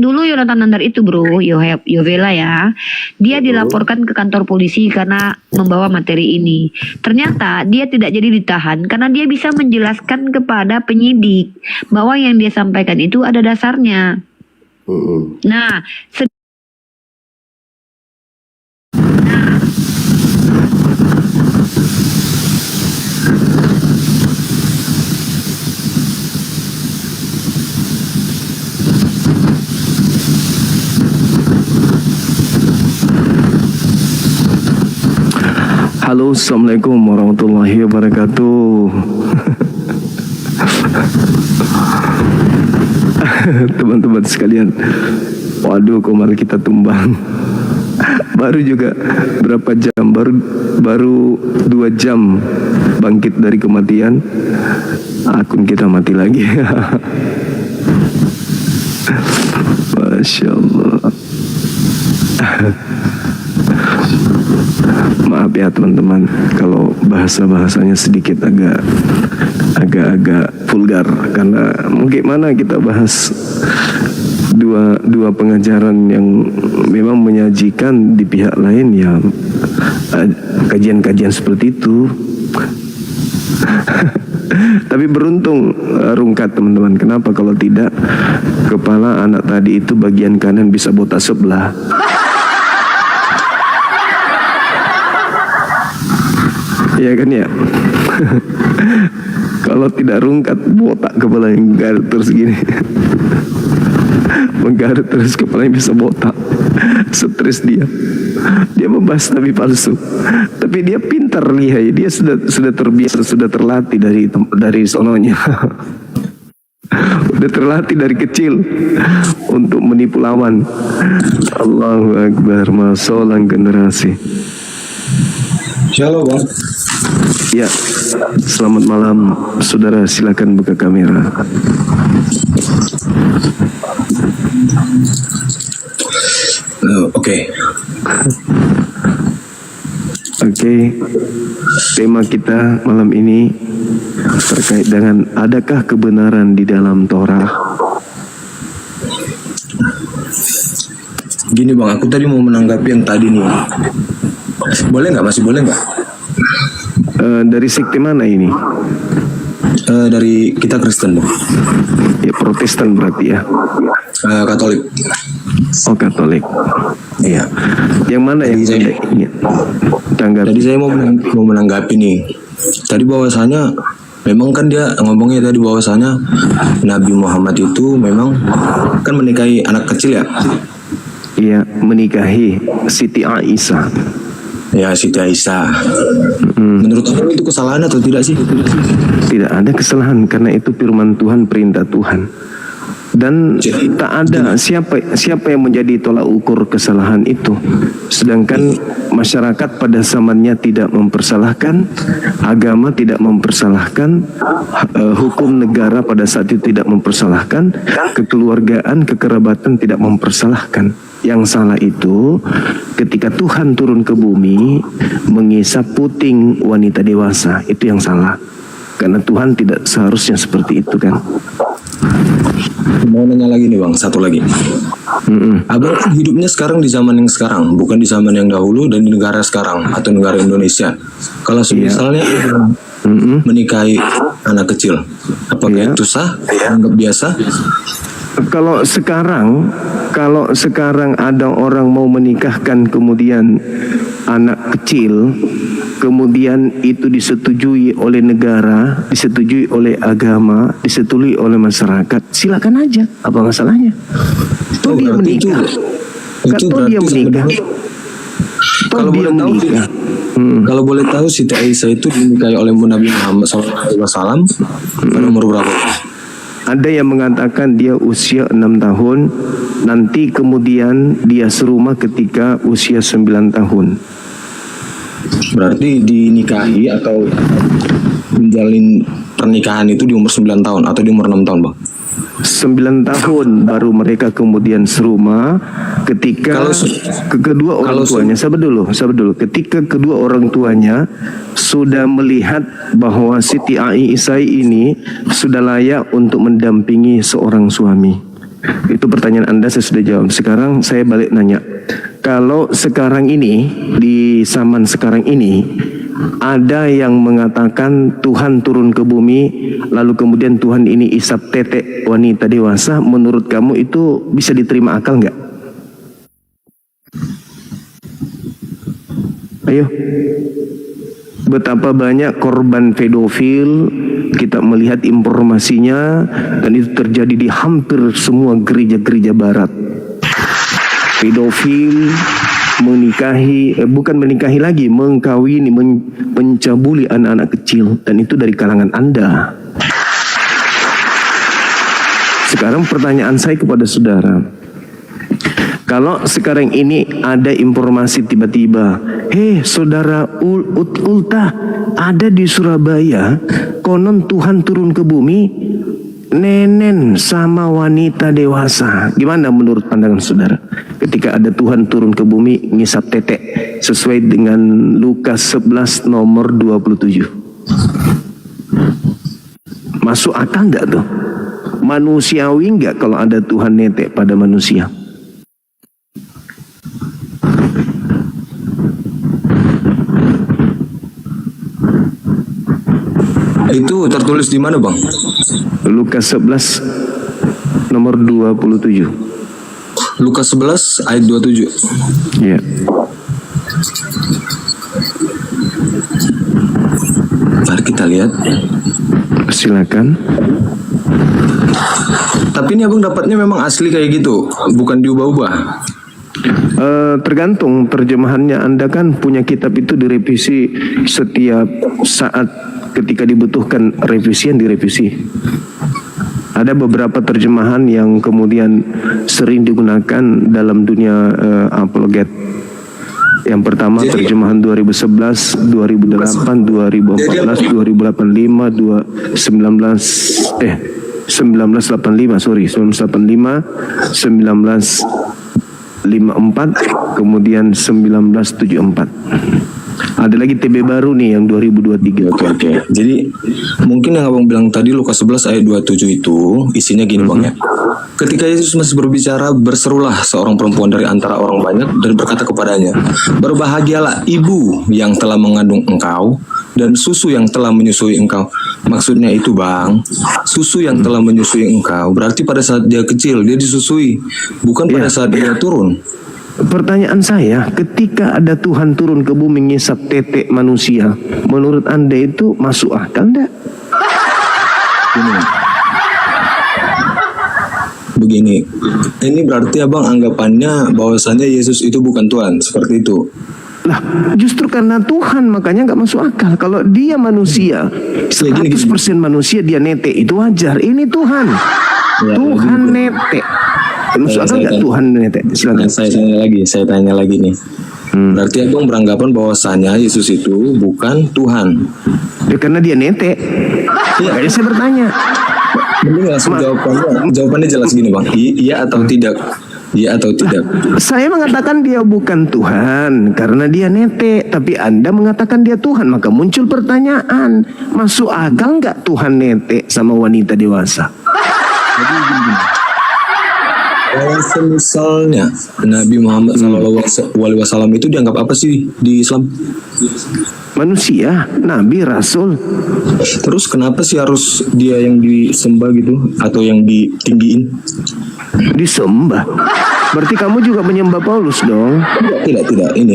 dulu Yonatan Nandar itu, bro, Yovela ya, dia dilaporkan ke kantor polisi karena membawa materi ini. Ternyata dia tidak jadi ditahan karena dia bisa menjelaskan kepada penyidik bahwa yang dia sampaikan itu ada dasarnya. Nah, Halo, assalamualaikum warahmatullahi wabarakatuh. Teman-teman sekalian, waduh, kok malah kita tumbang. Baru juga berapa jam, baru 2 jam bangkit dari kematian, akun kita mati lagi. Masya Allah. Maaf ya teman-teman kalau bahasanya sedikit agak vulgar, karena gimana kita bahas dua pengajaran yang memang menyajikan di pihak lain ya kajian-kajian seperti itu. Tapi beruntung rungkat teman-teman. Kenapa? Kalau tidak, kepala anak tadi itu bagian kanan bisa botak sebelah. Iya kan ya. Kalau tidak rungkat, botak kepala yang garut terus gini. Menggarut terus, kepalanya bisa botak. Stres dia membahas nabi palsu, tapi dia pintar lihai. Dia sudah terbiasa, sudah terlatih dari sononya. Udah terlatih dari kecil untuk menipu lawan. Allahu Akbar, masolang generasi. Shalom bang. Ya, selamat malam saudara, silakan buka kamera. Oke. Tema kita malam ini terkait dengan adakah kebenaran di dalam Torah? Gini bang, aku tadi mau menanggapi yang tadi nih. Boleh nggak? Masih boleh nggak? Dari sekte mana ini? Dari kita Kristen bang. Ya, Protestan berarti ya. Katolik. Oh, Katolik. Iya. Yang mana yang saya ingat? Tadi saya mau menanggapi nih. Tadi bahwasanya memang kan dia ngomongnya tadi bahwasanya Nabi Muhammad itu memang kan menikahi anak kecil ya. Iya, menikahi Siti Aisyah. Ya, Siti Aisyah. Menurut kamu itu kesalahan atau tidak sih? Tidak ada kesalahan, karena itu firman Tuhan, perintah Tuhan. Dan tak ada siapa yang menjadi tolak ukur kesalahan itu. Sedangkan masyarakat pada zamannya tidak mempersalahkan, agama tidak mempersalahkan, hukum negara pada saat itu tidak mempersalahkan, kekeluargaan, kekerabatan tidak mempersalahkan. Yang salah itu ketika Tuhan turun ke bumi mengisap puting wanita dewasa, itu yang salah. Karena Tuhan tidak seharusnya seperti itu kan. Mau nanya lagi nih bang, satu lagi. Abang kan hidupnya sekarang di zaman yang sekarang, bukan di zaman yang dahulu dan di negara sekarang atau negara Indonesia. Kalau misalnya menikahi anak kecil, apakah itu sah? Anggap biasa? Kalau sekarang ada orang mau menikahkan kemudian anak kecil, kemudian itu disetujui oleh negara, disetujui oleh agama, disetujui oleh masyarakat, silakan aja, apa masalahnya? Toh dia menikah. Kalau boleh tahu Siti Aisyah itu dinikahi oleh Nabi Muhammad SAW pada umur berapa? Ada yang mengatakan dia usia 6 tahun, nanti kemudian dia serumah ketika usia 9 tahun. Berarti dinikahi atau menjalin pernikahan itu di umur 9 tahun atau di umur 6 tahun, Bang? 9 tahun baru mereka kemudian serumah ketika kedua orang tuanya, sabar dulu, ketika kedua orang tuanya sudah melihat bahwa Siti Aisyah ini sudah layak untuk mendampingi seorang suami. Itu pertanyaan Anda saya sudah jawab. Sekarang saya balik nanya, kalau sekarang ini di zaman sekarang ini ada yang mengatakan Tuhan turun ke bumi, lalu kemudian Tuhan ini isap tetek wanita dewasa, menurut kamu itu bisa diterima akal nggak? Ayo, betapa banyak korban pedofil kita melihat informasinya, dan itu terjadi di hampir semua gereja-gereja barat. Pedofil menikahi, bukan menikahi lagi, mengkawini, mencabuli anak-anak kecil, dan itu dari kalangan Anda. Sekarang pertanyaan saya kepada saudara, kalau sekarang ini ada informasi tiba-tiba, saudara Ulta, ada di Surabaya, konon Tuhan turun ke bumi, nenen sama wanita dewasa. Gimana menurut pandangan saudara? Ketika ada Tuhan turun ke bumi ngisap tetek sesuai dengan Lukas 11 nomor 27. Masuk akal nggak tuh? Manusiawi nggak kalau ada Tuhan netek pada manusia? Itu tertulis di mana, Bang? Lukas 11 nomor 27. Lukas 11 ayat 27. Iya. Mari kita lihat. Silakan. Tapi ini Abang dapatnya memang asli kayak gitu, bukan diubah-ubah. Tergantung terjemahannya. Anda kan punya kitab itu direvisi setiap saat ketika dibutuhkan revisian, direvisi. Ada beberapa terjemahan yang kemudian sering digunakan dalam dunia apologet. Yang pertama terjemahan 2011, 2008, 2014, 2085, 1954, kemudian 1974. Ada lagi TB baru nih yang 2023. Oke. Jadi mungkin yang Abang bilang tadi Lukas 11 ayat 27 itu isinya gini, Bang ya. Ketika Yesus masih berbicara, berserulah seorang perempuan dari antara orang banyak dan berkata kepadanya, "Berbahagialah ibu yang telah mengandung engkau dan susu yang telah menyusui engkau." Maksudnya itu, Bang, susu yang telah menyusui engkau berarti pada saat dia kecil dia disusui, bukan pada saat dia turun. Pertanyaan saya, ketika ada Tuhan turun ke bumi ngisap tetek manusia, menurut Anda itu masuk akal enggak? Begini, ini berarti Abang anggapannya bahwasannya Yesus itu bukan Tuhan, seperti itu. Lah, justru karena Tuhan makanya nggak masuk akal. Kalau dia manusia, 100% manusia, dia netek, itu wajar. Ini Tuhan, Tuhan netek. Masuk akal nggak Tuhan netek? Silakan. Saya tanya lagi nih. Berarti Abang beranggapan bahwasanya Yesus itu bukan Tuhan. Ya, karena dia netek. Makanya saya bertanya. Mending langsung jawabannya jelas gini, Bang. Iya atau tidak? Iya atau tidak? Saya mengatakan dia bukan Tuhan karena dia netek, tapi Anda mengatakan dia Tuhan, maka muncul pertanyaan, masuk akal nggak Tuhan netek sama wanita dewasa? Jadi gini. Kalau misalnya Nabi Muhammad SAW itu dianggap apa sih di Islam? Manusia, Nabi, Rasul. Terus kenapa sih harus dia yang disembah gitu atau yang ditinggiin? Disembah? Berarti kamu juga menyembah Paulus dong? Tidak. Ini.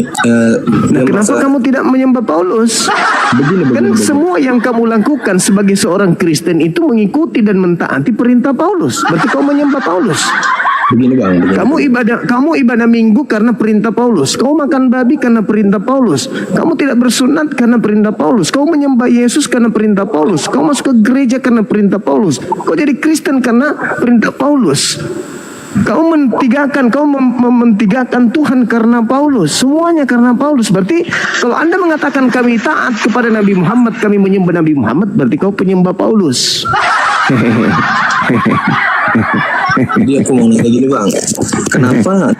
Kenapa kamu tidak menyembah Paulus? Begini. Semua yang kamu lakukan sebagai seorang Kristen itu mengikuti dan mentaati perintah Paulus. Berarti kamu menyembah Paulus. begini bang. Kamu ibadah minggu karena perintah Paulus. Kau makan babi karena perintah Paulus. Kamu tidak bersunat karena perintah Paulus. Kau menyembah Yesus karena perintah Paulus. Kau masuk ke gereja karena perintah Paulus. Kau jadi Kristen karena perintah Paulus. Kau mementigakan Tuhan karena Paulus. Semuanya karena Paulus. Berarti kalau Anda mengatakan kami taat kepada Nabi Muhammad, kami menyembah Nabi Muhammad, berarti kau penyembah Paulus. Jadi aku mau nanya gini bang, kenapa?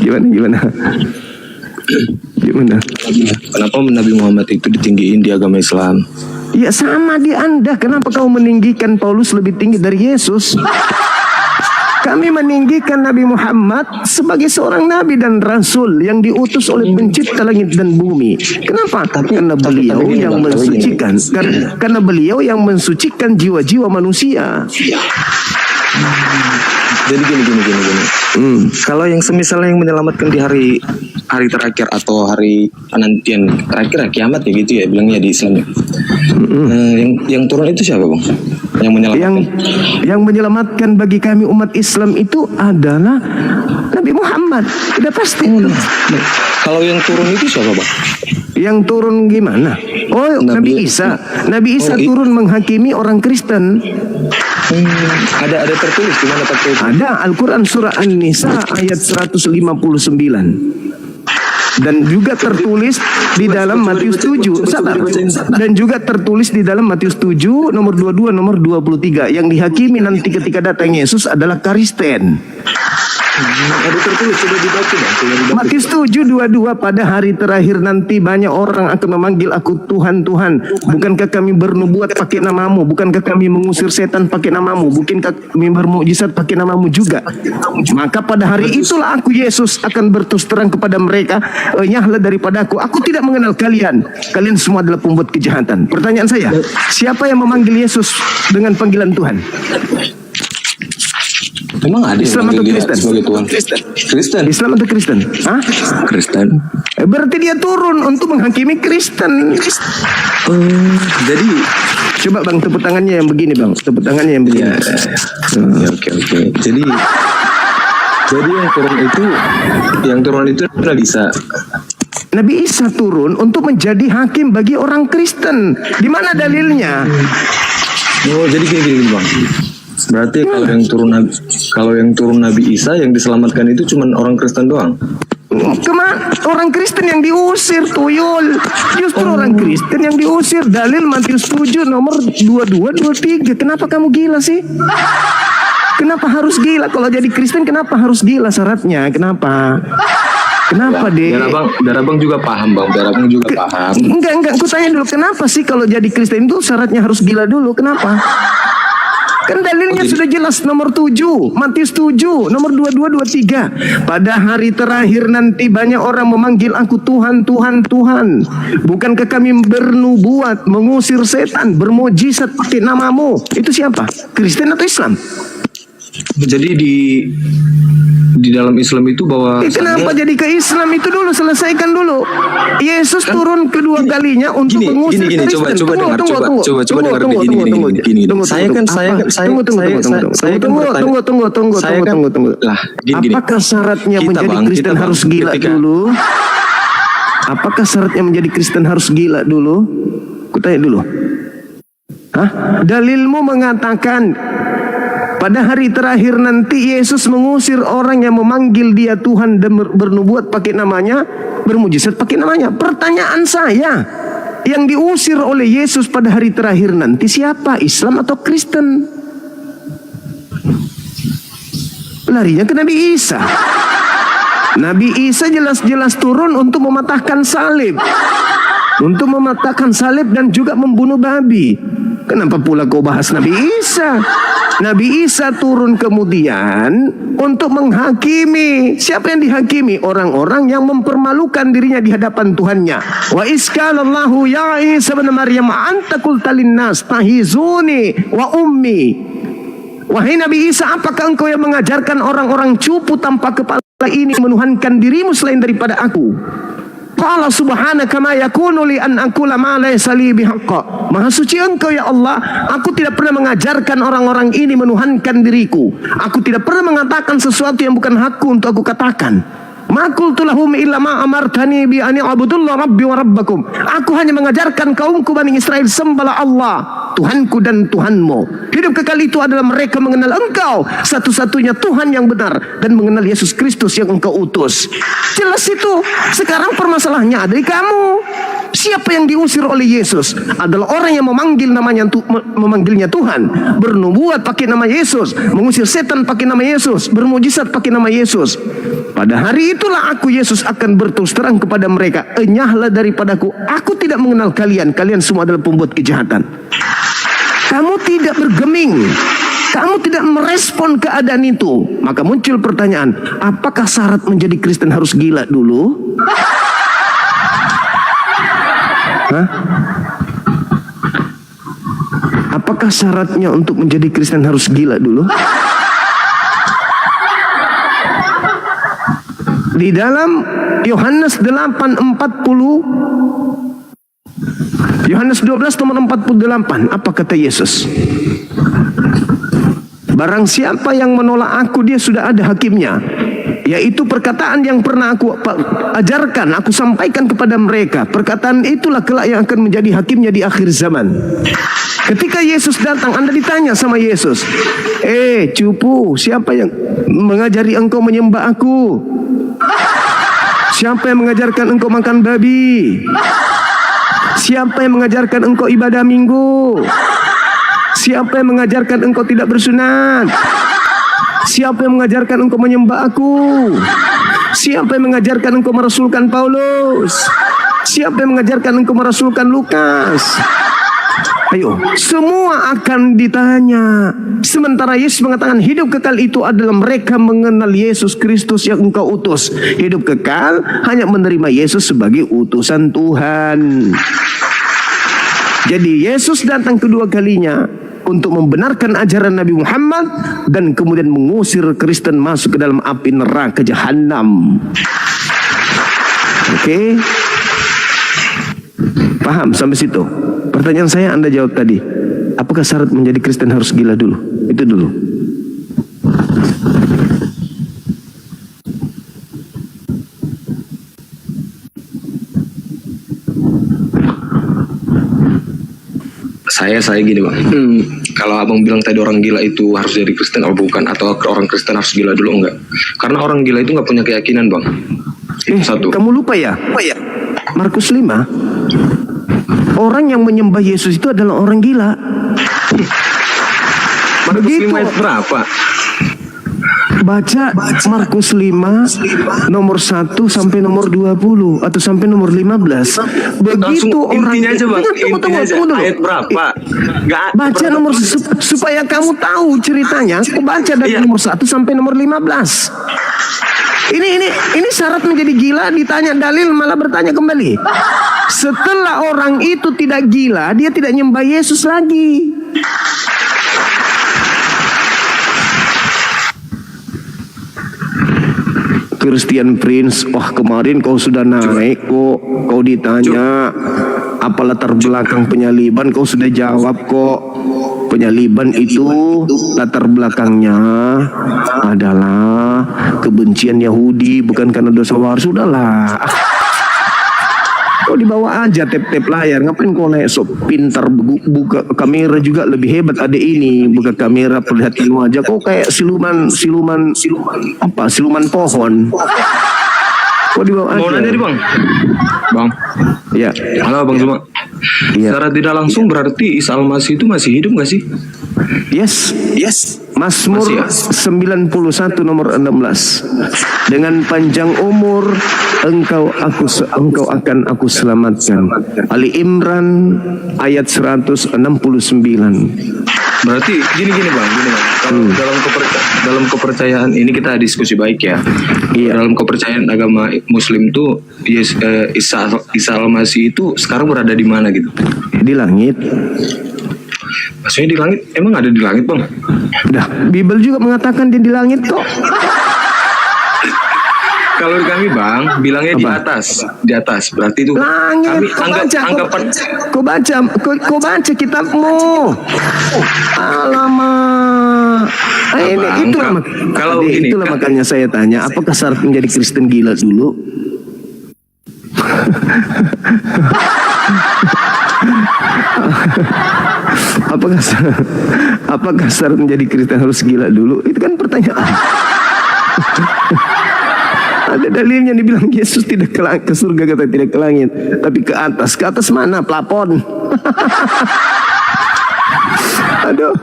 Gimana? Kenapa Nabi Muhammad itu ditinggiin di agama Islam? Ya sama di Anda. Kenapa kau meninggikan Paulus lebih tinggi dari Yesus? Kami meninggikan Nabi Muhammad sebagai seorang nabi dan rasul yang diutus oleh pencipta langit dan bumi. Kenapa? Karena beliau yang mensucikan. Karena beliau yang mensucikan jiwa-jiwa manusia. Jadi gini. Kalau yang semisalnya yang menyelamatkan di hari terakhir atau hari penantian terakhir kiamat ya gitu ya bilangnya di Islam. Yang turun itu siapa bang? Yang menyelamatkan? Yang menyelamatkan bagi kami umat Islam itu adalah Nabi Muhammad. Sudah pasti. Kalau yang turun itu siapa bang? Yang turun gimana? Oh, Nabi Isa. Nabi Isa turun menghakimi orang Kristen. Ada tertulis di mana tertulis? Ada Al-Quran surah An-Nisa ayat 159. Dan juga tertulis di dalam Matius 7. Dan juga tertulis di dalam Matius 7 nomor 22 nomor 23 yang dihakimi nanti ketika datang Yesus adalah Kristen. Ada tertulis, coba dibaca bang. Matius 7:22, pada hari terakhir nanti banyak orang akan memanggil aku Tuhan, Tuhan. Bukankah kami bernubuat pakai namamu? Bukankah kami mengusir setan pakai namamu? Bukankah kami bermukjizat pakai namamu juga? Maka pada hari itulah aku Yesus akan berterus terang kepada mereka, enyahlah daripada aku tidak mengenal kalian. Kalian semua adalah pembuat kejahatan. Pertanyaan saya, siapa yang memanggil Yesus dengan panggilan Tuhan? Memang ada Islam atau Kristen? Kristen. Islam atau Kristen? Hah? Kristen. Berarti dia turun untuk menghakimi Kristen. Jadi coba bang tepuk tangannya yang begini bang. Tepuk tangannya yang begini. Oke. Jadi yang turun itu Nabi Isa. Nabi Isa turun untuk menjadi hakim bagi orang Kristen. Di mana dalilnya? Oh, jadi gini bang. Berarti kalau yang turun Nabi Isa yang diselamatkan itu cuma orang Kristen doang. Orang Kristen yang diusir, tuyul. Justru orang Kristen yang diusir. Dalil Matius 7 nomor 22-23. Kenapa kamu gila sih? Kenapa harus gila? Kalau jadi Kristen kenapa harus gila syaratnya? Kenapa deh? Darah bang juga paham bang. Enggak. Aku tanya dulu, kenapa sih kalau jadi Kristen itu syaratnya harus gila dulu? Kenapa? Kan dalilnya sudah jelas nomor 7, Matius 7, nomor 22-23. Pada hari terakhir nanti banyak orang memanggil aku Tuhan, Tuhan, Tuhan. Bukankah kami bernubuat, mengusir setan, bermujizat pakai namamu? Itu siapa? Kristen atau Islam? Jadi di dalam Islam itu bahwa kenapa jadi ke Islam itu dulu, selesaikan dulu. Yesus turun kedua kalinya untuk mengusir Kristen. Tunggu. Apakah syaratnya menjadi Kristen harus gila dulu? Apakah syaratnya menjadi Kristen harus gila dulu? Kutanya dulu. Hah? Dalilmu mengatakan pada hari terakhir nanti Yesus mengusir orang yang memanggil dia Tuhan dan bernubuat pakai namanya, bermujizat pakai namanya. Pertanyaan saya, yang diusir oleh Yesus pada hari terakhir nanti siapa? Islam atau Kristen? Larinya ke Nabi Isa. Nabi Isa jelas-jelas turun untuk mematahkan salib. Untuk mematahkan salib dan juga membunuh babi. Kenapa pula kau bahas Nabi Isa? Nabi Isa turun kemudian untuk menghakimi. Siapa yang dihakimi? Orang-orang yang mempermalukan dirinya di hadapan Tuhannya. Wa iskalallahu ya Isa bin Maryam anta qulta linnas tahizuni wa ummi. Wahai Nabi Isa, apakah engkau yang mengajarkan orang-orang cupu tanpa kepala ini menuhankan dirimu selain daripada aku? Qala subhanaka ma yakunu li an aqula ma laysa li bihaqqa. Maha suci Engkau ya Allah, aku tidak pernah mengajarkan orang-orang ini menuhankan diriku. Aku tidak pernah mengatakan sesuatu yang bukan hakku untuk aku katakan. Ma qultu lahum illa ma amartani bi an a'budullah rabbi wa rabbakum. Aku hanya mengajarkan kaumku Bani Israel sembahlah Allah, Tuhanku dan Tuhanmu. Hidup kekal itu adalah mereka mengenal Engkau satu-satunya Tuhan yang benar dan mengenal Yesus Kristus yang Engkau utus. Jelas itu. Sekarang permasalahannya ada di kamu. Siapa yang diusir oleh Yesus adalah orang yang memanggilnya Tuhan, bernubuat pakai nama Yesus, mengusir setan pakai nama Yesus, bermujizat pakai nama Yesus. Pada hari itulah aku Yesus akan berterus terang kepada mereka, enyahlah daripadaku, aku tidak mengenal kalian, kalian semua adalah pembuat kejahatan. Kamu tidak bergeming, kamu tidak merespon keadaan itu. Maka muncul pertanyaan, apakah syarat menjadi Kristen harus gila dulu? Hah? Apakah syaratnya untuk menjadi Kristen harus gila dulu? Di dalam Yohanes 8:40, Yohanes 12 nomor 48, apa kata Yesus? Barang siapa yang menolak aku, dia sudah ada hakimnya, yaitu perkataan yang pernah aku ajarkan, aku sampaikan kepada mereka. Perkataan itulah kelak yang akan menjadi hakimnya di akhir zaman. Ketika Yesus datang, Anda ditanya sama Yesus, cupu, siapa yang mengajari engkau menyembah aku? Siapa yang mengajarkan engkau makan babi? Siapa yang mengajarkan engkau ibadah minggu? Siapa yang mengajarkan engkau tidak bersunat? Siapa yang mengajarkan engkau menyembah aku? Siapa yang mengajarkan engkau merasulkan Paulus? Siapa yang mengajarkan engkau merasulkan Lukas? Ayo, semua akan ditanya. Sementara Yesus mengatakan hidup kekal itu adalah mereka mengenal Yesus Kristus yang engkau utus. Hidup kekal hanya menerima Yesus sebagai utusan Tuhan. Jadi Yesus datang kedua kalinya untuk membenarkan ajaran Nabi Muhammad dan kemudian mengusir Kristen masuk ke dalam api neraka jahanam. Oke? Paham sampai situ? Pertanyaan saya Anda jawab tadi. Apakah syarat menjadi Kristen harus gila dulu? Itu dulu. Saya gini bang, kalau abang bilang tadi orang gila itu harus jadi Kristen atau bukan, atau orang Kristen harus gila dulu, enggak? Karena orang gila itu nggak punya keyakinan bang. Satu. Kamu lupa ya? Markus 5, orang yang menyembah Yesus itu adalah orang gila. Begitu. Berapa? Baca Markus 5 nomor 1 sampai nomor 20 atau sampai nomor 15. Begitu orang intinya aja bang. Tunggu dulu. Ayat berapa? Baca nomor supaya kamu tahu ceritanya. Aku baca dari nomor 1 sampai nomor 15. Ini syarat menjadi gila, ditanya dalil malah bertanya kembali. Setelah orang itu tidak gila, dia tidak nyembah Yesus lagi. Christian Prince, wah kemarin kau sudah naik kok, kau ditanya apa latar belakang penyaliban, kau sudah jawab kok. Penyaliban itu latar belakangnya adalah kebencian Yahudi, bukan karena dosa waris. Sudahlah, kau dibawa aja tap-tap layar, ngapain kau naik sok pintar buka kamera juga lebih hebat adek ini, buka kamera perlihatkan wajah kau kayak siluman pohon. Kau dibawa aja. Mau nanya nih bang. Ya. Halo bang Zuma. Secara tidak langsung berarti Isa Al-Masih itu masih hidup nggak sih? Yes. Mazmur 91 nomor 16. Dengan panjang umur engkau akan aku selamatkan. Ali Imran ayat 169. Berarti gini bang. Kalau dalam kepercayaan ini kita diskusi baik ya. Dalam kepercayaan agama Muslim tuh Isa Al-Masih itu sekarang berada di mana gitu? Di langit. Maksudnya di langit? Emang ada di langit bang? Bible juga mengatakan dia di langit kok. Kalau kami bang bilangnya di atas berarti itu Langit, kami anggapan kau baca kitabmu. Alamak. Itulah makanya saya tanya, apakah syarat menjadi Kristen gila dulu? Apakah syarat menjadi Kristen harus gila dulu? Itu kan pertanyaan. Ada dalilnya dibilang Yesus tidak ke surga, kata tidak ke langit, tapi ke atas. Ke atas mana? Plafon. Aduh.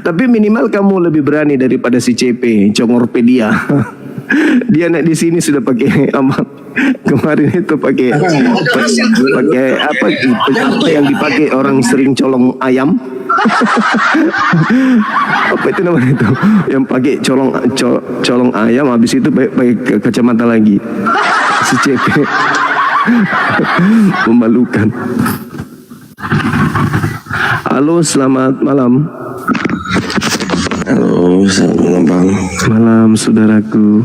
Tapi minimal kamu lebih berani daripada si CP, Congorpedia. Dia naik di sini sudah pakai kemarin itu pakai apa yang dipakai orang sering colong ayam. Apa itu namanya itu? Yang pakai colong ayam, habis itu pakai kacamata lagi. Si CP. Memalukan. Halo, selamat malam. Halo, selamat malam bang. Malam saudaraku.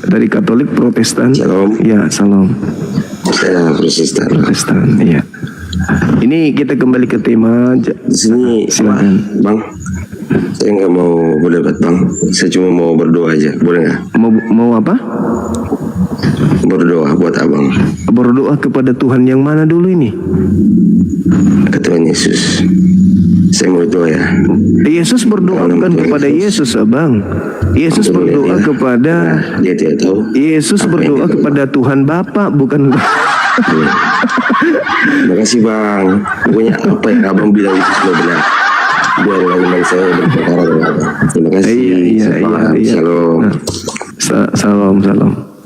Dari Katolik Protestan. Salam. Ya, salam. Saya Protestan. Iya. Ini kita kembali ke tema. Di sini silakan bang. Saya nggak mau berdebat bang. Saya cuma mau berdoa aja, boleh nggak? Mau apa? Berdoa buat abang. Berdoa kepada Tuhan yang mana dulu ini? Ke Tuhan Yesus. Saya mau berdoa ya. Yesus berdoa bukan kepada Yesus, abang. Yesus berdoa kepada. Dia tidak tahu. Yesus berdoa kepada Tuhan Bapa, bukan. Terima kasih bang. Pokoknya apa yang abang bilang itu semua benar. Biarlah iman saya berperkara dengan abang. Terima kasih. Iya. Shalom. Salam.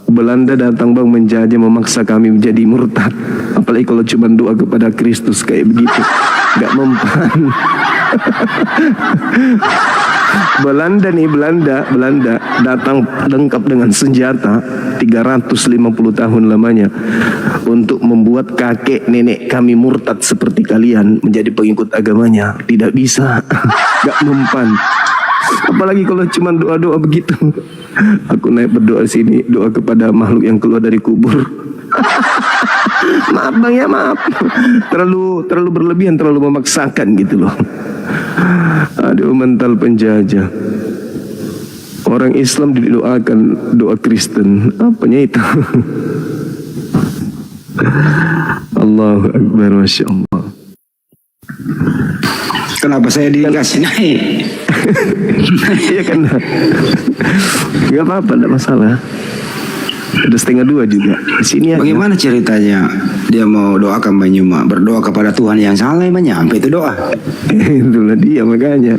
Belanda datang bang menjajah, memaksa kami menjadi murtad. Apalagi kalau cuma doa kepada Kristus kayak begitu, nggak mempan. Belanda datang lengkap dengan senjata 350 tahun lamanya untuk membuat kakek nenek kami murtad seperti kalian menjadi pengikut agamanya. Tidak bisa. Gak mempan. Apalagi kalau cuma doa-doa begitu. Aku naik berdoa sini, doa kepada makhluk yang keluar dari kubur. Maaf bang ya, maaf. Terlalu berlebihan, terlalu memaksakan gitu loh. Aduh, mental penjajah. Orang Islam didoakan doa Kristen. Apanya itu? Allahu Akbar, Masya Allah. Kenapa saya dikasih naik? Iya kan? Gak apa-apa, tidak masalah. Udah 1:30 juga. Di sini aja. Bagaimana ceritanya? Dia mau doakan Banyuma, berdoa kepada Tuhan yang salah, emang nyampe itu doa. Itulah dia makanya.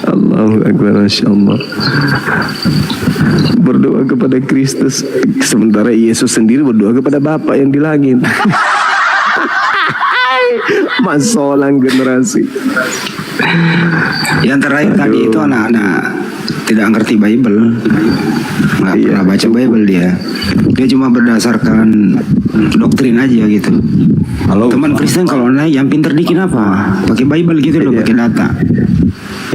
Allahu Akbar, Masya Allah. Berdoa kepada Kristus, sementara Yesus sendiri berdoa kepada Bapa yang di langit. Masolang generasi. Yang terakhir tadi itu anak-anak tidak ngerti Bible, nggak pernah baca Bible dia cuma berdasarkan doktrin aja gitu. Teman Kristen kalau naik yang pinter dikit apa pakai Bible gitu loh, pakai data.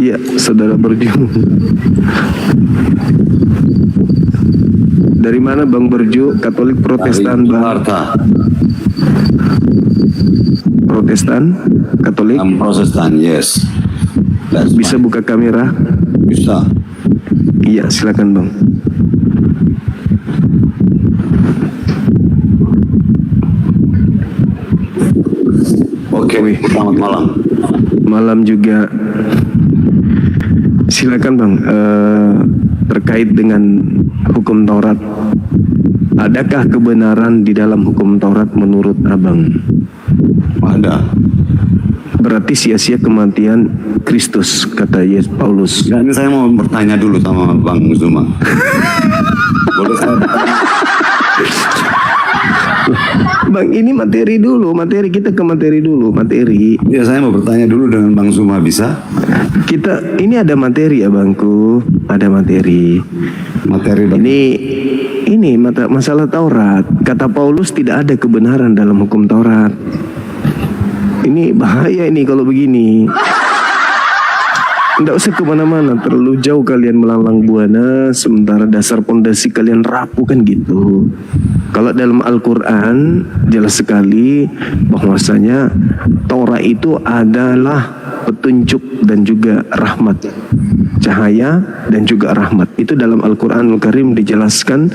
Iya, saudara Berju. Dari mana Bang Berju? Katolik Protestan Bang? Protestan, Katolik. Protestan, yes. Bisa buka kamera? Bisa. Iya, silakan Bang. Oke, selamat malam. Malam juga. Silakan Bang. Terkait dengan hukum Taurat, adakah kebenaran di dalam hukum Taurat menurut Abang? Ada. Berarti sia-sia kematian Kristus, kata Yesus Paulus. Ini saya mau bertanya dulu sama Bang Zuma. Boleh saya bertanya? Bang, ini materi dulu, kita ke materi dulu, materi. Ya, saya mau bertanya dulu dengan Bang Zuma, bisa? Kita, ini ada materi ya Bangku, ada materi. Materi ini masalah Taurat. Kata Paulus tidak ada kebenaran dalam hukum Taurat. Ini bahaya ini kalau begini. Nggak usah kemana-mana, terlalu jauh kalian melalang buana, sementara dasar pondasi kalian rapuh kan gitu. Kalau dalam Al-Quran jelas sekali bahwasanya Taurat itu adalah petunjuk dan juga rahmat, cahaya dan juga rahmat. Itu dalam Al-Quranul Karim dijelaskan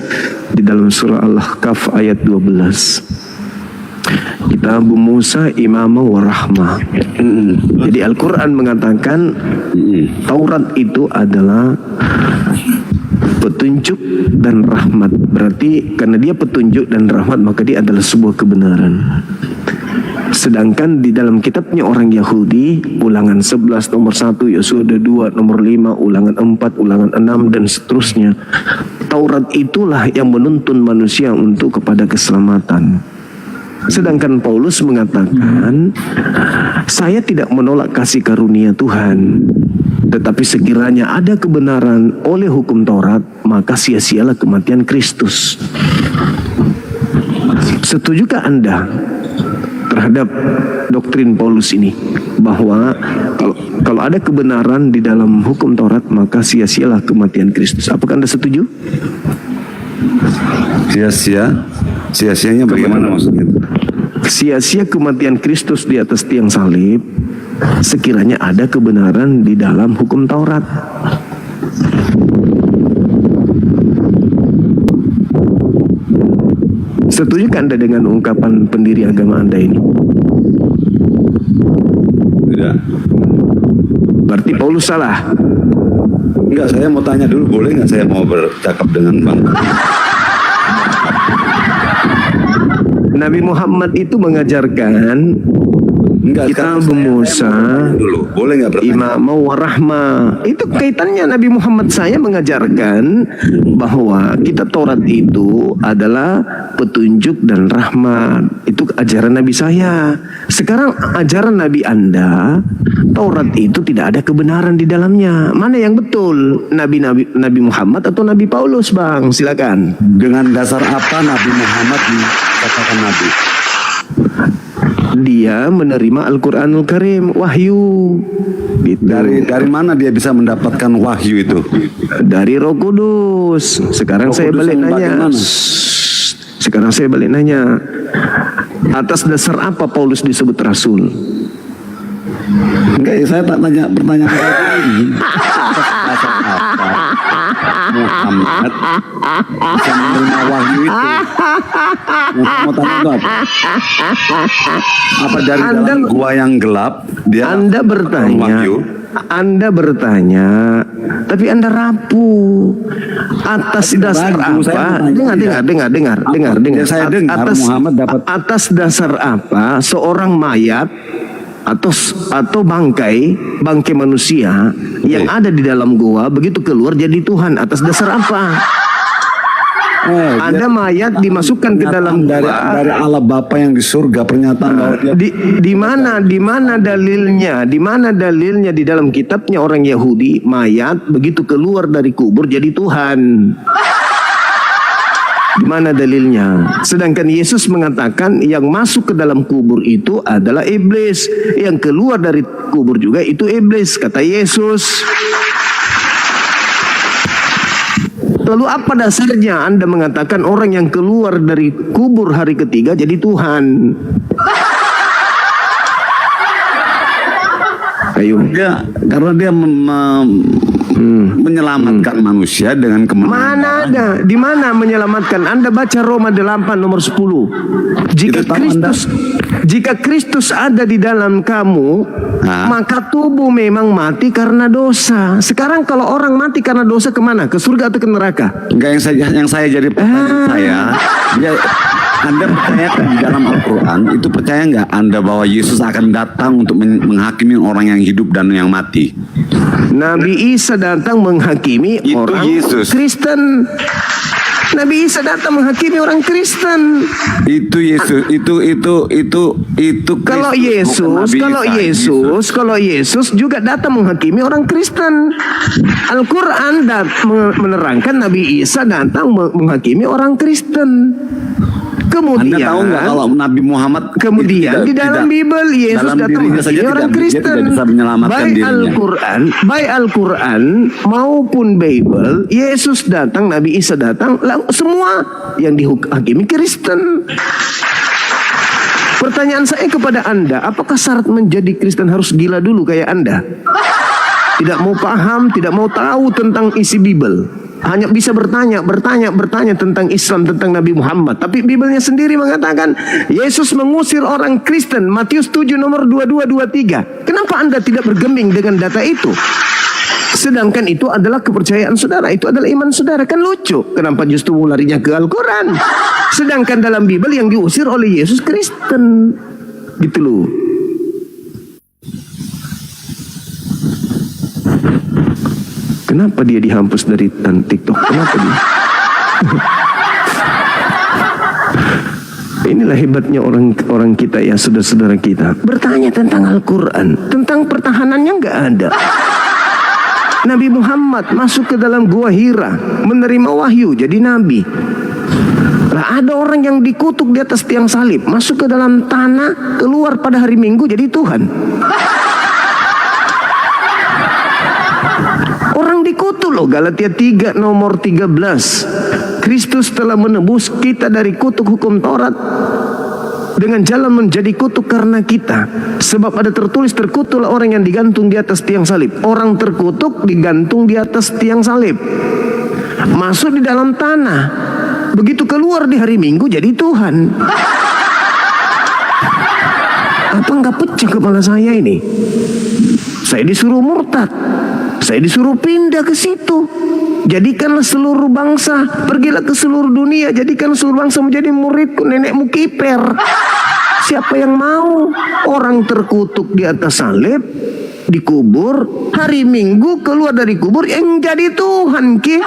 di dalam surah Al-Kahf ayat 12. Kitab Musa imamah wa rahmah. Jadi Al-Quran mengatakan Taurat itu adalah petunjuk dan rahmat. Berarti karena dia petunjuk dan rahmat, maka dia adalah sebuah kebenaran. Sedangkan di dalam kitabnya orang Yahudi, Ulangan 11 nomor 1, Yosua 2 nomor 5, Ulangan 4, Ulangan 6 dan seterusnya, Taurat itulah yang menuntun manusia untuk kepada keselamatan. Sedangkan Paulus mengatakan, saya tidak menolak kasih karunia Tuhan, tetapi sekiranya ada kebenaran oleh hukum Taurat, maka sia-sialah kematian Kristus. Setujukah Anda terhadap doktrin Paulus ini, bahwa kalau ada kebenaran di dalam hukum Taurat, maka sia-sialah kematian Kristus? Apakah Anda setuju? Sia-sianya bagaimana maksudnya? Sia-sia kematian Kristus di atas tiang salib sekiranya ada kebenaran di dalam hukum Taurat. Setujukah Anda dengan ungkapan pendiri agama Anda ini? Tidak. Berarti Paulus salah? Enggak, saya mau tanya dulu, boleh nggak saya mau bercakap dengan Bang? Nabi Muhammad itu mengajarkan Kitab Musa boleh nggak bertanya? imamah wa rahmah. Itu kaitannya. Nabi Muhammad saya mengajarkan bahwa kitab Taurat itu adalah petunjuk dan rahmat. Itu ajaran Nabi saya. Sekarang ajaran Nabi Anda, Taurat itu tidak ada kebenaran di dalamnya. Mana yang betul? Nabi Muhammad atau Nabi Paulus, Bang? Silakan. Dengan dasar apa Nabi Muhammad dikatakan Nabi? Dia menerima Al-Quranul Karim, wahyu. Gitu. Dari mana dia bisa mendapatkan wahyu itu? Dari Roh Kudus. Sekarang saya balik nanya. Sekarang saya balik nanya. Atas dasar apa Paulus disebut Rasul? Enggak, saya tak tanya pertanyaan ini. Dasar apa Muhammad bisa menerima wahyu itu? Mau tanya itu apa? Apa dari dalam gua yang gelap dia Anda bertanya, tapi Anda rapuh. Atas dasar apa? Dengar. Saya dengar Muhammad dapat atas dasar apa seorang mayat atau bangkai manusia yang ada di dalam gua begitu keluar jadi Tuhan? Atas dasar apa? Ada mayat dimasukkan ke dalam gua dari Allah Bapa yang di surga, pernyataan bahwa dia di mana dalilnya? Di mana dalilnya di dalam kitabnya orang Yahudi mayat begitu keluar dari kubur jadi Tuhan? Di mana dalilnya? Sedangkan Yesus mengatakan yang masuk ke dalam kubur itu adalah iblis, yang keluar dari kubur juga itu iblis, kata Yesus. Lalu apa dasarnya Anda mengatakan orang yang keluar dari kubur hari ketiga jadi Tuhan? Ayo. Karena dia menyelamatkan manusia dengan kemenangan. Mana ada? Di mana menyelamatkan? Anda baca Roma 8 nomor 10. Jika Kristus ada di dalam kamu, maka tubuh memang mati karena dosa. Sekarang kalau orang mati karena dosa kemana? Ke surga atau ke neraka? Enggak, yang saya jadi pertanyaan saya, Anda percaya di dalam Al-Quran itu, percaya nggak Anda bahwa Yesus akan datang untuk menghakimi orang yang hidup dan yang mati? Nabi Isa datang menghakimi orang Kristen. Nabi Isa datang menghakimi orang Kristen. Itu Yesus, itu Kalau Yesus juga datang menghakimi orang Kristen. Al-Quran menerangkan Nabi Isa datang menghakimi orang Kristen. Anda tahu nggak kalau Nabi Muhammad Kemudian di dalam Bible Yesus dalam datang dirinya saja menjadi orang dia Kristen. tidak bisa menyelamatkan Baik dirinya. baik Al-Quran maupun Bible, Yesus datang, Nabi Isa datang, semua yang dihakimi Kristen. Pertanyaan saya kepada Anda, apakah syarat menjadi Kristen harus gila dulu kayak Anda? Tidak mau paham, tidak mau tahu tentang isi Bible. Hanya bisa bertanya tentang Islam, tentang Nabi Muhammad. Tapi Biblenya sendiri mengatakan Yesus mengusir orang Kristen. Matius 7 nomor 22-23. Kenapa Anda tidak bergeming dengan data itu? Sedangkan itu adalah kepercayaan saudara, itu adalah iman saudara. Kan lucu, kenapa justru larinya ke Al-Quran? Sedangkan dalam Bible yang diusir oleh Yesus Kristen. Gitu loh. Kenapa dia dihapus dari TikTok? Kenapa dia? Inilah hebatnya orang kita ya, saudara-saudara kita. Bertanya tentang Al-Quran, tentang pertahanannya nggak ada. Nabi Muhammad masuk ke dalam gua Hira, menerima wahyu jadi nabi. Lah ada orang yang dikutuk di atas tiang salib, masuk ke dalam tanah, keluar pada hari Minggu jadi Tuhan. Orang dikutuk loh, Galatia 3 nomor 13. Kristus telah menebus kita dari kutuk hukum Taurat dengan jalan menjadi kutuk karena kita. Sebab ada tertulis, terkutuklah orang yang digantung di atas tiang salib. Orang terkutuk digantung di atas tiang salib, masuk di dalam tanah, begitu keluar di hari Minggu jadi Tuhan. Apa nggak pecah kepala saya ini? Saya disuruh murtad, saya disuruh pindah ke situ. Jadikanlah seluruh bangsa, pergilah ke seluruh dunia, jadikan seluruh bangsa menjadi muridku, nenekmu kiper. Siapa yang mau? Orang terkutuk di atas salib, dikubur, hari Minggu keluar dari kubur yang jadi Tuhan ki.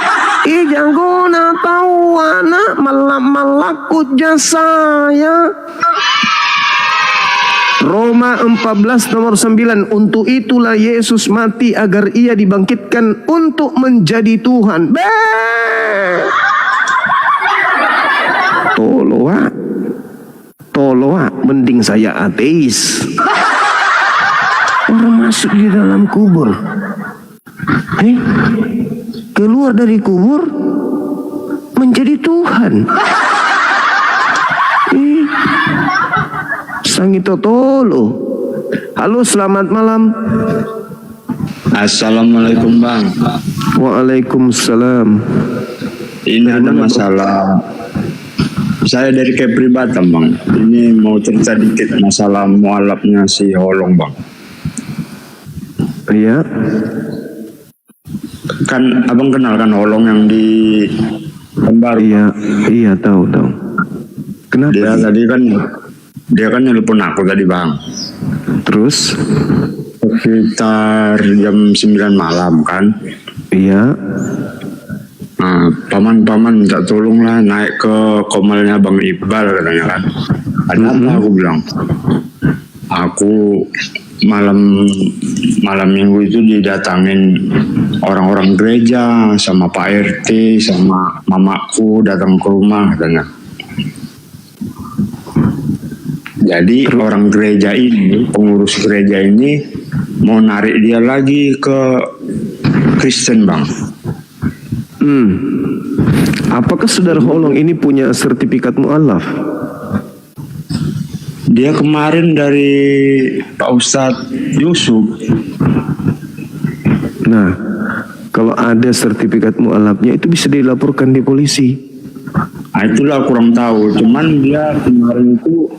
Jagona tahu anak malam malakut jasaya. Roma 14 nomor 9. Untuk itulah Yesus mati agar ia dibangkitkan untuk menjadi Tuhan. Toloa, mending saya ateis. Orang masuk di dalam kubur, keluar dari kubur menjadi Tuhan. Sangito tolo. Halo, selamat malam. Assalamualaikum Bang. Waalaikumsalam. Ini ada masalah. Saya dari Kepri Batam Bang. Ini mau cerita dikit masalah mualafnya si Holong Bang. Iya. Kan Abang kenal kan Holong yang di Pembaru? Iya tahu. Kenapa? Dia kan nelpon aku tadi Bang. Terus? Sekitar jam 9 malam kan. Iya. Nah, paman minta tolong lah naik ke komalnya Bang Iqbal katanya kan. Ada apa aku bilang? Aku malam minggu itu didatangin orang-orang gereja sama Pak RT sama mamaku datang ke rumah katanya. Jadi orang gereja ini, pengurus gereja ini mau narik dia lagi ke Kristen Bang. Apakah saudara Holong ini punya sertifikat mu'alaf? Dia kemarin dari Pak Ustadz Yusuf. Nah, kalau ada sertifikat mu'alafnya itu bisa dilaporkan di polisi. Nah, itulah kurang tahu. Cuman dia kemarin itu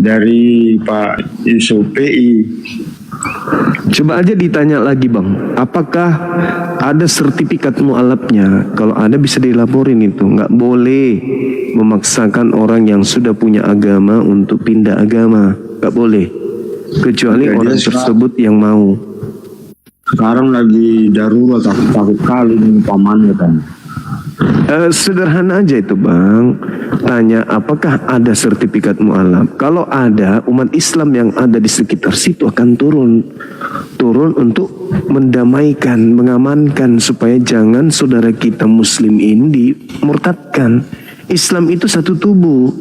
dari Pak Yusuf PI. Coba aja ditanya lagi Bang, apakah ada sertifikat mu'alafnya? Kalau ada bisa dilaporin itu. Nggak boleh memaksakan orang yang sudah punya agama untuk pindah agama. Nggak boleh. Kecuali orang tersebut yang mau. Sekarang lagi darurat, takut kali nih pamannya kan. Sederhana aja itu Bang. Tanya apakah ada sertifikat mu'alaf. Kalau ada, umat Islam yang ada di sekitar situ akan turun untuk mendamaikan, mengamankan supaya jangan saudara kita muslim ini dimurtadkan. Islam itu satu tubuh.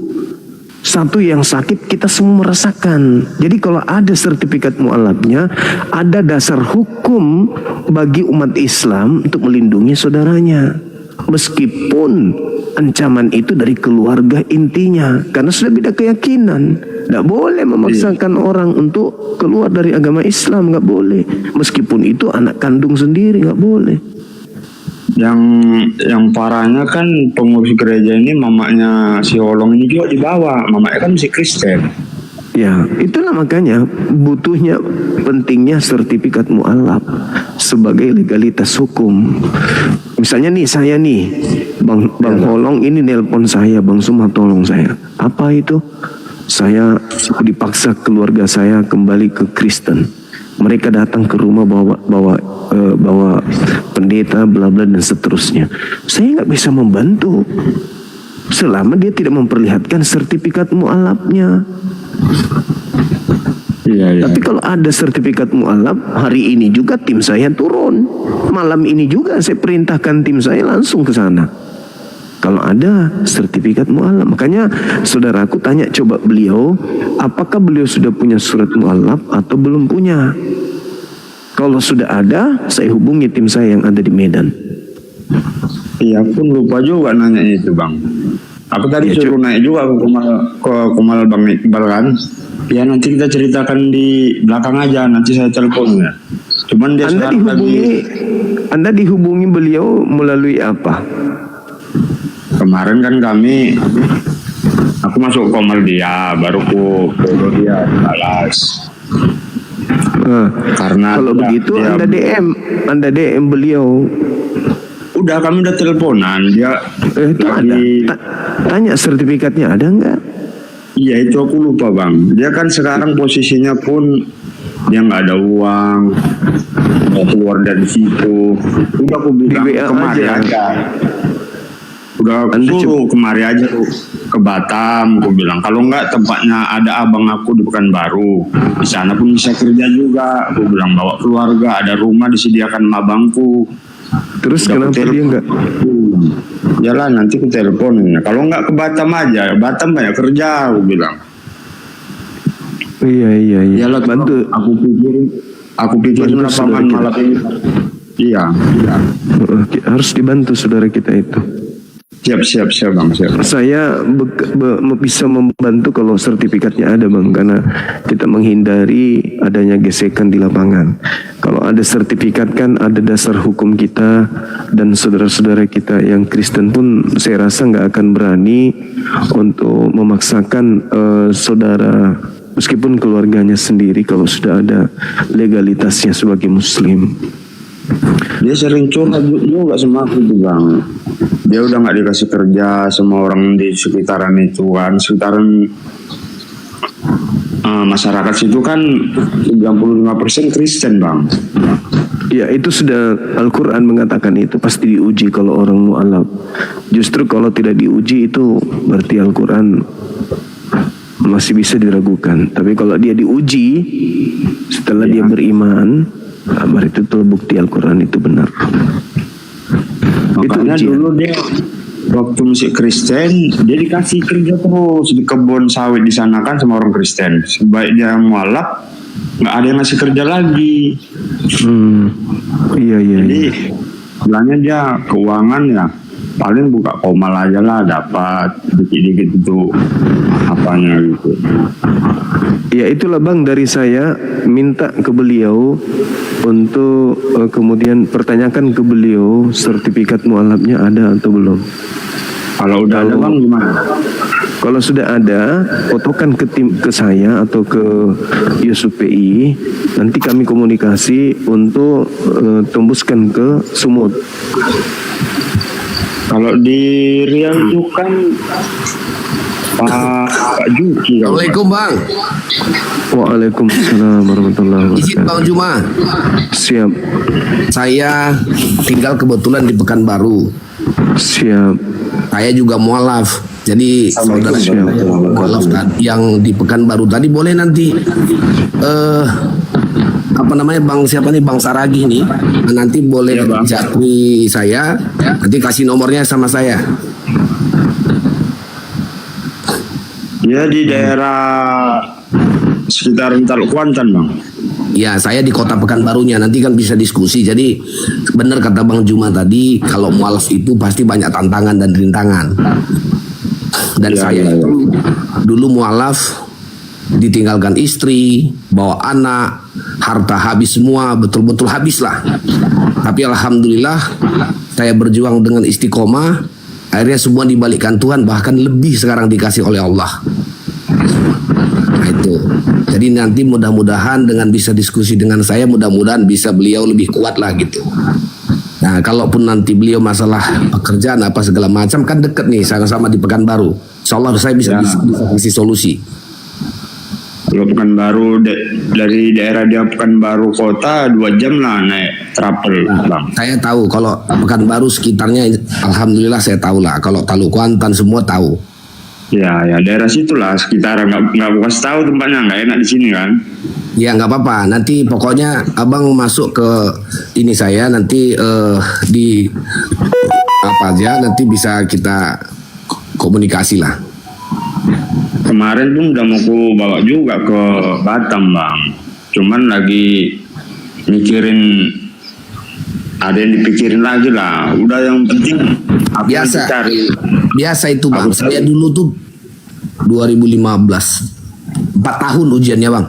Satu yang sakit kita semua merasakan. Jadi kalau ada sertifikat mualafnya, ada dasar hukum bagi umat Islam untuk melindungi saudaranya. Meskipun ancaman itu dari keluarga intinya, karena sudah beda keyakinan. Tidak boleh memaksakan orang untuk keluar dari agama Islam, nggak boleh. Meskipun itu anak kandung sendiri, nggak boleh. Yang parahnya kan pengurus gereja ini, mamanya si Holong ini juga dibawa. Mamanya kan masih Kristen. Ya, itulah makanya butuhnya, pentingnya sertifikat mualaf sebagai legalitas hukum. Misalnya nih, saya nih, Bang Holong ini nelpon saya, Bang Suma tolong saya. Apa itu? Saya dipaksa keluarga saya kembali ke Kristen. Mereka datang ke rumah bawa pendeta, bla bla dan seterusnya. Saya nggak bisa membantu selama dia tidak memperlihatkan sertifikat mualafnya. Tapi kalau ada sertifikat mualaf, hari ini juga tim saya turun. Malam ini juga saya perintahkan tim saya langsung ke sana. Kalau ada sertifikat mualaf, makanya saudaraku tanya coba beliau, apakah beliau sudah punya surat mualaf atau belum punya? Kalau sudah ada, saya hubungi tim saya yang ada di Medan. Iya, pun lupa juga nanya itu Bang. Aku tadi suruh naik juga ke Kumal Bang Iqbal kan. Ya nanti kita ceritakan di belakang aja, nanti saya telepon ya. Cuman dia Anda dihubungi beliau melalui apa? Kemarin kan aku masuk Komal dia, baru dia balas. Karena kalau begitu Anda DM beliau. Udah, kami udah teleponan, dia itu lagi... Tanya sertifikatnya ada nggak? Iya, itu aku lupa Bang. Dia kan sekarang posisinya pun dia nggak ada uang, mau keluar dari situ. Udah aku bilang kemari aja. Udah aku suruh kemari aja tuh ke Batam, aku bilang. Kalau nggak tempatnya ada abang aku di Pekanbaru, di sana pun bisa kerja juga. Aku bilang bawa keluarga, ada rumah disediakan sama abangku. Terus kenapa dia nggak? Yalah, nanti aku teleponin. Kalau nggak ke Batam aja, Batam banyak kerja, aku bilang. Iya. Yalah, bantu. Aku pikir kenapa malam ini. Iya. Harus dibantu saudara kita itu. Siap Bang, siap. Saya bisa membantu kalau sertifikatnya ada Bang, karena kita menghindari adanya gesekan di lapangan. Kalau ada sertifikat kan ada dasar hukum kita, dan saudara-saudara kita yang Kristen pun saya rasa nggak akan berani untuk memaksakan saudara, meskipun keluarganya sendiri, kalau sudah ada legalitasnya sebagai Muslim. Dia sering curhat juga sama aku tuh Bang. Dia udah nggak dikasih kerja sama orang di sekitaran itu kan, sekitaran masyarakat situ kan 95% Kristen Bang. Ya, itu sudah Al-Quran mengatakan itu pasti diuji kalau orang mu'alaf. Justru kalau tidak diuji itu berarti Al-Quran masih bisa diragukan. Tapi kalau dia diuji setelah dia beriman, berarti itu bukti Al-Quran itu benar. Makanya itu dulu dia waktu masih Kristen, dia dikasih kerja terus di kebun sawit di sana kan sama orang Kristen. Sebaik dia mualaf, nggak ada yang ngasih kerja lagi. Iya. Jadi bilangnya dia keuangan ya paling buka Komal aja lah, dapat dikit-dikit itu apanya gitu. Ya itulah Bang, dari saya minta ke beliau untuk kemudian pertanyakan ke beliau sertifikat mualafnya ada atau belum. Kalau udah ada Bang gimana? Kalau sudah ada, fotokan ke saya atau ke Yusuf PI, nanti kami komunikasi untuk tembuskan ke Sumut. Kalau di Riau itu kan Pak Juki. Assalamualaikum Bang. Waalaikumsalam warahmatullahi wabarakatuh. Izin Bang Juma. Siap. Saya tinggal kebetulan di Pekanbaru. Siap. Saya juga mualaf. Jadi saudara mualaf yang di Pekanbaru tadi boleh nanti apa namanya Bang siapa nih Bang Saragi nih, nanti boleh japri saya, nanti kasih nomornya sama saya. Ya di daerah sekitaran Teluk Kuantan, Bang. Ya, saya di Kota Pekanbarunya, nanti kan bisa diskusi. Jadi benar kata Bang Juma tadi, kalau mualaf itu pasti banyak tantangan dan rintangan. Dan saya itu dulu mualaf, ditinggalkan istri, bawa anak, harta habis semua, betul-betul habis lah. Tapi alhamdulillah saya berjuang dengan istiqomah, akhirnya semua dibalikkan Tuhan, bahkan lebih sekarang dikasih oleh Allah. Nah itu. Jadi nanti mudah-mudahan dengan bisa diskusi dengan saya, mudah-mudahan bisa beliau lebih kuat lah gitu. Nah, kalaupun nanti beliau masalah pekerjaan apa segala macam, kan deket nih, sama-sama di Pekanbaru. Insyaallah saya bisa kasih solusi. Kalau Pekanbaru dari daerah dia Pekanbaru kota 2 jam lah naik travel, Bang. Saya tahu kalau Pekanbaru sekitarnya, alhamdulillah saya tahu lah. Kalau Teluk Kuantan semua tahu. Ya daerah situlah sekitaran, nggak kasih tahu tempatnya, nggak enak di sini kan. Ya nggak apa-apa. Nanti pokoknya abang masuk ke ini saya nanti di apa aja nanti bisa kita komunikasi lah. Kemarin pun udah mau ku bawa juga ke Batam, Bang. Cuman lagi mikirin, ada yang dipikirin lagi lah. Udah yang penting biasa itu, Bang. Saya dulu tuh 2015 4 tahun ujiannya, Bang.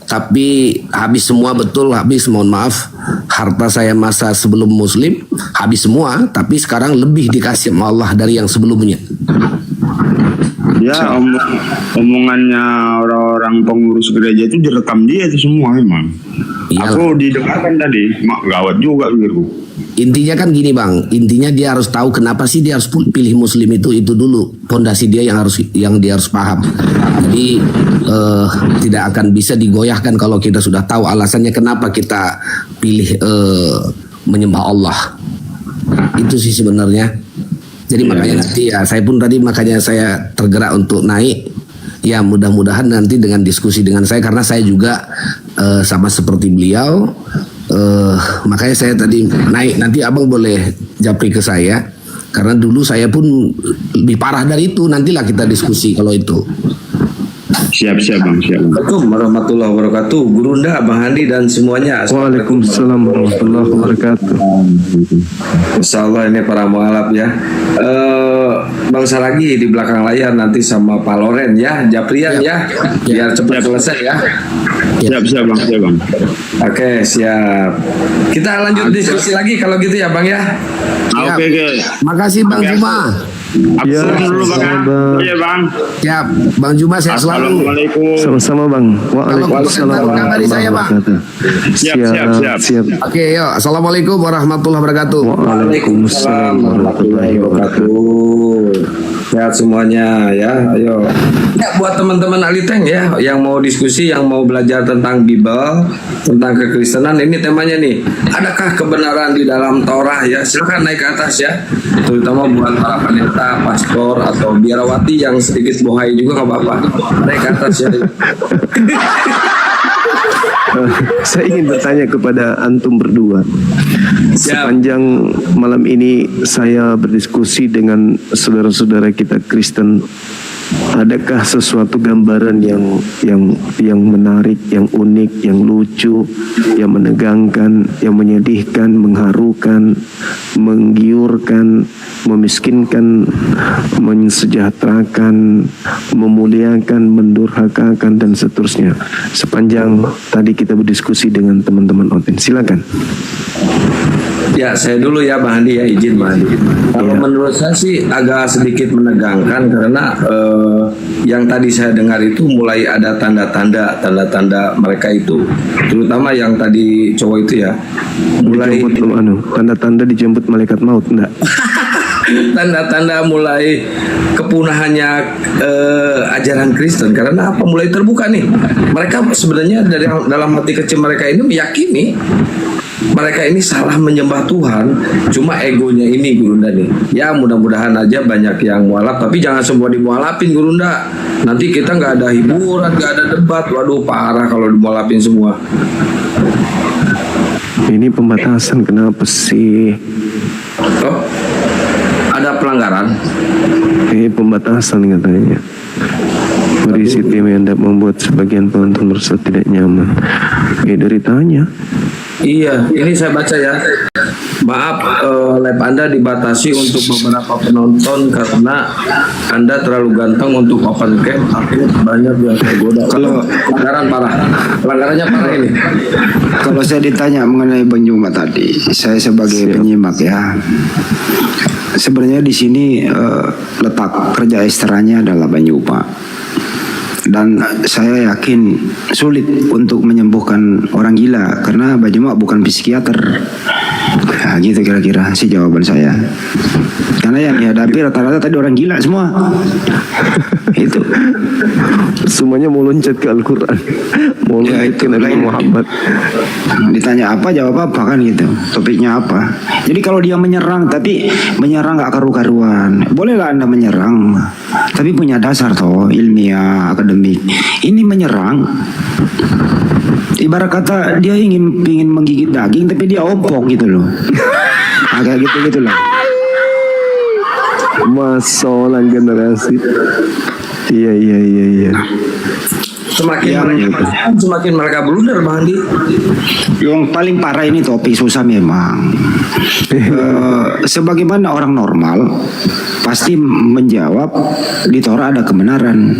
Tapi habis semua, betul habis, mohon maaf. Harta saya masa sebelum muslim habis semua, tapi sekarang lebih dikasih sama Allah dari yang sebelumnya. Ya omongannya orang-orang pengurus gereja itu direkam dia itu semua emang. Aku didengarkan tadi, gawat juga gitu. Intinya kan gini, Bang, intinya dia harus tahu kenapa sih dia harus pilih muslim itu dulu pondasi dia yang dia harus paham. Jadi tidak akan bisa digoyahkan kalau kita sudah tahu alasannya kenapa kita pilih menyembah Allah. Itu sih sebenarnya. Jadi makanya nanti ya saya pun tadi makanya saya tergerak untuk naik. Ya mudah-mudahan nanti dengan diskusi dengan saya, karena saya juga sama seperti beliau. Makanya saya tadi naik, nanti abang boleh japri ke saya, karena dulu saya pun lebih parah dari itu. Nantilah kita diskusi kalau itu. Siap Bang, siap. Assalamualaikum warahmatullahi wabarakatuh. Gurunda, Bang Handi dan semuanya. Waalaikumsalam warahmatullahi wabarakatuh. Insyaallah ini para mualaf ya. Bang Saragi di belakang layar nanti sama Pak Loren ya, Japrian ya, biar cepat selesai ya. Siap Bang. Oke, siap. Kita lanjut diskusi lagi kalau gitu ya, Bang ya. Oke. Makasih Bang Juma. Ya, dulu Bang. Iya Bang. Siap, Bang Juma sehat selalu. Assalamualaikum. Sama-sama Bang. Waalaikumsalam warahmatullahi wabarakatuh. Siap. Oke, yuk. Assalamualaikum warahmatullahi wabarakatuh. Waalaikumsalam warahmatullahi wabarakatuh. Sehat semuanya ya, ayo. Ya buat teman-teman Aliteng ya yang mau diskusi, yang mau belajar tentang Bible, tentang kekristenan, ini temanya nih. Adakah kebenaran di dalam Torah ya? Silakan naik ke atas ya. Terutama buat para pendeta, pastor atau biarawati yang sedikit bohai juga nggak apa-apa. Naik ke atas ya. Saya ingin bertanya kepada antum berdua. Sepanjang malam ini saya berdiskusi dengan saudara-saudara kita Kristen, adakah sesuatu gambaran yang menarik, yang unik, yang lucu, yang menegangkan, yang menyedihkan, mengharukan, menggiurkan, memiskinkan, mensejahterakan, memuliakan, mendurhakakan, dan seterusnya? Sepanjang tadi kita berdiskusi dengan teman-teman Oten, silakan. Ya, saya dulu ya Bang Handi ya, izin Bang Handi. Kalau menurut saya sih agak sedikit menegangkan karena yang tadi saya dengar itu mulai ada tanda-tanda mereka itu, terutama yang tadi cowok itu ya, mulai tanda-tanda dijemput malaikat maut, enggak? Tanda-tanda mulai kepunahannya ajaran Kristen. Karena apa? Mulai terbuka nih. Mereka sebenarnya dari dalam hati kecil mereka ini meyakini mereka ini salah menyembah Tuhan, cuma egonya ini Gurunda nih. Ya mudah-mudahan aja banyak yang mualaf, tapi jangan semua dimualafin Gurunda. Nanti kita nggak ada hiburan, nggak ada debat. Waduh parah kalau dimualafin semua. Ini pembatasan, kenapa sih? Oh, ada pelanggaran? Ini pembatasan katanya. berisi tema yang dapat membuat sebagian penonton merasa tidak nyaman. Deritanya. Iya, ini saya baca ya. Maaf, live Anda dibatasi untuk beberapa penonton karena Anda terlalu ganteng untuk open cam. Akhirnya banyak yang tergoda. Kalau pelanggaran parah, pelanggarannya parah ini. Kalau saya ditanya mengenai Bang Juma tadi, saya sebagai penyimak ya. Sebenarnya di sini letak kerja ekstranya adalah Bang Juma. Dan saya yakin sulit untuk menyembuhkan orang gila karena Bang Juma bukan psikiater. Nah, gitu kira-kira sih jawaban saya. Karena yang dihadapi rata-rata tadi orang gila semua. Itu semuanya mau loncat ke Al-Quran, mau loncat ke Nabi Muhammad. Ditanya apa jawab apa kan gitu. Topiknya apa. Jadi kalau dia menyerang tapi menyerang gak karu-karuan, bolehlah Anda menyerang, tapi punya dasar toh ilmiah akademik. Ini menyerang ibarat kata dia ingin menggigit daging tapi dia ompong gitu loh. Nah, kayak gitu lah. Masalah generasi. Iya. Semakin mereka blunder, Bang Andi. Yang paling parah ini topik susah memang. Sebagaimana orang normal pasti menjawab di Torah ada kebenaran.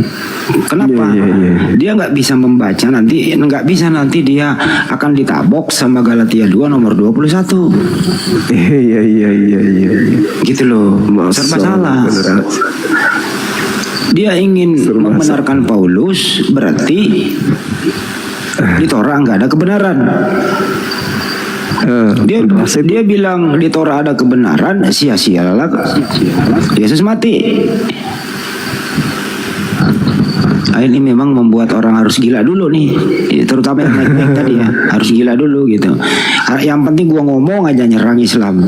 Kenapa? Dia nggak bisa membaca nanti dia akan ditabok sama Galatia 2 nomor 21. Iya. Gitu loh. Serba salah. Dia ingin membenarkan Paulus, berarti di Torah nggak ada kebenaran. Dia bilang di Torah ada kebenaran, sia-sialah Yesus mati. Ini memang membuat orang harus gila dulu nih, terutama yang naik-naik tadi ya, harus gila dulu gitu. Yang penting gua ngomong aja nyerang Islam.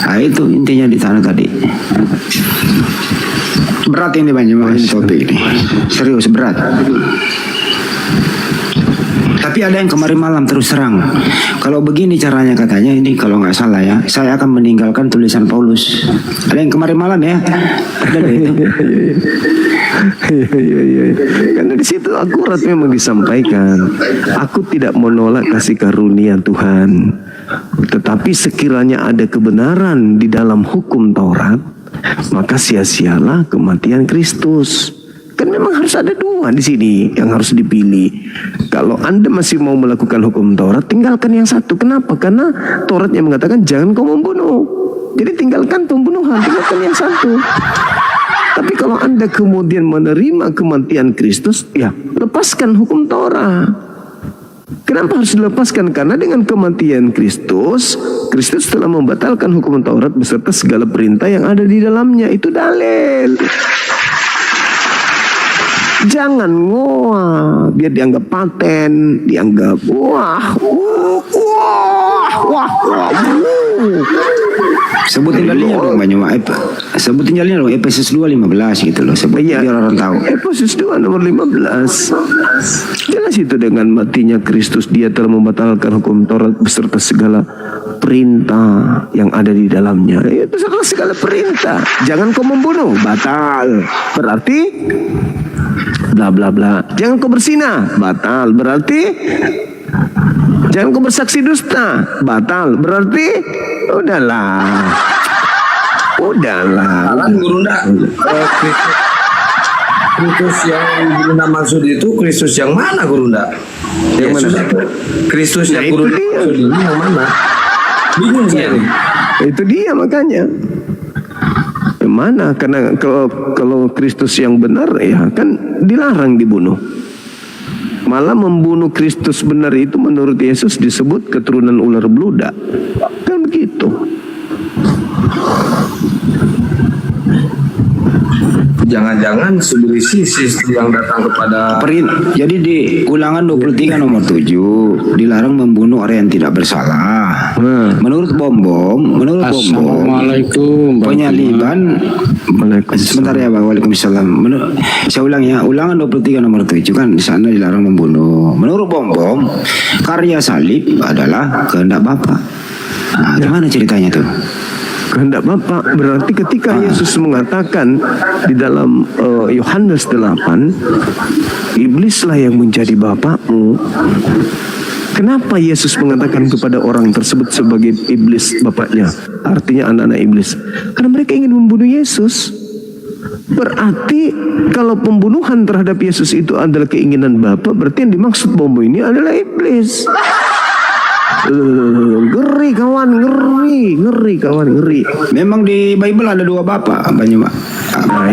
Nah, itu intinya di sana tadi. Berat ini banyak topik ini, serius berat. Tapi ada yang kemarin malam terus terang, kalau begini caranya katanya ini kalau nggak salah ya, saya akan meninggalkan tulisan Paulus. Ada yang kemarin malam ya, ada itu. Iya. Karena di situ akurat memang disampaikan. Aku tidak menolak kasih karunia Tuhan, tetapi sekiranya ada kebenaran di dalam hukum Taurat, maka sia-sialah kematian Kristus. Kan memang harus ada dua di sini yang harus dipilih. Kalau Anda masih mau melakukan hukum Taurat, tinggalkan yang satu. Kenapa? Karena Taurat yang mengatakan jangan kau membunuh. Jadi tinggalkan pembunuhan, tinggalkan yang satu. Tapi kalau Anda kemudian menerima kematian Kristus, ya lepaskan hukum Taurat. Kenapa harus dilepaskan? Karena dengan kematian Kristus telah membatalkan hukum Taurat beserta segala perintah yang ada di dalamnya. Itu dalil. Jangan ngoah, biar dianggap paten, dianggap wah. Sebutin dalilnya dong banyak. Sebutin dalilnya dong, Efesus 2:15 gitu loh. Sebutin biar orang tahu. Efesus 2 nomor 15. Jelas itu dengan matinya Kristus dia telah membatalkan hukum Taurat beserta segala perintah yang ada di dalamnya. Beserta segala perintah. Jangan kau membunuh, batal. Berarti bla bla bla. Jangan kau berzina, batal. Berarti jangan kau bersaksi dusta, batal. Berarti udahlah. Salah Gurunda. Kristus yang Gurunda maksud itu Kristus yang mana Gurunda? Yang mana? Kristus yang Gurunda maksud ini yang mana? Bingung saya nih. Itu dia makanya. Mana? Karena kalau Kristus yang benar ya kan dilarang dibunuh. Malah membunuh Kristus benar itu menurut Yesus disebut keturunan ular beludak. Kan begitu. Jangan-jangan studi Isis yang datang kepada Jadi di Ulangan 23 nomor 7 dilarang membunuh orang yang tidak bersalah. Menurut Bom, penyaliban. Sebentar ya Bang, Waalaikumsalam. Saya ulang ya, Ulangan 23 nomor 7 kan di sana dilarang membunuh. Menurut Bom, karya salib adalah kehendak Bapa. Nah, gimana ceritanya tuh? kehendak Bapa. Berarti ketika Yesus mengatakan di dalam Yohanes 8, iblislah yang menjadi bapakmu. Kenapa Yesus mengatakan kepada orang tersebut sebagai iblis bapaknya? Artinya anak-anak iblis. Karena mereka ingin membunuh Yesus. Berarti kalau pembunuhan terhadap Yesus itu adalah keinginan Bapa, berarti yang dimaksud bom ini adalah iblis. Ngeri kawan, ngeri kawan, ngeri. Memang di Bible ada dua bapak, banyak Pak.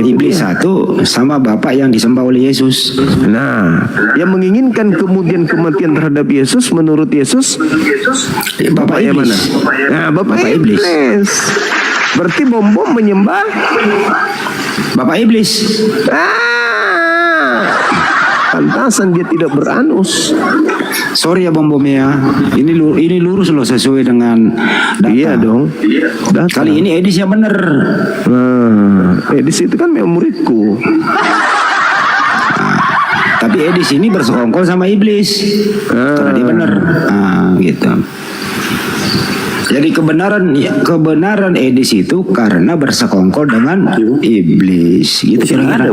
Iblis satu sama bapak yang disembah oleh Yesus. Nah, yang menginginkan kemudian kematian terhadap Yesus menurut Yesus Bapak yang iblis. mana? Nah, bapak iblis. Berarti bom-bom menyembah bapak iblis. Pantasan dia tidak beranus. Sorry ya Bom ya. Ini lurus loh sesuai dengan data. Iya dong. Data. Kali ini Edis yang benar. Edis itu kan memang muridku. Tapi Edis ini bersekongkol sama iblis. Karena dia benar. Gitu. Jadi kebenaran Edis itu karena bersekongkol dengan iblis. Gitu kira-kira.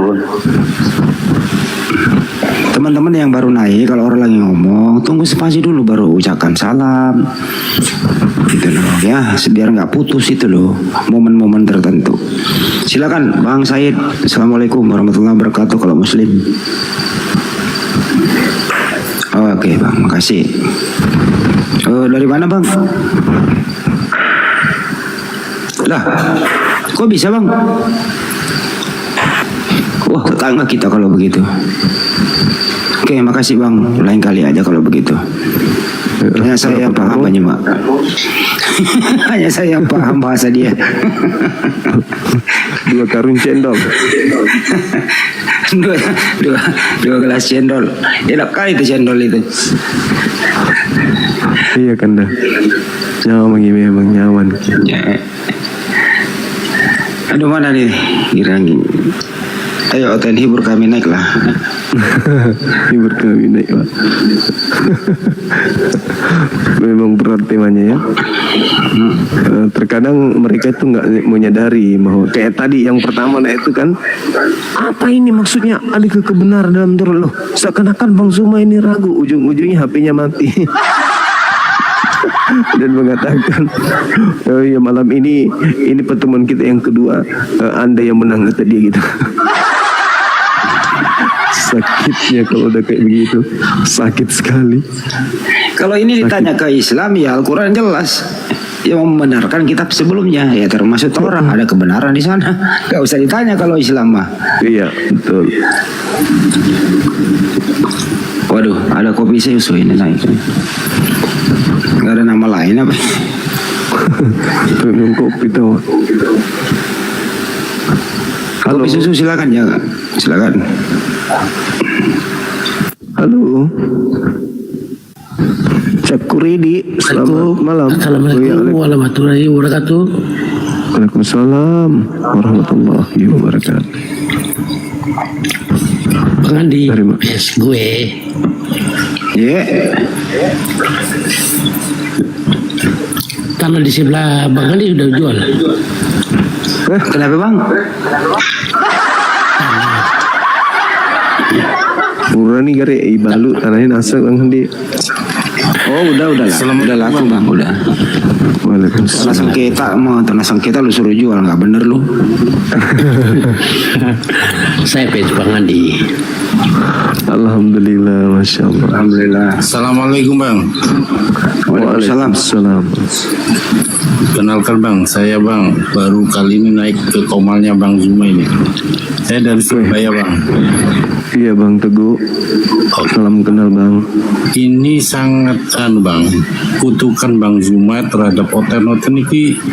Teman-teman yang baru naik, kalau orang lagi ngomong, tunggu spasi dulu baru ucapkan salam. Gitu loh ya, biar nggak putus itu loh momen-momen tertentu. Silakan Bang Said. Assalamualaikum warahmatullahi wabarakatuh kalau muslim. Oke Bang, makasih. Dari mana Bang? Lah, kok bisa Bang? Wah, tetangga kita kalau begitu. Oke, makasih Bang. Lain kali aja kalau begitu. Hanya saya yang paham banyak Pak. Hanya saya yang paham bahasa dia. 2 karung cendol. dua gelas cendol. Enak kali itu cendol itu. Iya kan dah. Nyaman ini memang nyaman. Aduh mana nih? Girang. Ayo Oten, hibur kami naik lah. Hibur kami naik Pak. Memang berat temanya ya. Terkadang mereka itu nggak menyadari bahwa kayak tadi yang pertama itu kan, apa ini maksudnya ada kebenaran dalam turun loh. Seakan-akan Bang Zuma ini ragu, ujung-ujungnya HP-nya mati. Dan mengatakan, oh ya malam ini pertemuan kita yang kedua, Anda yang menang kata dia gitu. Sakitnya kalau udah kayak begitu, sakit sekali. Kalau ini ditanya ke Islam ya Al-Quran jelas yang membenarkan kitab sebelumnya, ya termasuk Taurat, ada kebenaran di sana. Gak usah ditanya kalau Islam mah. Iya betul. Waduh, ada kopi susu ini naik. Gak ada nama lain apa? Minum kopi tuh. Halo. Kopi susu silakan ya, silakan. Halo. Cakuridi, selamat malam. Assalamualaikum warahmatullahi wabarakatuh. Waalaikumsalam warahmatullahi wabarakatuh. Bang Andi, yes, gue. Tanah di sebelah Bang Andi udah jual. Kenapa Bang? Murani gare balu tanahnya nasa Bang Andi. Oh udah laku Bang, udah. Tanah sengketa mau tanah sengketa lu suruh jual, nggak bener lu. Saya page Bang Andi. Alhamdulillah, masya Allah. Alhamdulillah. Assalamualaikum Bang. Waalaikumsalam. Kenalkan Bang, saya Bang baru kali ini naik ke komalnya Bang Zuma ini. Saya dari Surabaya Bang. Iya Bang Teguh. Salam kenal Bang. Ini sangat Bang, kutukan Bang Zuma terhadap Oten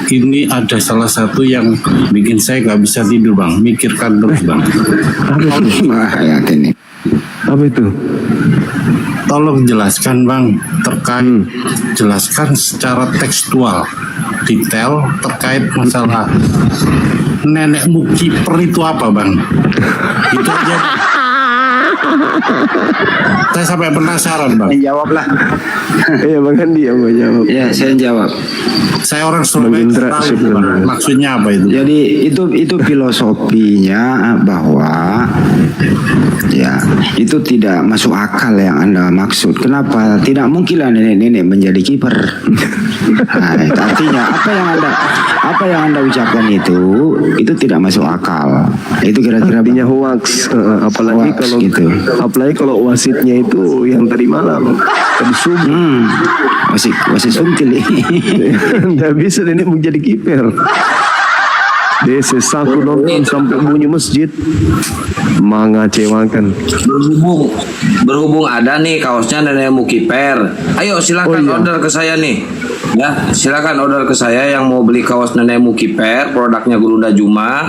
ini ada salah satu yang bikin saya gak bisa tidur Bang, mikirkan terus Bang. Apa itu? Tolong jelaskan Bang, terkait jelaskan secara tekstual detail terkait masalah nenekmu kiper itu apa Bang? Itu aja. Saya sampai penasaran, Bang. Jawablah. Iya, Bang Andi yang mau jawab. Ya, saya jawab. Saya orang Surabaya tahu itu, Bang. Maksudnya apa itu? Jadi itu filosofinya bahwa ya itu tidak masuk akal yang Anda maksud. Kenapa? Tidak mungkinlah nenek-nenek menjadi kiper. Nah, itu artinya apa yang Anda ucapkan itu tidak masuk akal. Itu kira-kira artinya hoax, apalagi hoax kalau gitu. apalagi kalau wasitnya itu yang tadi malam tadi subuh. Wasit suntil. Nggak bisa nenek menjadi kiper. Desaku nonton sampai bunyi masjid, mengecewakan. Berhubung ada nih kaosnya nenek Mukiper. Ayo silakan order ke saya nih. Ya, silakan order ke saya yang mau beli kaos nenek Mukiper, produknya Gurunda Juma.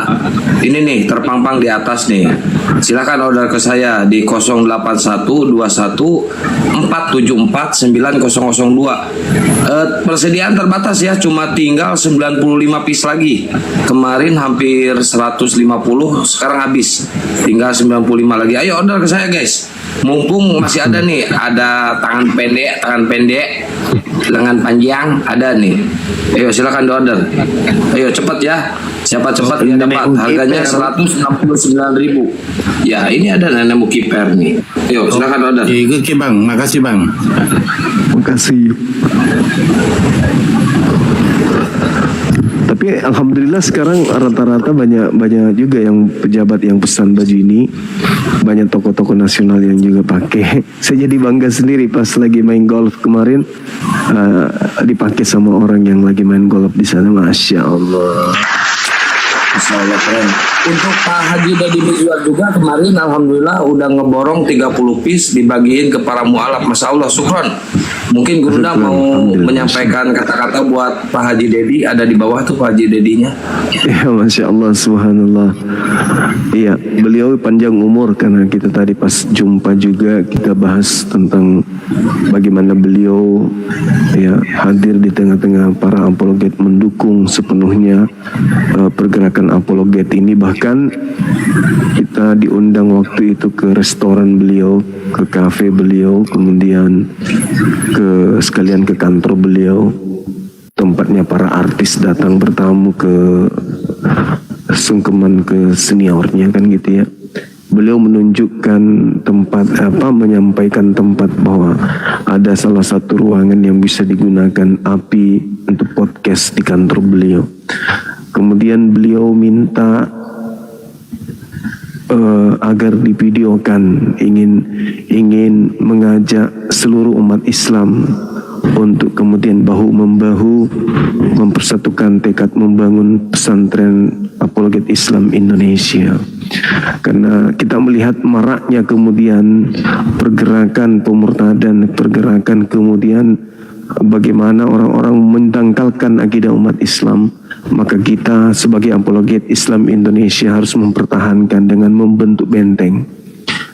Ini nih terpampang di atas nih. Silakan order ke saya di 08121 474 9002. Persediaan terbatas ya, cuma tinggal 95 piece lagi. Kemarin hampir 150, sekarang habis. Tinggal 95 lagi. Ayo order ke saya, guys. Mumpung masih ada nih, ada tangan pendek, lengan panjang, ada nih. Ayo silakan order. Ayo cepat ya. Siapa cepat dia dapat. Harganya 169.000. Ya, ini ada nenek Mukiper nih. Ayo silakan order. Oke, Bang. Makasih, Bang. Makasih. Tapi alhamdulillah sekarang rata-rata banyak juga yang pejabat yang pesan baju ini, banyak tokoh-tokoh nasional yang juga pakai. Saya jadi bangga sendiri pas lagi main golf kemarin, dipakai sama orang yang lagi main golf di sana. Masya Allah. Masya Allah, keren. Untuk Pak Haji Deddy Mizwar juga kemarin alhamdulillah udah ngeborong 30 piece dibagiin ke para mualaf. Masya Allah, syukron. Mungkin Gurunda mau menyampaikan kata-kata buat Pak Haji Deddy, ada di bawah tuh Pak Haji Dedinya. Ya, Masya Allah, subhanallah. Iya, beliau panjang umur karena kita tadi pas jumpa juga kita bahas tentang bagaimana beliau ya hadir di tengah-tengah para apologet, mendukung sepenuhnya pergerakan apologet ini. Bahkan kita diundang waktu itu ke restoran beliau, ke kafe beliau, kemudian sekalian ke kantor beliau, tempatnya para artis datang bertamu ke sungkeman ke seniornya kan gitu ya. Beliau menunjukkan tempat menyampaikan tempat bahwa ada salah satu ruangan yang bisa digunakan API untuk podcast di kantor beliau. Kemudian beliau minta agar divideokan, ingin mengajak seluruh umat Islam untuk kemudian bahu-membahu mempersatukan tekad membangun pesantren apologet Islam Indonesia. Karena kita melihat maraknya kemudian pergerakan pemurtadan, pergerakan kemudian bagaimana orang-orang mendangkalkan akidah umat Islam, maka kita sebagai apologet Islam Indonesia harus mempertahankan dengan membentuk benteng.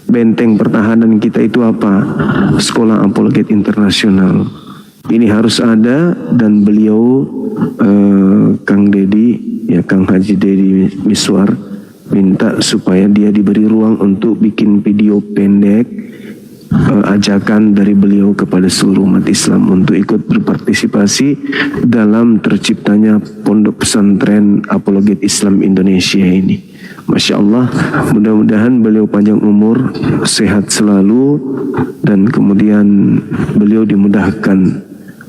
Benteng pertahanan kita itu apa? Sekolah Apologet Internasional. Ini harus ada, dan beliau Kang Deddy, ya Kang Haji Deddy Mizwar minta supaya dia diberi ruang untuk bikin video pendek ajakan dari beliau kepada seluruh umat Islam untuk ikut berpartisipasi dalam terciptanya pondok pesantren apologet Islam Indonesia ini. Masya Allah, mudah-mudahan beliau panjang umur, sehat selalu, dan kemudian beliau dimudahkan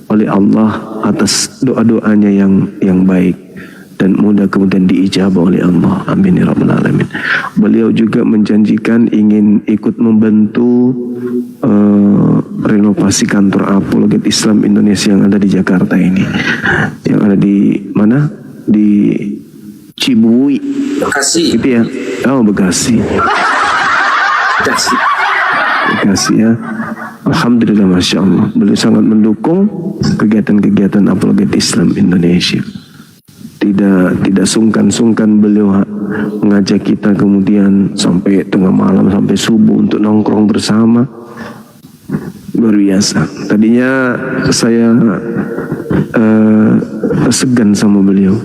oleh Allah atas doa-doanya yang baik, dan mudah kemudian diijabah oleh Allah. Amin ya rabbal alamin. Beliau juga menjanjikan ingin ikut membantu renovasi kantor apologet Islam Indonesia yang ada di Jakarta ini, yang ada di mana? Di Cibui, Bekasi. Gitu ya. Oh, Bekasi. Bekasi ya. Alhamdulillah, Masya Allah. Beliau sangat mendukung kegiatan-kegiatan apologet Islam Indonesia. Tidak sungkan-sungkan beliau mengajak kita kemudian sampai tengah malam, sampai subuh untuk nongkrong bersama. Luar biasa. Tadinya saya segan sama beliau.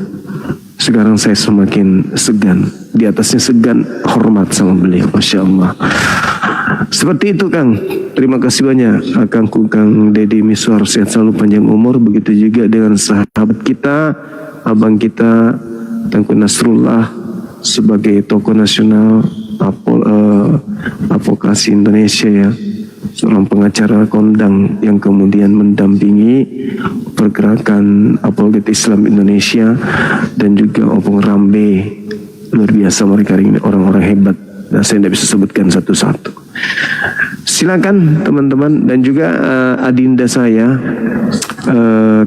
Sekarang saya semakin segan. Di atasnya segan, hormat sama beliau. Masya Allah. Seperti itu, Kang. terima kasih banyak Akangku Kang Deddy Miswar, sehat selalu, panjang umur. Begitu juga dengan sahabat kita, abang kita Tengku Nasrullah sebagai tokoh nasional advokasi Indonesia ya, seorang pengacara kondang yang kemudian mendampingi pergerakan apologet Islam Indonesia, dan juga Opung Rambe. Luar biasa mereka ini, orang-orang hebat. Nah, saya tidak bisa sebutkan satu-satu. Silakan teman-teman, dan juga adinda saya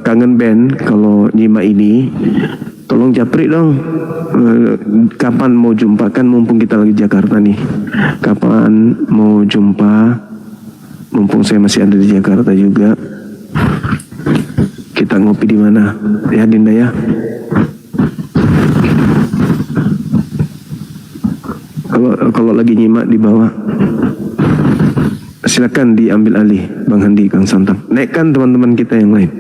kangen band kalau nyimak ini, tolong japri dong, kapan mau jumpa, kan mumpung kita lagi Jakarta nih, kapan mau jumpa, mumpung saya masih ada di Jakarta juga, kita ngopi di mana ya Dinda ya. Kalau lagi nyimak di bawah, silakan diambil alih Bang Handi, Kang Santang. Naikkan teman-teman kita yang lain.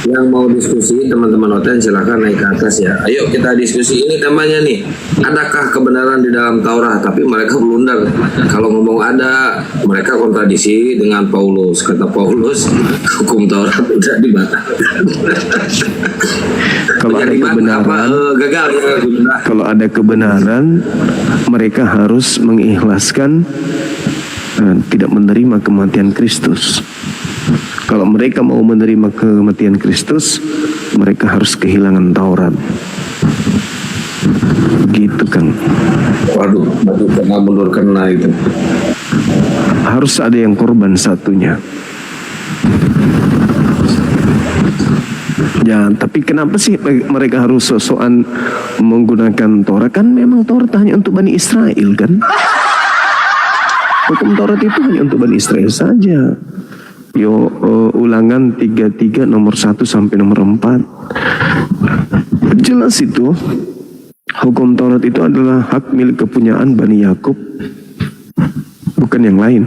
Yang mau diskusi teman-teman Oten silahkan naik ke atas ya. Ayo kita diskusi, ini temanya nih. Adakah kebenaran di dalam Taurat? Tapi mereka blunder. Kalau ngomong ada, mereka kontradiksi dengan Paulus. Kata Paulus, hukum Taurat udah dibatalkan. Kalau ada kebenaran, gagal ya. Kalau ada kebenaran, mereka harus mengikhlaskan tidak menerima kematian Kristus. Kalau mereka mau menerima kematian Kristus, mereka harus kehilangan Taurat. Begitu Kang. Waduh, kena mundur kena itu. Harus ada yang korban satunya. Ya, tapi kenapa sih mereka harus sok-sokan menggunakan Taurat? Kan memang Taurat hanya untuk Bani Israel kan? Hukum Taurat itu hanya untuk Bani Israel saja. Ulangan 33 nomor 1 sampai nomor 4. Jelas itu, hukum Taurat itu adalah hak milik kepunyaan Bani Yakub, bukan yang lain.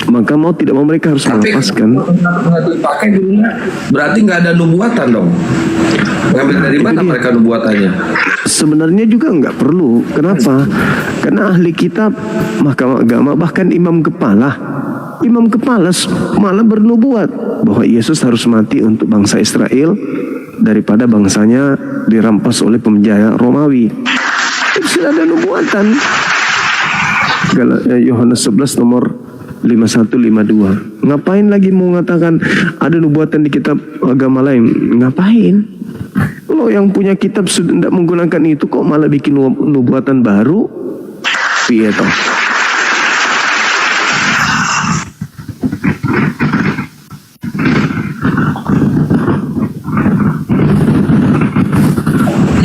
Maka mau tidak mau mereka harus melepaskan. Nggak dipakai dulunya, berarti nggak ada nubuatan dong. Ngambil dari mana mereka nubuatannya? Sebenarnya juga nggak perlu. Kenapa? Karena ahli kitab, mahkamah agama, bahkan imam kepala malah bernubuat bahwa Yesus harus mati untuk bangsa Israel daripada bangsanya dirampas oleh penjajah Romawi. Sudah ada nubuatan. Yohanes 11 nomor 51-52. Ngapain lagi mau mengatakan ada nubuatan di kitab agama lain? Ngapain? Lo yang punya kitab sudah tidak menggunakan itu, kok malah bikin nubuatan baru? Piye toh?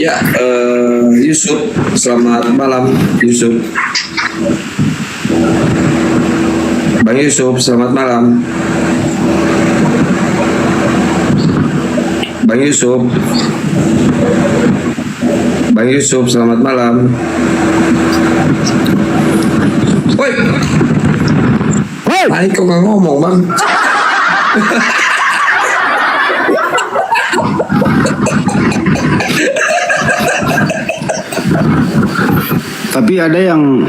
Ya, Yusuf, selamat malam Yusuf. Bang Yusuf, selamat malam. Bang Yusuf, Bang Yusuf, selamat malam. Woi, Hai, kok nggak ngomong bang? Tapi ada yang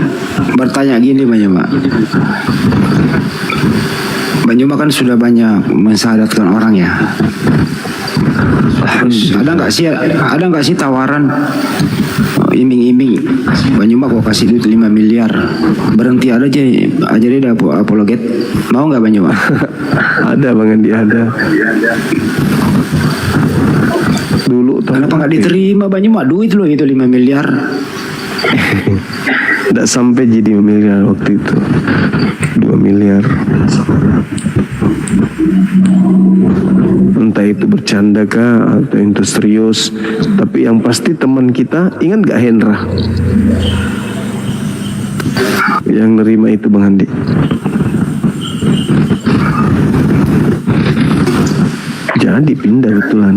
bertanya gini Bang Juma. Bang Juma kan sudah banyak mensahadatkan orang ya. Ada nggak sih tawaran iming-iming Bang Juma kok kasih duit 5 miliar berhenti aja deh apologet, mau nggak Bang Juma? Ada Bang Andi, ada. Dulu kenapa nggak diterima Bang Juma, duit loh itu 5 miliar. Tidak sampai jadi miliar waktu itu, 2 miliar. Entah itu bercanda kah atau itu serius, tapi yang pasti teman kita, ingat gak Hendra yang nerima itu Bang Andi? Jadi pindah betulan.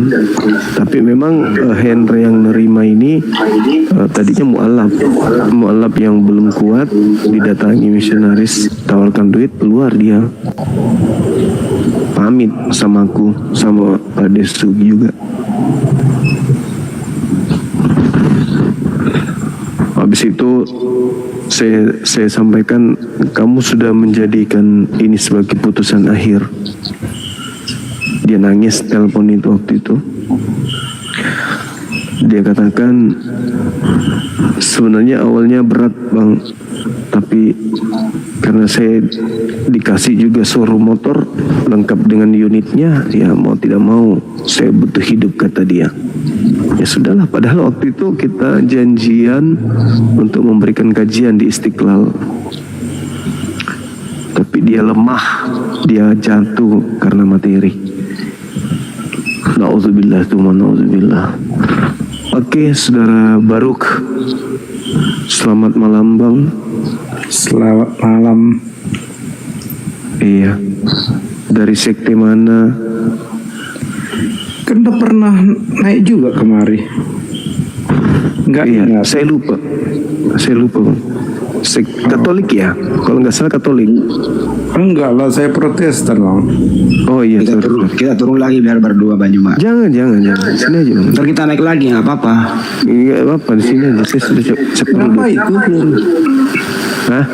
Tapi memang Hendra yang nerima ini tadinya mualaf yang belum kuat, didatangi misionaris, tawarkan duit, keluar dia. Pamit sama aku, sama Pak Desu juga. Habis itu saya sampaikan, kamu sudah menjadikan ini sebagai putusan akhir. Dia nangis telepon itu waktu itu. Dia katakan, sebenarnya awalnya berat bang, tapi karena saya dikasih juga showroom motor lengkap dengan unitnya, ya mau tidak mau saya butuh hidup, kata dia. Ya sudahlah, padahal waktu itu kita janjian untuk memberikan kajian di Istiqlal. Tapi dia lemah, dia jatuh karena materi. Na'udzubillah, na'udzubillah. Oke, Saudara Baruk, selamat malam bang. Selamat malam. Iya, dari sekte mana? Kan udah pernah naik juga kemari. Enggak, iya, ingat. saya lupa bang. Katolik ya, kalau nggak salah Katolik. Enggak lah, saya Protestan bang. Oh iya, Kita turun lagi biar berdua Bang Juma. Jangan. Sini aja bang. Ntar kita naik lagi nggak apa-apa. Nggak apa-apa, di sini aja. Saya sudah cek dulu. Kenapa itu? Hah?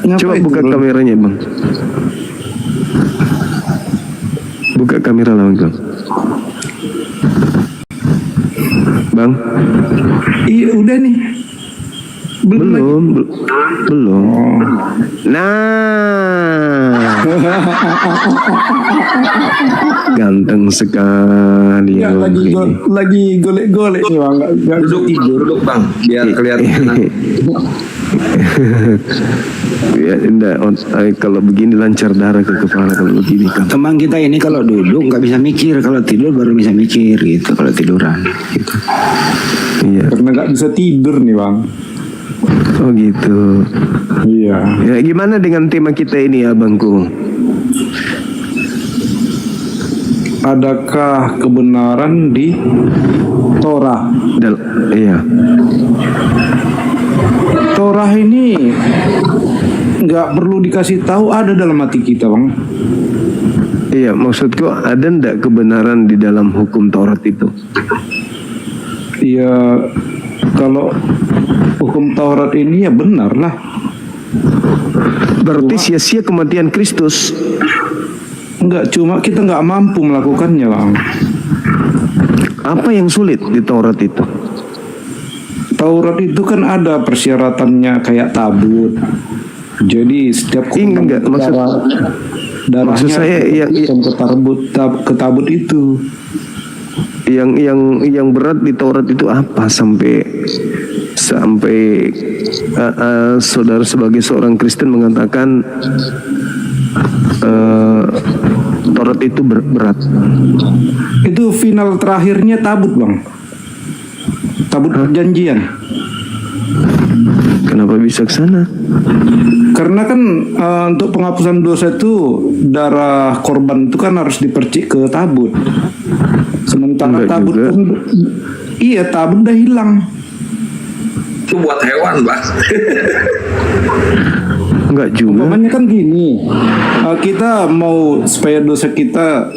Ngapain Coba buka turun? kameranya bang. Buka kamera lah bang. Bang. Iya udah nih. Belum. Oh. Nah. Ganteng sekali. Nggak, bang. lagi golek-golek nih bang. Nggak Duduk bang, biar kelihatan. Ya, enggak, kalau begini lancar darah ke kepala kalau begini kan. Teman kita ini kalau duduk nggak bisa mikir, kalau tidur baru bisa mikir gitu. Kalau tiduran gitu. Iya. Karena nggak bisa tidur nih bang. Oh gitu. Iya. Ya gimana dengan tema kita ini ya bangku? Adakah kebenaran di Torah? Iya. Torah ini nggak perlu dikasih tahu, ada dalam hati kita bang. Iya, maksudku ada ndak kebenaran di dalam hukum Taurat itu? Iya, kalau hukum Taurat ini ya benar lah. Berarti sia-sia kematian Kristus. Enggak, cuma kita nggak mampu melakukannya bang. Apa yang sulit di Taurat itu? Taurat itu kan ada persyaratannya kayak tabut. Jadi setiap darahnya saya ke tabut itu. Yang berat di Taurat itu apa sampai saudara sebagai seorang Kristen mengatakan Taurat itu berat? Itu final terakhirnya tabut bang. Tabut perjanjian. Kenapa bisa ke sana? Karena kan untuk penghapusan dosa itu darah korban itu kan harus dipercik ke tabut. Sementara tabut iya tabut udah hilang. Itu buat hewan bang. Enggak juga. Umpamanya kan gini, kita mau supaya dosa kita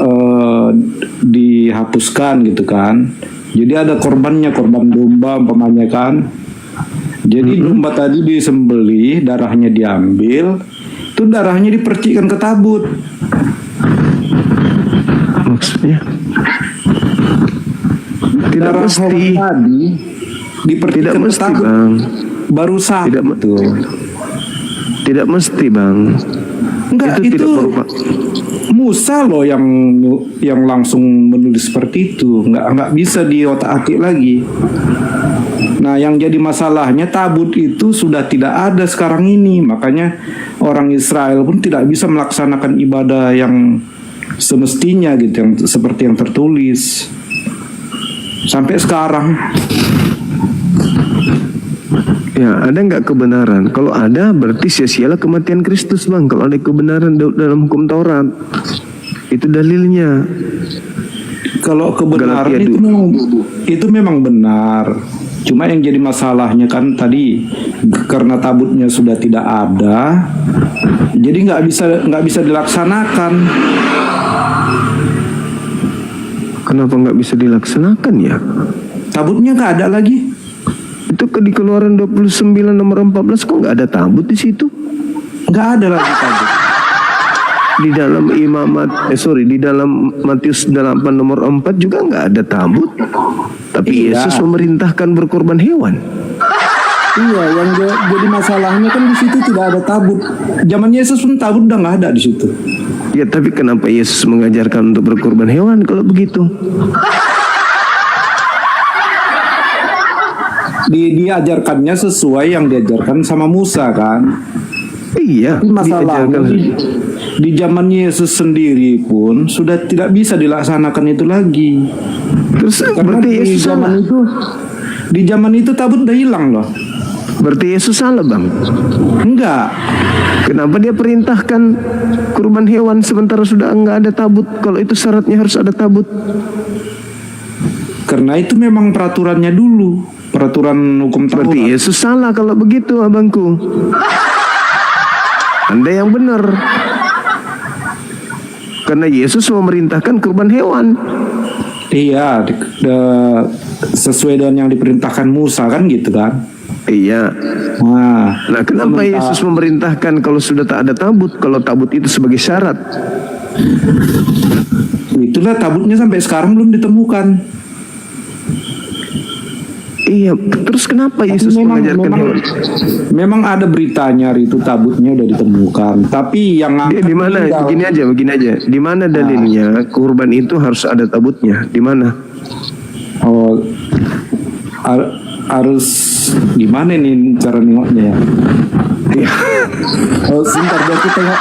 dihapuskan gitu kan. Jadi ada korbannya, korban domba umpamanya kan. Jadi domba tadi disembelih, darahnya diambil, itu darahnya dipercikkan ke tabut. Maksudnya? Tidak Darah mesti. Tadi dipercikkan ke tabut. Bang. Baru sah. Tidak mesti bang. Enggak, itu Musa loh yang langsung menulis seperti itu. Enggak bisa diotak-atik lagi. Nah, yang jadi masalahnya tabut itu sudah tidak ada sekarang ini. Makanya orang Israel pun tidak bisa melaksanakan ibadah yang semestinya gitu, yang seperti yang tertulis sampai sekarang. Ya, ada nggak kebenaran? Kalau ada, berarti sia-sialah kematian Kristus, bang. Kalau ada kebenaran dalam hukum Taurat, itu dalilnya. Kalau kebenaran itu memang benar. Cuma yang jadi masalahnya kan tadi karena tabutnya sudah tidak ada, jadi nggak bisa dilaksanakan. Kenapa nggak bisa dilaksanakan ya? Tabutnya nggak ada lagi. Itu di Keluaran 29 nomor 14 kok nggak ada tabut di situ? Nggak ada lagi tabut. Di dalam di dalam Matius 8 nomor 4 juga nggak ada tabut. Tapi Iya. Yesus memerintahkan berkorban hewan. Iya, yang jadi masalahnya kan di situ tidak ada tabut. Zaman Yesus pun tabut udah nggak ada di situ. Ya, tapi kenapa Yesus mengajarkan untuk berkorban hewan kalau begitu? Diajarkannya sesuai yang diajarkan sama Musa kan. Iya, tapi masalahnya di zaman Yesus sendiri pun sudah tidak bisa dilaksanakan itu lagi. Terus karena berarti Yesus salah. Di zaman itu tabut udah hilang loh. Berarti Yesus salah, Bang? Enggak. Kenapa dia perintahkan kurban hewan sementara sudah enggak ada tabut? Kalau itu syaratnya harus ada tabut. Karena itu memang peraturannya dulu, peraturan hukum Taurat. Berarti Yesus salah kalau begitu, abangku. Anda yang benar. Karena Yesus memerintahkan kurban hewan. Iya, sesuai dengan yang diperintahkan Musa kan gitu kan. Iya. Nah, kenapa Yesus memerintahkan kalau sudah tak ada tabut, kalau tabut itu sebagai syarat? Itulah tabutnya sampai sekarang belum ditemukan. Iya, terus kenapa Yesus mengajarkan hewan? Memang ada beritanya itu tabutnya udah ditemukan. Tapi yang di mana? Begini aja. Di mana dalilnya kurban itu harus ada tabutnya? Di mana? Oh, harus di mana nih cara nengoknya ya? Oh, sebentar biar kita tengok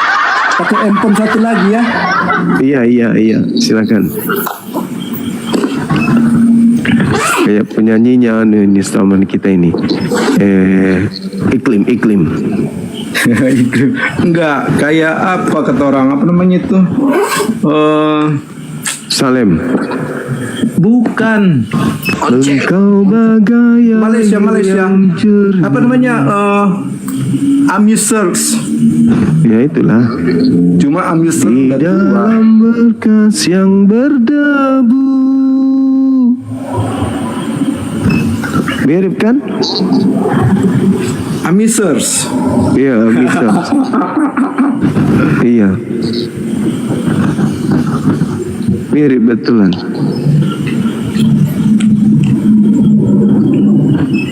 pakai handphone satu lagi ya. Iya, silakan. Kayak penyanyinya ini Salman kita ini. Iklim. Iklim. Enggak, kayak apa kata orang, apa namanya itu? Salem. Bukan. Engkau bagai Malaysia. Apa namanya? Amusers. Ya itulah. Cuma Amusers di dalam berkas yang berdebu. Mirip kan? Amusers. Iya, Amusers. Iya. Mirip betulan.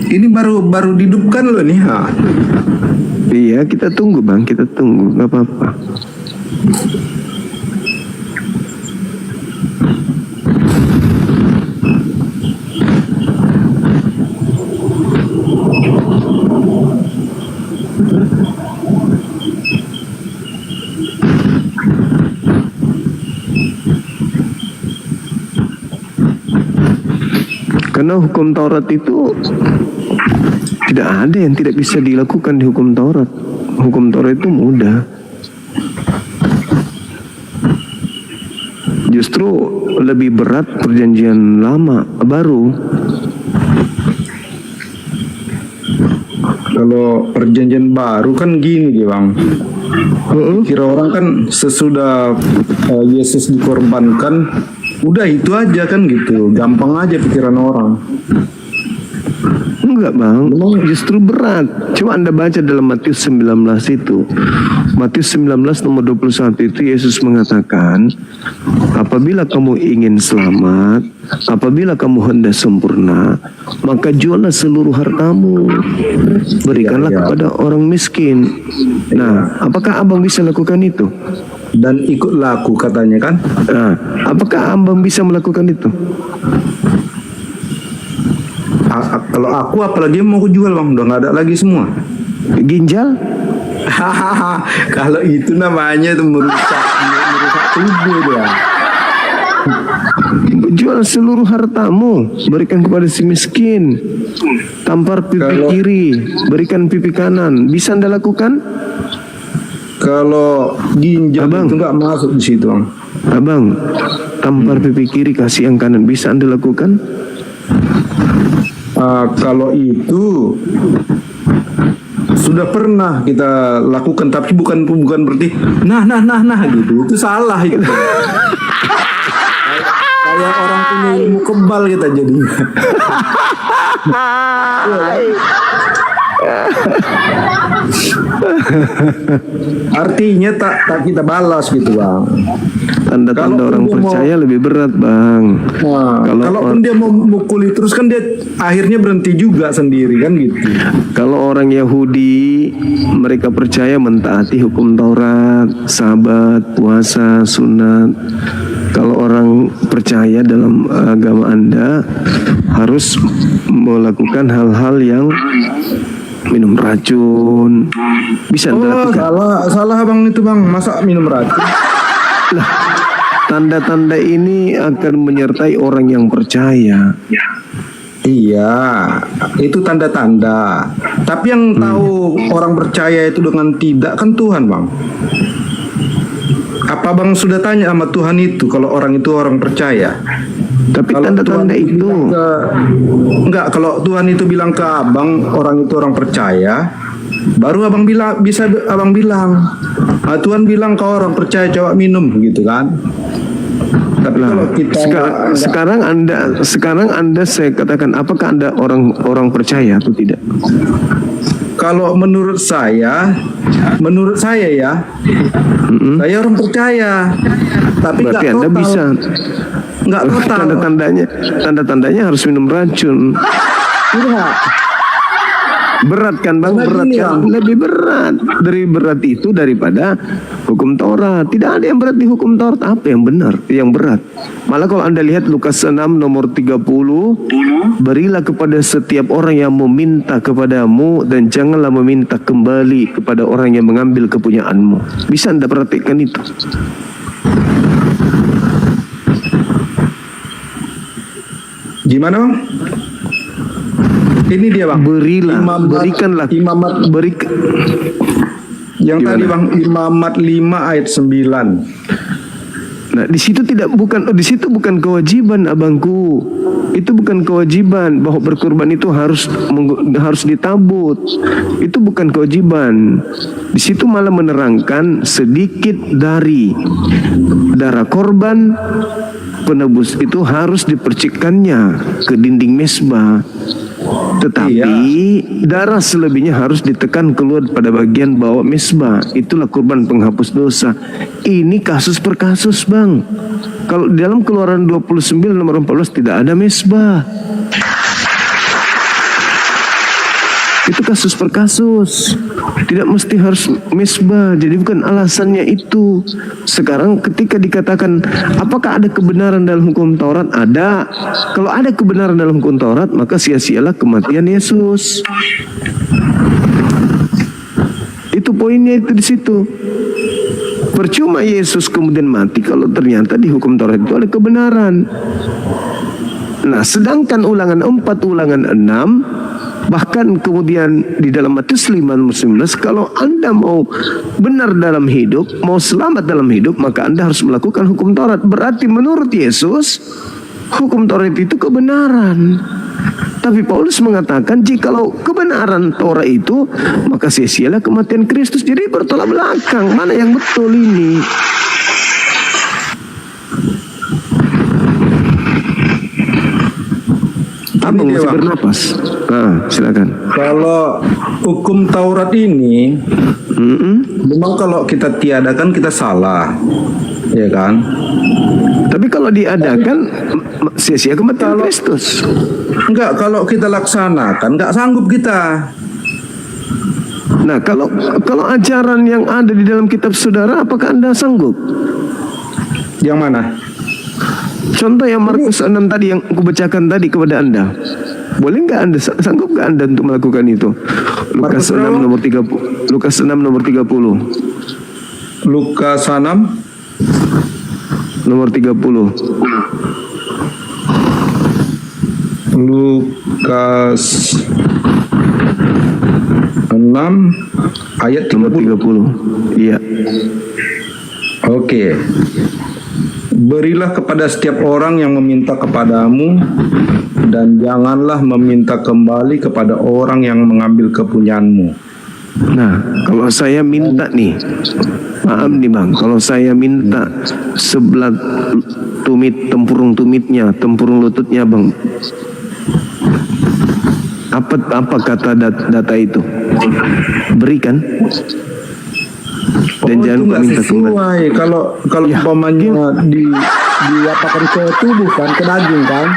Ini baru dihidupkan loh nih. Iya, kita tunggu Bang, nggak apa-apa. Karena hukum Taurat itu tidak ada yang tidak bisa dilakukan di hukum Taurat. Hukum Taurat itu mudah. Justru lebih berat perjanjian lama baru. Kalau perjanjian baru kan gini dia Bang. Kira orang kan sesudah Yesus dikorbankan, udah itu aja kan gitu, gampang aja pikiran orang. Enggak Bang, justru berat. Coba Anda baca dalam Matius 19 itu. Matius 19 nomor 21 itu Yesus mengatakan, apabila kamu ingin selamat, apabila kamu hendak sempurna, maka juallah seluruh hartamu, berikanlah kepada orang miskin. Nah, apakah abang bisa lakukan itu? Dan ikutlah aku katanya kan. Nah, apakah abang bisa melakukan itu? Kalau aku apalagi mau aku jual Bang, udah nggak ada lagi semua. Ginjal? Kalau itu namanya itu merusak tubuh dia. Jual seluruh hartamu, berikan kepada si miskin. Tampar pipi kiri, berikan pipi kanan. Bisa Anda lakukan? Kalau ginjal itu nggak masuk di situ Bang. Abang, tampar pipi kiri, kasih yang kanan. Bisa Anda lakukan? Kalau itu sudah pernah kita lakukan, tapi bukan berarti nah gitu, itu salah itu. Kayak orang punya ilmu kebal kita jadinya. Artinya tak kita balas gitu bang. Tanda-tanda orang percaya lebih berat bang. Kalaupun dia mau mukuli terus kan dia akhirnya berhenti juga sendiri kan gitu. Kalau orang Yahudi mereka percaya mentaati hukum Taurat, Sabat, puasa, sunat. Kalau orang percaya dalam agama Anda harus melakukan hal-hal yang minum racun. Bisa Anda lakukan. Salah bang itu bang, masa minum racun? Lah, tanda-tanda ini akan menyertai orang yang percaya. Iya, itu tanda-tanda. Tapi yang tahu orang percaya itu dengan tidak kan Tuhan bang. Apa bang sudah tanya sama Tuhan itu kalau orang itu orang percaya? Tapi tanda-tanda itu enggak, kalau Tuhan itu bilang ke abang orang itu orang percaya, baru abang bilang abang bilang, Tuhan bilang kau orang percaya coba minum gitu kan? Tapi kalau kita sekarang anda saya katakan apakah Anda orang percaya atau tidak? Kalau menurut saya ya, saya orang percaya. Tapi berarti Anda total. bisa. Nggak total. Tanda-tandanya harus minum racun. Tidak. Berat kan bang? Berat kan? Lebih berat dari berat itu daripada hukum Taurat. Tidak ada yang berat di hukum Taurat. Apa yang benar? Yang berat. Malah kalau Anda lihat Lukas 6 nomor 30, berilah kepada setiap orang yang meminta kepadamu dan janganlah meminta kembali kepada orang yang mengambil kepunyaanmu. Bisa Anda perhatikan itu? Gimana bang? Ini dia bang. Berikanlah. Yang tadi bang, Imamat 5 ayat 9. Nah, di situ bukan kewajiban abangku. Itu bukan kewajiban bahwa berkorban itu harus ditabut. Itu bukan kewajiban. Di situ malah menerangkan sedikit dari darah korban penebus itu harus dipercikkannya ke dinding mezbah. Tetapi darah selebihnya harus ditekan keluar pada bagian bawah mezbah. Itulah kurban penghapus dosa. Ini kasus per kasus bang. Kalau di dalam Keluaran 29 nomor 14 tidak ada mezbah. Itu kasus per kasus. Tidak mesti harus mezbah. Jadi bukan alasannya itu. Sekarang ketika dikatakan apakah ada kebenaran dalam hukum Taurat? Ada. Kalau ada kebenaran dalam hukum Taurat, maka sia-sialah kematian Yesus. Itu poinnya itu di situ. Percuma Yesus kemudian mati kalau ternyata di hukum Taurat itu ada kebenaran. Nah, sedangkan ulangan 4, ulangan 6, bahkan kemudian di dalam Matius 5:19, kalau Anda mau benar dalam hidup, mau selamat dalam hidup, maka Anda harus melakukan hukum Taurat. Berarti menurut Yesus, hukum Taurat itu kebenaran. Tapi Paulus mengatakan jikalau kebenaran Taurat itu, maka sia-sialah kematian Kristus. Jadi bertolak belakang. Mana yang betul ini? Abang masih bernapas. Silakan. Kalau hukum Taurat ini, memang kalau kita tiadakan kita salah, ya kan? Tapi kalau diadakan sia-sia kematian Kristus. Enggak, kalau kita laksanakan enggak sanggup kita. Nah, kalau ajaran yang ada di dalam kitab saudara, apakah Anda sanggup? Yang mana? Contoh yang Markus 6 tadi yang aku bacakan tadi kepada Anda. Boleh nggak Anda, sanggup nggak Anda untuk melakukan itu? Lukas 6 nomor 30. Lukas 6 nomor 30. Lukas 6 nomor 30. Lukas 6 ayat 30. Iya. Oke. Berilah kepada setiap orang yang meminta kepadamu, dan janganlah meminta kembali kepada orang yang mengambil kepunyaanmu. Nah, kalau saya minta nih, maaf nih bang, kalau saya minta sebelah tempurung tumitnya, tempurung lututnya bang, Apa kata data itu? Berikan. Dan jangan itu lupa nggak minta kembali. sesuai. Kalau umpamanya diapakan ke tubuh kan, ke daging kan.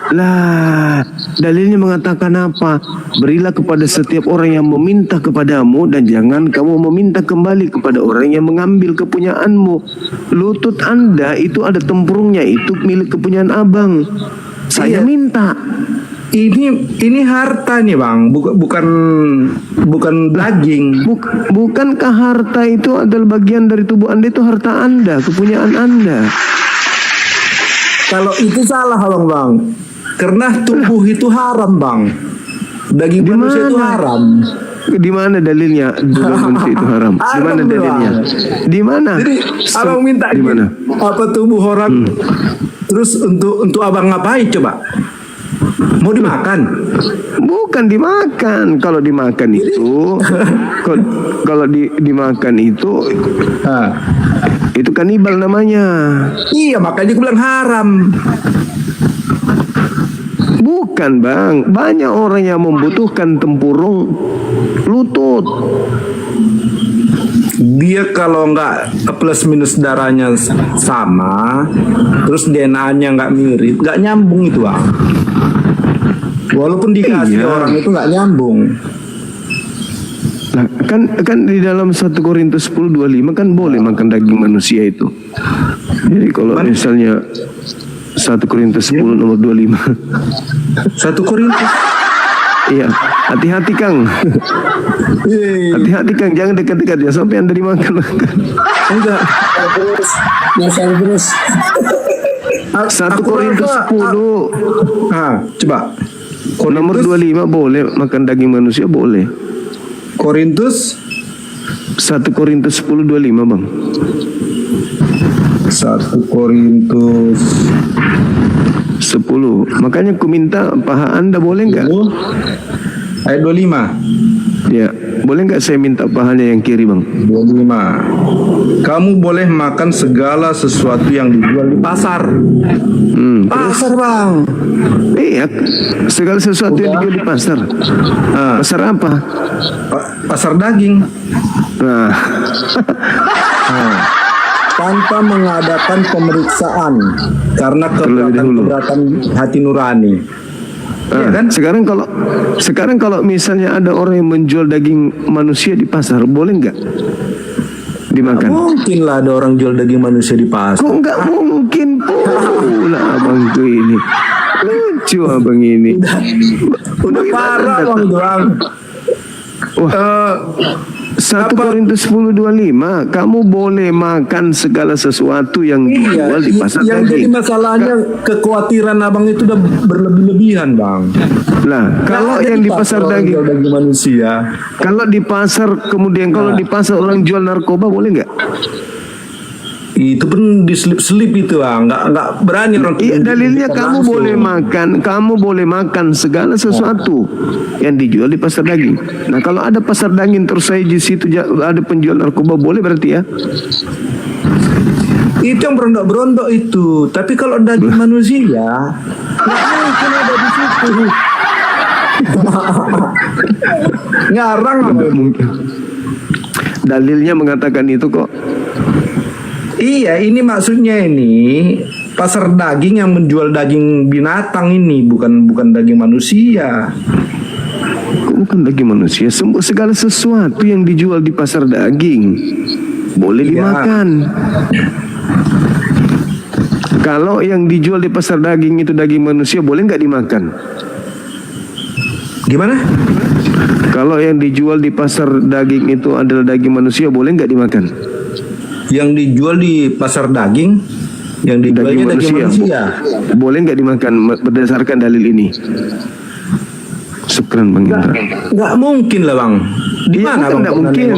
Lah, dalilnya mengatakan apa? Berilah kepada setiap orang yang meminta kepadamu dan jangan kamu meminta kembali kepada orang yang mengambil kepunyaanmu. Lutut Anda itu ada tempurungnya, itu milik kepunyaan abang. Saya minta. Ini harta nih bang, bukan daging. Bukankah harta itu adalah bagian dari tubuh Anda, itu harta Anda, kepunyaan Anda. Kalau itu salah bang. Karena tubuh itu haram bang. Daging manusia itu haram. Di mana dalilnya tubuh manusia itu haram? Di mana dalilnya? Di mana? Jadi abang minta di mana? Apa tubuh orang? Terus untuk abang ngapain coba? Mau dimakan? Bukan dimakan. Kalau dimakan itu, kalau dimakan itu kanibal namanya. Iya, makanya gue bilang haram. Bukan bang, banyak orang yang membutuhkan tempurung lutut. Dia kalau nggak plus minus darahnya sama, terus DNA-nya nggak mirip, nggak nyambung itu bang. Walaupun dikasih orang itu nggak nyambung. Nah, kan di dalam 1 Korintus 10:25 kan boleh makan daging manusia itu. Jadi kalau misalnya 1 Korintus 10 nomor 25. 1 Korintus. Iya, hati-hati Kang. Hati-hati Kang, jangan dekat-dekat ya sampai Anda dimakan. Enggak. Terus. 1 Korintus 10. Coba. Nomor 25 boleh makan daging manusia, boleh. Korintus 1 Korintus 10:25 bang. 1 Korintus 10. Makanya ku minta paha Anda boleh nggak? Ayat 25. Ya, boleh nggak saya minta pahanya yang kiri bang? 25. Kamu boleh makan segala sesuatu yang dijual di pasar. Pasar bang. Iya, segala sesuatu yang dijual di pasar. Pasar apa? Pasar daging. Nah. Tanpa mengadakan pemeriksaan karena keberatan hati nurani. Ya kan? Sekarang kalau misalnya ada orang yang menjual daging manusia di pasar, boleh nggak dimakan? Mungkin lah ada orang jual daging manusia di pasar. Kok nggak mungkin pula abang tuh ini. Lucu abang ini. Udah parah bang doang. 1 Korintus 10:25, kamu boleh makan segala sesuatu yang dijual di pasar daging. Yang jadi masalahnya kekhawatiran abang itu udah berlebih-lebihan bang. Lah, kalau yang di pasar daging manusia, kalau di pasar kemudian kalau di pasar orang jual narkoba boleh nggak? Itu pun diselip-selip itu bang, nggak berani orang. Iya, dalilnya kamu boleh makan segala sesuatu yang dijual di pasar daging. Nah kalau ada pasar daging terus saya di situ ada penjual narkoba, boleh berarti ya? Itu yang berondok-berondok itu. Tapi kalau daging manusia nggak mungkin ada di situ. Ngarang nggak mungkin. Dalilnya mengatakan itu kok. Iya, ini maksudnya ini pasar daging yang menjual daging binatang ini, bukan daging manusia. Bukan daging manusia, segala sesuatu yang dijual di pasar daging boleh dimakan. Kalau yang dijual di pasar daging itu daging manusia, boleh nggak dimakan? Gimana? Kalau yang dijual di pasar daging itu adalah daging manusia, boleh nggak dimakan? Yang dijual di pasar daging, yang dijualnya daging manusia, boleh nggak dimakan berdasarkan dalil ini? Syukran Bang Indra. Nggak mungkin lah Bang. Di mana Bang?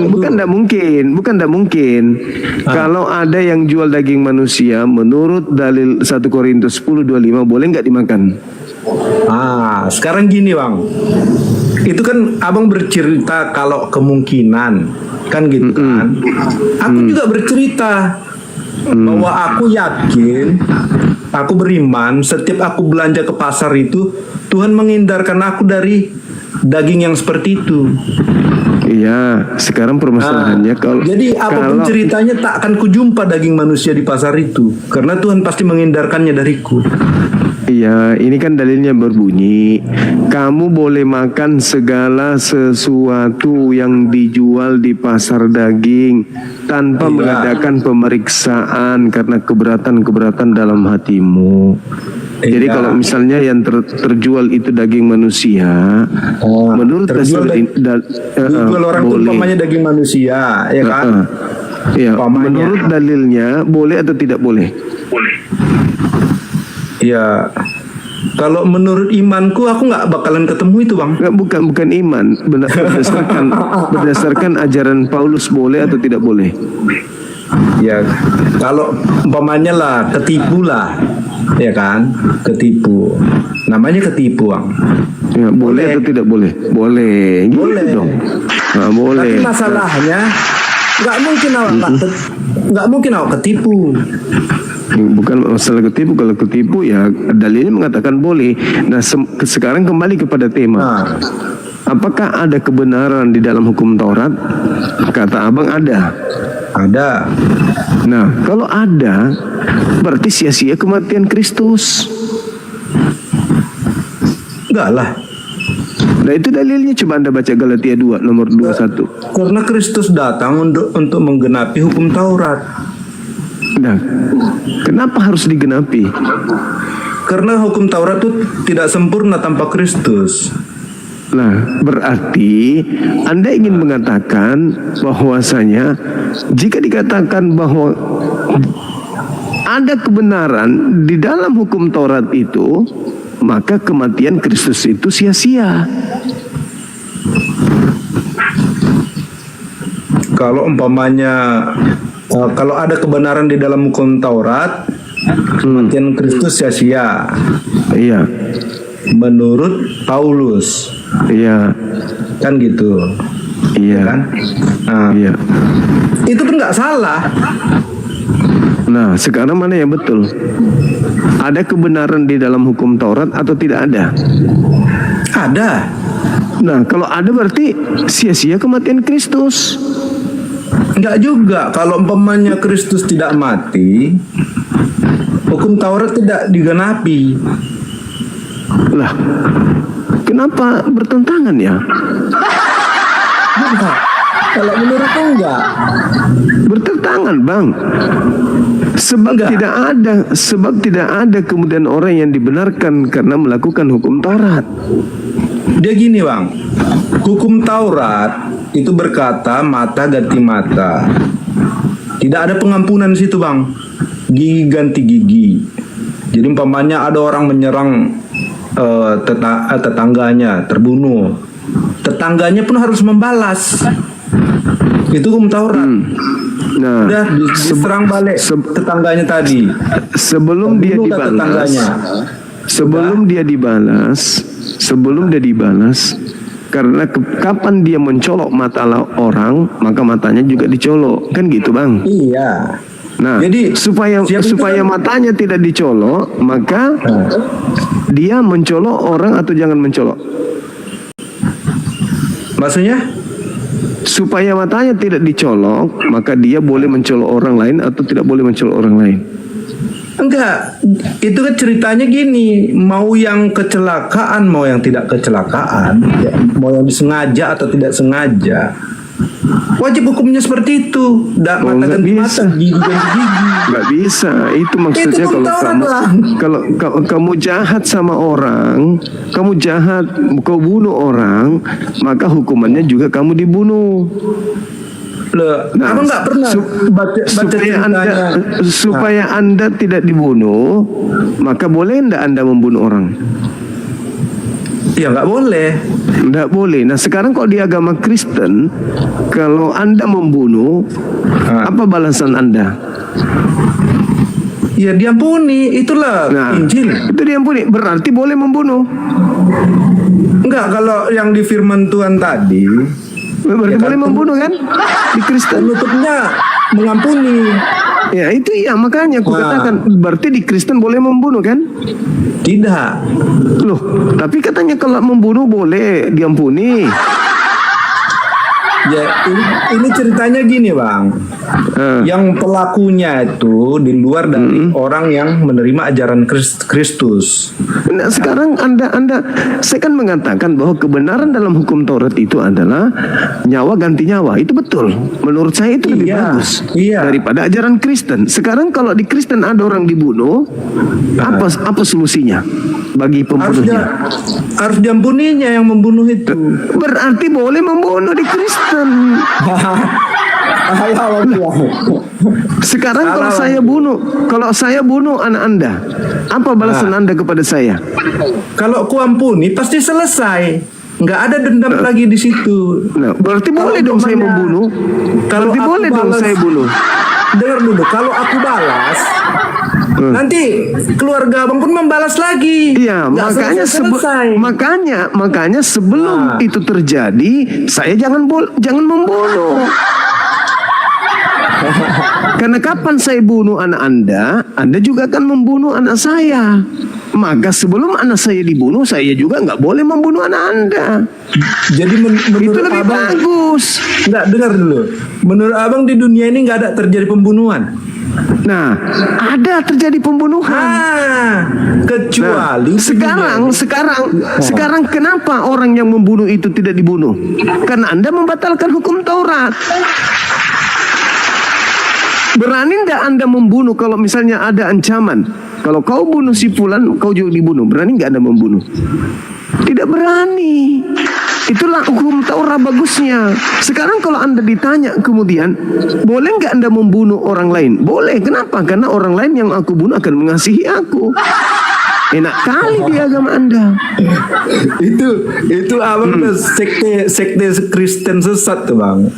Bukan nggak mungkin. Kalau ada yang jual daging manusia, menurut dalil 1 Korintus 10:25 boleh nggak dimakan? Sekarang gini Bang. Itu kan abang bercerita kalau kemungkinan kan gitu kan. Aku juga bercerita bahwa aku yakin, aku beriman setiap aku belanja ke pasar itu Tuhan menghindarkan aku dari daging yang seperti itu. Iya, sekarang permasalahannya kalau jadi apapun ceritanya tak akan kujumpa daging manusia di pasar itu, karena Tuhan pasti menghindarkannya dariku. Iya, ini kan dalilnya berbunyi, kamu boleh makan segala sesuatu yang dijual di pasar daging tanpa mengadakan pemeriksaan karena keberatan-keberatan dalam hatimu. Jadi kalau misalnya yang terjual itu daging manusia, menurut dijual orang itu umpamanya daging manusia, ya kan? Iya, menurut dalilnya boleh atau tidak boleh? Ya, kalau menurut imanku aku nggak bakalan ketemu itu, Bang. Bukan iman, berdasarkan ajaran Paulus boleh atau tidak boleh? Ya, kalau umpamanya lah ketipu lah, ya kan? Ketipu, namanya ketipu, Bang. Ya, boleh atau tidak boleh? Boleh, boleh dong. Nah, boleh. Tapi masalahnya nggak mungkin awak ketipu. Bukan masalah ketipu. Kalau ketipu ya dalilnya mengatakan boleh. Nah sekarang kembali kepada tema. Apakah ada kebenaran di dalam hukum Taurat? Kata abang ada. Ada. Nah kalau ada, berarti sia-sia kematian Kristus. Enggak lah. Nah itu dalilnya, coba Anda baca Galatia 2 nomor 21. Karena Kristus datang untuk menggenapi hukum Taurat. Nah, kenapa harus digenapi? Karena hukum Taurat itu tidak sempurna tanpa Kristus. Nah, berarti Anda ingin mengatakan bahwasanya jika dikatakan bahwa ada kebenaran di dalam hukum Taurat itu, maka kematian Kristus itu sia-sia. Kalau umpamanya kalau ada kebenaran di dalam hukum Taurat, kematian Kristus sia-sia. Iya. Menurut Paulus. Iya. Kan gitu. Iya. Kan? Nah, iya. Itu pun nggak salah. Nah, sekarang mana yang betul? Ada kebenaran di dalam hukum Taurat atau tidak ada? Ada. Nah, kalau ada berarti sia-sia kematian Kristus. Enggak juga. Kalau umpamanya Kristus tidak mati, hukum Taurat tidak digenapi. Lah, kenapa bertentangan ya? Enggak. Kalau menurutku enggak. Bertentangan, Bang. Sebab tidak ada kemudian orang yang dibenarkan karena melakukan hukum Taurat. Dia gini, Bang. Hukum Taurat itu berkata mata ganti mata. Tidak ada pengampunan di situ, Bang. Gigi ganti gigi. Jadi umpamanya ada orang menyerang tetangganya, terbunuh. Tetangganya pun harus membalas. Itu hukum Taurat. Nah, udah diserang balik tetangganya tadi. Sebelum dia dibalas, karena kapan dia mencolok mata orang, maka matanya juga dicolok, kan gitu, Bang? Iya. Nah, jadi supaya matanya tidak dicolok, maka dia mencolok orang atau jangan mencolok? Maksudnya? Supaya matanya tidak dicolok, maka dia boleh mencolok orang lain atau tidak boleh mencolok orang lain? Enggak, itu kan ceritanya gini, mau yang kecelakaan, mau yang tidak kecelakaan, ya, mau yang disengaja atau tidak sengaja, wajib hukumnya seperti itu. Mata ganti mata, gigi ganti gigi. Nggak bisa, itu maksudnya kalau kamu jahat sama orang, kau bunuh orang, maka hukumannya juga kamu dibunuh. Nah, aku nggak pernah baca supaya anda tidak dibunuh, maka boleh enggak Anda membunuh orang? Ya nggak boleh. Nggak boleh. Nah sekarang kok di agama Kristen, kalau Anda membunuh, apa balasan Anda? Ya diampuni, itulah Injil. Itu diampuni, berarti boleh membunuh. Enggak, kalau yang di firman Tuhan tadi berarti boleh membunuh kan? Di Kristen penutupnya mengampuni. Ya itu iya, makanya aku katakan berarti di Kristen boleh membunuh kan? Tidak. Loh, tapi katanya kalau membunuh boleh diampuni. Ya, ini ceritanya gini Bang. Yang pelakunya itu di luar dari orang yang menerima ajaran Kristus. Nah, sekarang Anda saya kan mengatakan bahwa kebenaran dalam hukum Taurat itu adalah nyawa ganti nyawa. Itu betul. Menurut saya itu lebih bagus daripada ajaran Kristen. Sekarang kalau di Kristen ada orang dibunuh, apa solusinya bagi pembunuhnya? Harus diampuninya yang membunuh itu. Berarti boleh membunuh di Kristen. Sekarang kalau saya bunuh anak Anda, apa balasan Anda kepada saya? Kalau ku ampuni pasti selesai. Nggak ada dendam lagi di situ. Nah, berarti boleh dong saya membunuh. Kalau berarti boleh dong saya bunuh. Dengar dulu, kalau aku balas, nanti keluarga abang pun membalas lagi. Iya, makanya sebelum itu terjadi, saya jangan membunuh. Karena kapan saya bunuh anak Anda juga akan membunuh anak saya. Maka sebelum anak saya dibunuh, saya juga nggak boleh membunuh anak Anda. Jadi itu lebih bagus. Nggak, dengar dulu. Menurut abang di dunia ini nggak ada terjadi pembunuhan. Nah, ada terjadi pembunuhan. Kecuali sekarang kenapa orang yang membunuh itu tidak dibunuh? Karena Anda membatalkan hukum Taurat. Berani nggak Anda membunuh kalau misalnya ada ancaman? Kalau kau bunuh si fulan, kau juga dibunuh. Berani nggak Anda membunuh? Tidak berani. Itulah hukum Taurat bagusnya. Sekarang kalau Anda ditanya kemudian, boleh nggak Anda membunuh orang lain? Boleh. Kenapa? Karena orang lain yang aku bunuh akan mengasihi aku. Enak kali di agama Anda. Itu abang sekte Kristen sesat tuh Bang.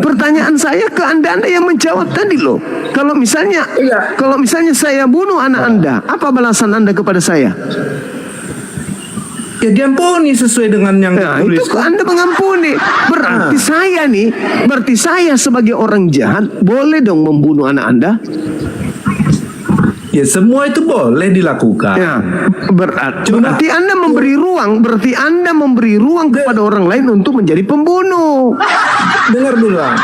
Pertanyaan saya ke Anda yang menjawab tadi loh. Kalau misalnya saya bunuh anak Anda, apa balasan Anda kepada saya? Ya diampuni sesuai dengan yang itu Anda mengampuni. Berarti saya sebagai orang jahat boleh dong membunuh anak Anda? Ya semua itu boleh dilakukan. Ya, berarti Anda memberi ruang, kepada orang lain untuk menjadi pembunuh. Dengar dulu Bang.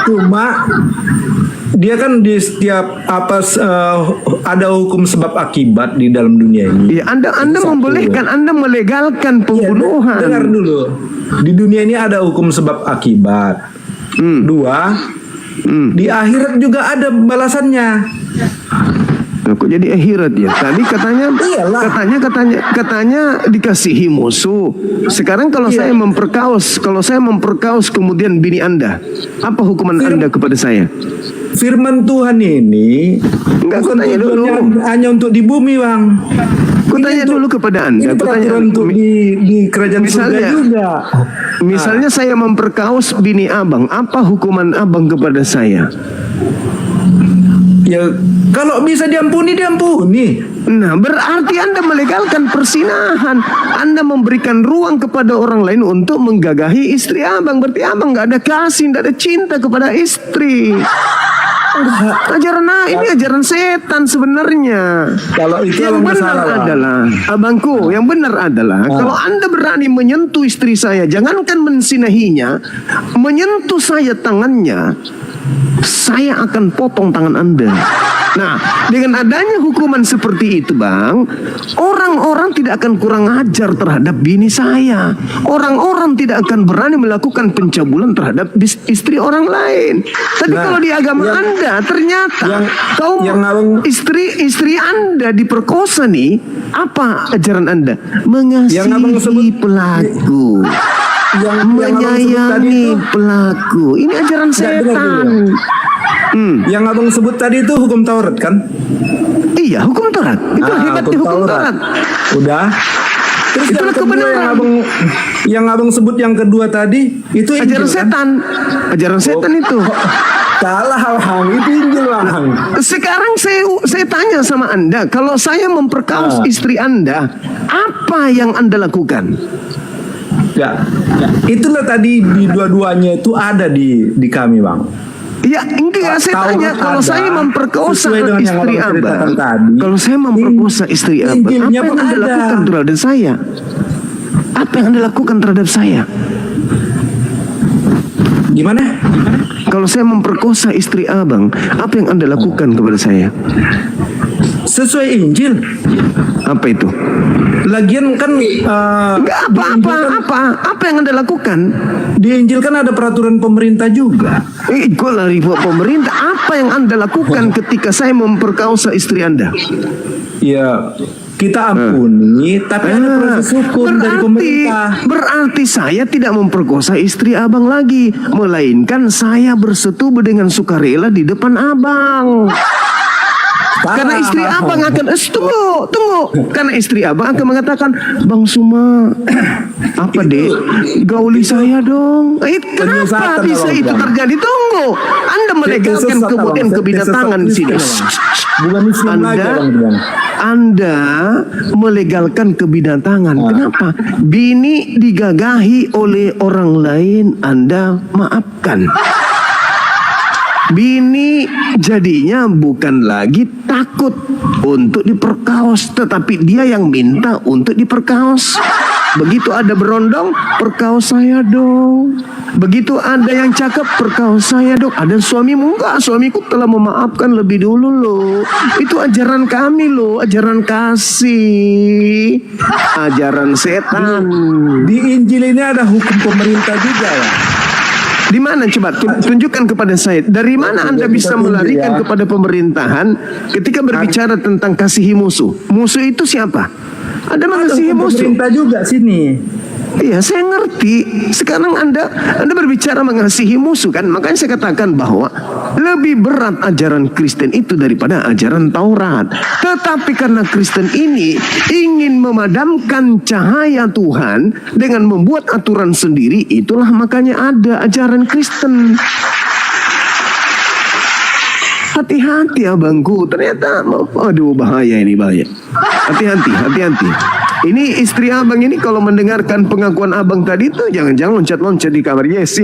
Cuma dia kan di setiap ada hukum sebab akibat di dalam dunia ini. Ya, Anda membolehkan, Anda melegalkan pembunuhan. Ya, dengar dulu. Di dunia ini ada hukum sebab akibat. Dua, di akhirat juga ada balasannya. Kok jadi akhirat ya? Tadi katanya dikasihi musuh. Sekarang kalau saya memperkaos kemudian bini Anda, apa hukuman Anda kepada saya? Firman Tuhan ini bukan hanya untuk di bumi Bang. Tanya dulu kepada Anda. Ini peraturan untuk di kerajaan surga juga. Misalnya saya memperkaos bini abang, apa hukuman abang kepada saya? Ya kalau bisa diampuni. Nah, berarti Anda melegalkan persinahan. Anda memberikan ruang kepada orang lain untuk menggagahi istri abang. Berarti abang nggak ada kasih, nggak ada cinta kepada istri. Ini ajaran setan sebenarnya. Kalau itu yang benar adalah, abangku, yang benar adalah kalau Anda berani menyentuh istri saya, jangankan mensinahinya, menyentuh saya tangannya, saya akan potong tangan Anda. Nah, dengan adanya hukuman seperti itu, Bang, orang-orang tidak akan kurang ajar terhadap bini saya. Orang-orang tidak akan berani melakukan pencabulan terhadap istri orang lain. Tapi kalau di agama Anda ternyata istri Anda diperkosa nih, apa ajaran Anda? Mengasihi pelaku. Menyayangi pelaku. Ini ajaran setan. Yang abang sebut tadi itu hukum Taurat kan? Iya, hukum Taurat. Itu hebatnya hukum Taurat. Udah. Terus itulah kebenaran. Yang abang sebut yang kedua tadi itu ajaran setan. Ajaran setan itu. Salah Bang, itu Injil Bang. Sekarang saya tanya sama Anda, kalau saya memperkaos istri Anda, apa yang Anda lakukan? Ya, itulah tadi di dua-duanya itu ada di kami Bang. Ya enggak, saya tanya, kalau saya memperkosa istri abang, kalau saya memperkosa istri abang, apa yang Anda lakukan terhadap saya? Apa yang Anda lakukan terhadap saya? Gimana? Kalau saya memperkosa istri abang, apa yang Anda lakukan kepada saya? Sesuai Injil. Apa itu? Lagian kan nggak apa yang Anda lakukan? Di Injil kan ada peraturan pemerintah juga. Kok lari buat pemerintah? Apa yang Anda lakukan ketika saya memperkosa istri Anda? Ya, kita ampuni, tapi ada proses hukum dari pemerintah. Berarti saya tidak memperkosa istri abang lagi, melainkan saya bersetubuh dengan sukarela di depan abang. Karena istri abang akan tunggu. Karena istri abang akan mengatakan, Bang Suma, apa dek, gauli saya dong. Kenapa bisa itu terjadi? Tunggu, Anda melegalkan kemudian kebinatangan di sini. Anda melegalkan kebinatangan. Kenapa? Bini digagahi oleh orang lain, Anda maafkan. Bini jadinya bukan lagi takut untuk diperkaos, tetapi dia yang minta untuk diperkaos. Begitu ada berondong, perkaos saya dong. Begitu ada yang cakep, perkaos saya dong. Ada suamimu? Enggak, suamiku telah memaafkan lebih dulu loh. Itu ajaran kami loh, ajaran kasih, ajaran setan. Di Injil ini ada hukum pemerintah juga ya. Di mana coba tunjukkan kepada saya. Dari mana Anda bisa melarikan kepada pemerintahan ketika berbicara tentang kasihi musuh? Musuh itu siapa? Ada mengasihi musuh. Pemerintah juga sini. Iya, saya ngerti. Sekarang Anda berbicara mengasihi musuh kan? Makanya saya katakan bahwa lebih berat ajaran Kristen itu daripada ajaran Taurat. Tetapi karena Kristen ini ingin memadamkan cahaya Tuhan dengan membuat aturan sendiri, itulah makanya ada ajaran Kristen. Hati-hati abangku, ternyata aduh bahaya ini, bahaya. Hati-hati. Ini istri abang ini kalau mendengarkan pengakuan abang tadi tuh jangan-jangan loncat-loncat di kamar. Yes.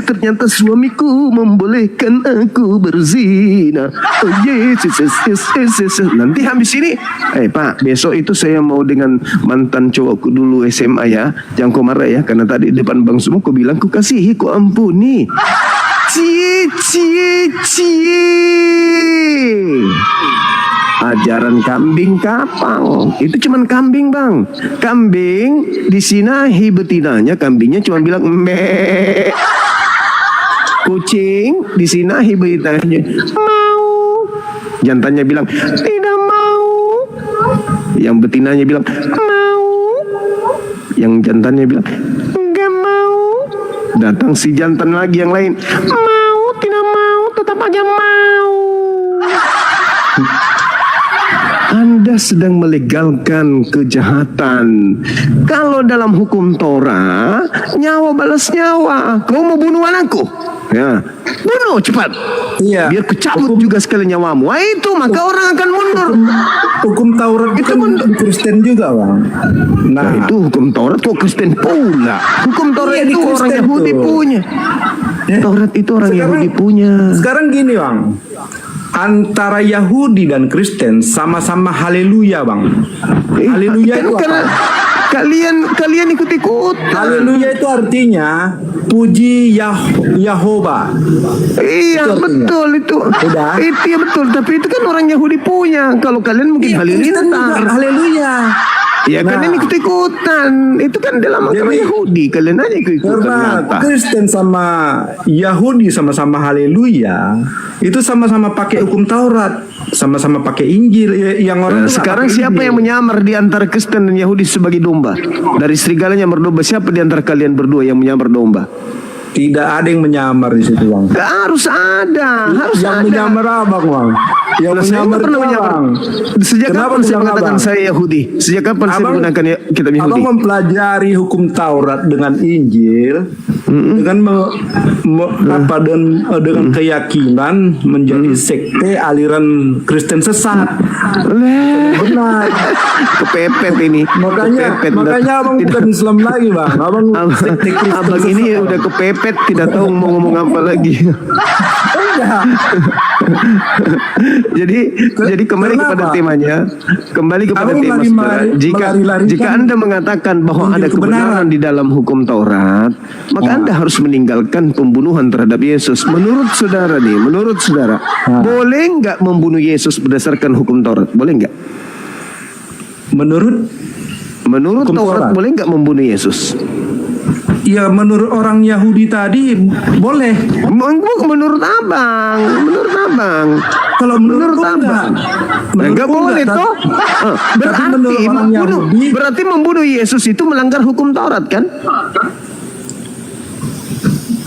Ternyata suamiku membolehkan aku berzina. Oh yes. Nanti habis ini, Pak, besok itu saya mau dengan mantan cowokku dulu SMA ya. Jangan kau marah ya, karena tadi depan Bang semua kau bilang ku kasihi, ku ampuni. Cie. Ajaran kambing kapang. Itu cuman kambing, Bang. Kambing disinahi betinanya, kambingnya cuma bilang mbe. Kucing disinahi betinanya mau. Jantannya bilang tidak mau. Yang betinanya bilang mau. Yang jantannya bilang enggak mau. Datang si jantan lagi yang lain, mau, tidak mau, tetap aja mau. Anda sedang melegalkan kejahatan. Kalau dalam hukum Torah, nyawa balas nyawa. Kau mau bunuh anakku? Ya, bunuh cepat. Iya. Biar kecabut juga sekali nyawamu. Wah, itu maka orang akan mundur. Hukum Taurat itu kan Kristen juga, Bang. Nah, itu hukum Taurat kok Kristen pula. Hukum Taurat itu orang Yahudi punya. Taurat itu orang Yahudi punya. Sekarang gini, Bang. Antara Yahudi dan Kristen sama-sama haleluya, Bang. Haleluya itu apa? Kalian ikut-ikut. Haleluya itu artinya puji Yahova. Iya, betul itu. Udah. Itu ya betul, tapi itu kan orang Yahudi punya. Kalau kalian mungkin halilintar. Haleluya. Ya kan ini ikut-ikutan. Itu kan dalam agama Yahudi. Kalian aja ikut-ikutan. Kristen sama Yahudi sama-sama haleluya. Itu sama-sama pakai hukum Taurat, sama-sama pakai Injil. Yang orang sekarang siapa yang menyamar di antara Kristen dan Yahudi sebagai domba? Dari serigalanya berdomba, siapa di antara kalian berdua yang menyamar domba? Tidak ada yang menyamar di situ, Bang. Harus ada, harus yang ada. menyamar Abang, Bang. Yang Saya menyamar nggak pernah itu menyamar. Abang. Sejak Kenapa kapan saya bilang mengatakan Abang? saya Yahudi? Sejak kapan saya Abang- menggunakan kitab Yahudi? Abang mempelajari hukum Taurat dengan Injil, dengan dengan keyakinan menjadi sekte aliran Kristen sesat. Benar. Kepepet ini. Makanya Abang bukan Islam lagi, Bang. Abang sekte Kristen Abang sesat. ini udah kepepet, tidak tahu mau ngomong apa lagi. jadi kembali kepada temanya, tema saudara. Jika Anda mengatakan bahwa ada kebenaran di dalam hukum Taurat, maka Anda harus meninggalkan pembunuhan terhadap Yesus. Menurut saudara, boleh nggak membunuh Yesus berdasarkan hukum Taurat? Boleh nggak? Menurut Taurat boleh nggak membunuh Yesus? Ya menurut orang Yahudi tadi boleh. Menurut abang. Kalau menurut abang, enggak boleh toh. Berarti membunuh Yesus itu melanggar hukum Taurat kan?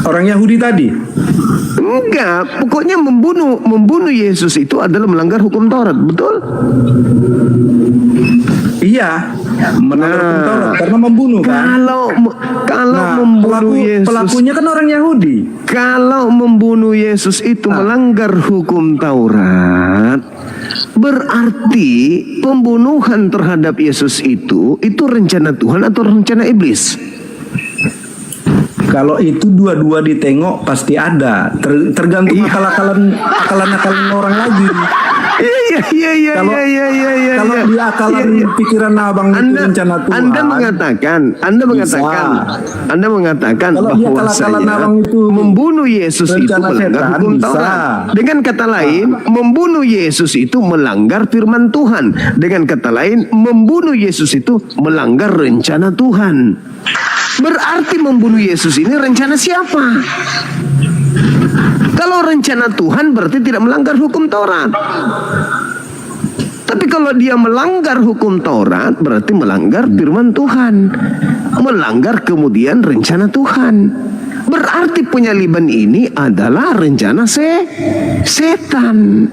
Orang Yahudi tadi? Enggak, pokoknya membunuh Yesus itu adalah melanggar hukum Taurat, betul? Iya, melanggar hukum Taurat karena membunuh kan. Kalau membunuh Yesus, pelakunya kan orang Yahudi. Kalau membunuh Yesus itu melanggar hukum Taurat, berarti pembunuhan terhadap Yesus itu rencana Tuhan atau rencana iblis? Kalau itu dua-dua ditengok pasti ada. Tergantung akal-akalan orang lagi. Iya. Kalau di akalan pikiran abang itu rencana Tuhan. Anda mengatakan kalau bahwa membunuh Yesus itu melanggar hukum Taurat. Dengan kata lain, membunuh Yesus itu melanggar firman Tuhan. Dengan kata lain, membunuh Yesus itu melanggar rencana Tuhan. Berarti membunuh Yesus ini rencana siapa? Kalau rencana Tuhan berarti tidak melanggar hukum Taurat. Tapi kalau dia melanggar hukum Taurat berarti melanggar firman Tuhan. Melanggar kemudian rencana Tuhan. Berarti penyaliban ini adalah rencana setan.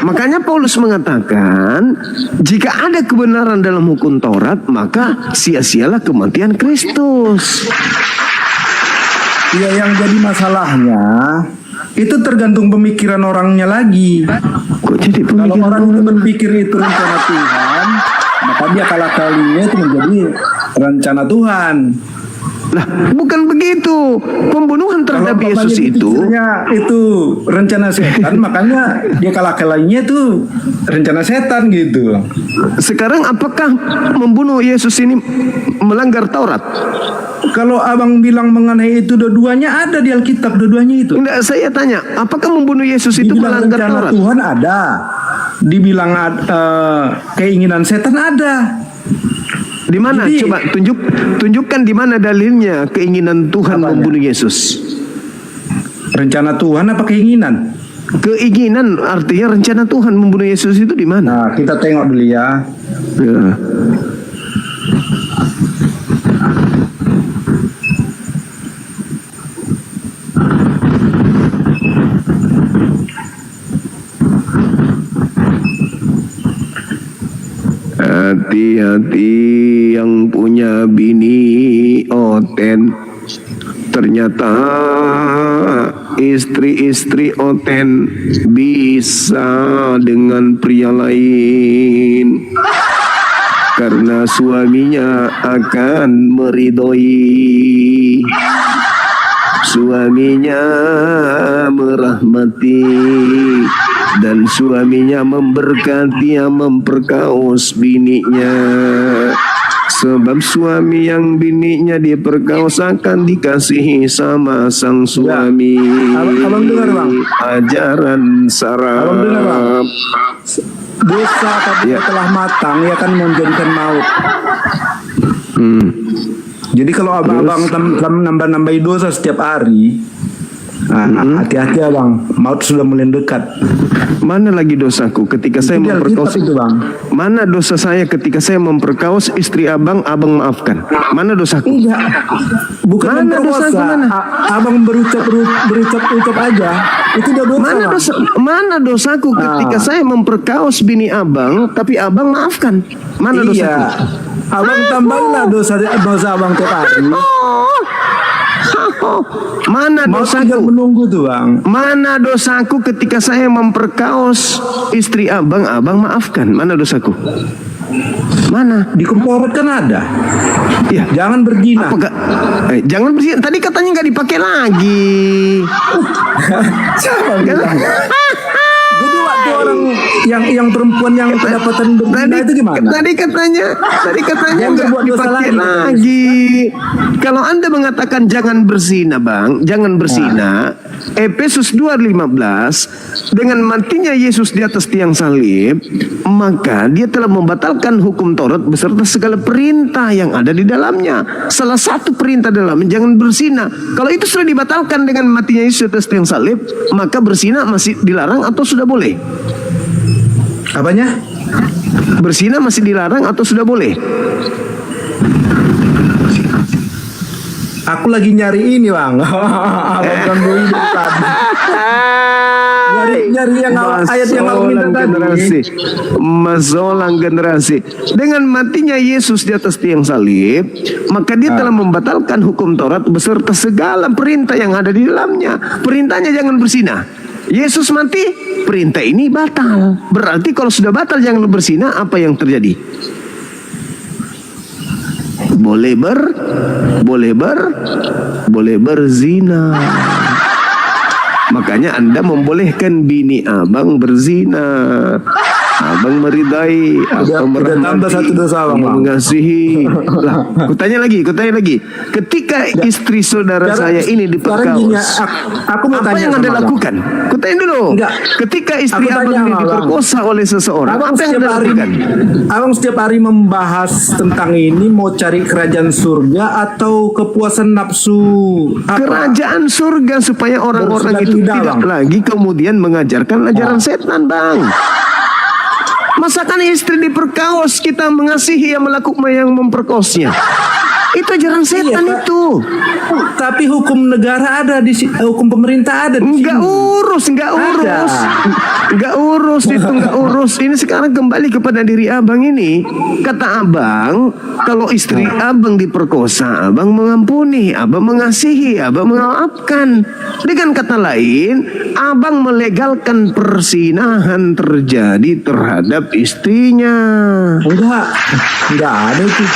Makanya Paulus mengatakan, jika ada kebenaran dalam hukum Taurat, maka sia-sialah kematian Kristus. Ya, yang jadi masalahnya itu tergantung pemikiran orangnya lagi. Kalau orang itu berpikir itu rencana Tuhan, maka dia akal-akalinya itu menjadi rencana Tuhan. Lah, bukan begitu. Pembunuhan terhadap Yesus itu rencana setan, makanya dia akal-akalinya itu rencana setan gitu. Sekarang apakah membunuh Yesus ini melanggar Taurat? Kalau abang bilang mengenai itu dua-duanya ada di Alkitab, dua-duanya itu. Enggak, saya tanya, apakah membunuh Yesus itu melanggar Taurat? Tuhan ada. Dibilang keinginan setan ada. Di mana? Coba tunjukkan di mana dalilnya keinginan Tuhan membunuh Yesus. Rencana Tuhan apa keinginan? Keinginan artinya rencana Tuhan membunuh Yesus itu di mana? Nah, kita tengok dulu ya. Hati-hati yang punya bini oten. Ternyata istri-istri oten bisa dengan pria lain karena suaminya akan meridhoi, suaminya merahmati, dan suaminya memberkati, memperkaos bininya. Sebab suami yang bininya diperkaosakan dikasihi sama sang suami. Abang dengar, Bang. Ajaran saraf. Abang dengar, Bang. Dosa apabila telah matang ia akan menjadikan maut. Jadi kalau abang nambah-nambahi dosa setiap hari, Hati-hati ya bang, maut sudah mulai dekat. Mana lagi dosaku ketika saya Itu di memperkaos? Alkitab itu, Bang. Mana dosa saya ketika saya memperkaos istri abang maafkan? Mana dosaku? Enggak, bukan Mana memperkosa. dosaku, mana? Abang berucap aja, itu udah dosa. Mana Bang. mana dosaku ketika saya memperkaos bini abang tapi abang maafkan? Mana dosaku? Iya, abang tambahinlah dosa abang tiap hari. Mana dosaku? Menunggu tuh bang. Mana dosaku ketika saya memperkaos istri abang maafkan? Mana dosaku? Mana? Di Taurat kan ada. Ya. Jangan berzina. Jangan berzina. Tadi katanya nggak dipakai lagi. Siapa bilang? Jadi waktu orang yang perempuan yang kedapatan berzina itu gimana? Tadi katanya Yang nggak berbuat dosa dipakai lagi. lagi. Kalau Anda mengatakan jangan berzina, Bang, jangan berzina. Efesus 2:15, dengan matinya Yesus di atas tiang salib, maka dia telah membatalkan hukum Taurat beserta segala perintah yang ada di dalamnya. Salah satu perintah dalamnya jangan berzina. Kalau itu sudah dibatalkan dengan matinya Yesus di atas tiang salib, maka berzina masih dilarang atau sudah boleh? Apanya? Berzina masih dilarang atau sudah boleh? Aku lagi nyari ini bang. nyari yang ayat yang aku minta tadi. Masolang generasi. Dengan matinya Yesus di atas tiang salib, maka dia telah membatalkan hukum Taurat beserta segala perintah yang ada di dalamnya. Perintahnya jangan berzina. Yesus mati, perintah ini batal. Berarti kalau sudah batal jangan berzina, apa yang terjadi? Boleh berzina. Makanya Anda membolehkan bini abang berzina. Abang meridai, abang tambah satu dosa abang, mengasihi. Lah, kutanya lagi. Ketika istri saudara saya ini diperkaos, aku mau apa tanya yang Anda sama lakukan? Kutanya dulu. Ketika istri Aku abang tanya ini sama diperkosa oleh seseorang, Abang apa yang Anda lakukan? Abang setiap hari membahas tentang ini, mau cari kerajaan surga atau kepuasan nafsu? Kerajaan surga supaya orang-orang itu tidak lagi kemudian mengajarkan ajaran setan, Bang. Masakan istri diperkaos, kita mengasihi yang memperkosnya. Itu ajaran setan itu. Tapi hukum negara ada di sini, hukum pemerintah ada di sini. Enggak urus. Ini sekarang kembali kepada diri abang ini. Kata abang, kalau istri abang diperkosa, abang mengampuni, abang mengasihi, abang memaafkan. Dengan kata lain, abang melegalkan persinahan terjadi terhadap istrinya. Enggak ada itu.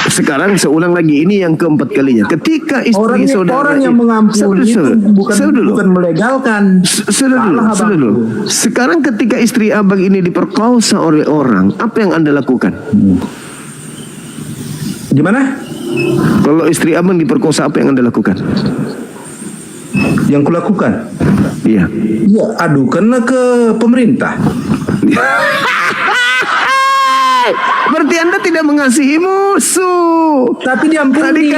Sekarang seulang lagi, ini yang keempat kalinya. Ketika istri saudara orang yang mengampuni itu bukan melegalkan. Sudah dulu. Sekarang ketika istri abang ini diperkosa oleh orang, apa yang Anda lakukan? Gimana? Kalau istri abang diperkosa, apa yang Anda lakukan? Yang kulakukan? Iya. Ya, adukanlah ke pemerintah. Berarti Anda tidak mengasihi musuh. Tapi diampuni.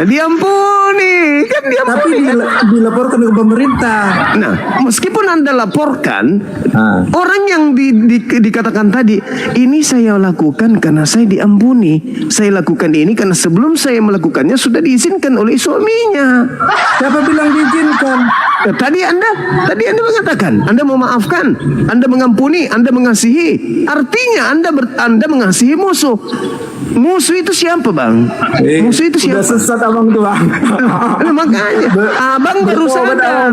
Diampuni. Kan diampuni. Tapi dilaporkan ke pemerintah. Nah, meskipun Anda laporkan, orang yang dikatakan tadi, ini saya lakukan karena saya diampuni. Saya lakukan ini karena sebelum saya melakukannya sudah diizinkan oleh suaminya. Siapa bilang diizinkan? Tadi Anda mengatakan Anda memaafkan, Anda mengampuni, Anda mengasihi. Artinya Anda mengasihi musuh. Musuh itu siapa, Bang? Musuh itu siapa? Udah sesat abang tuh, Bang. Makanya abang baru sadar.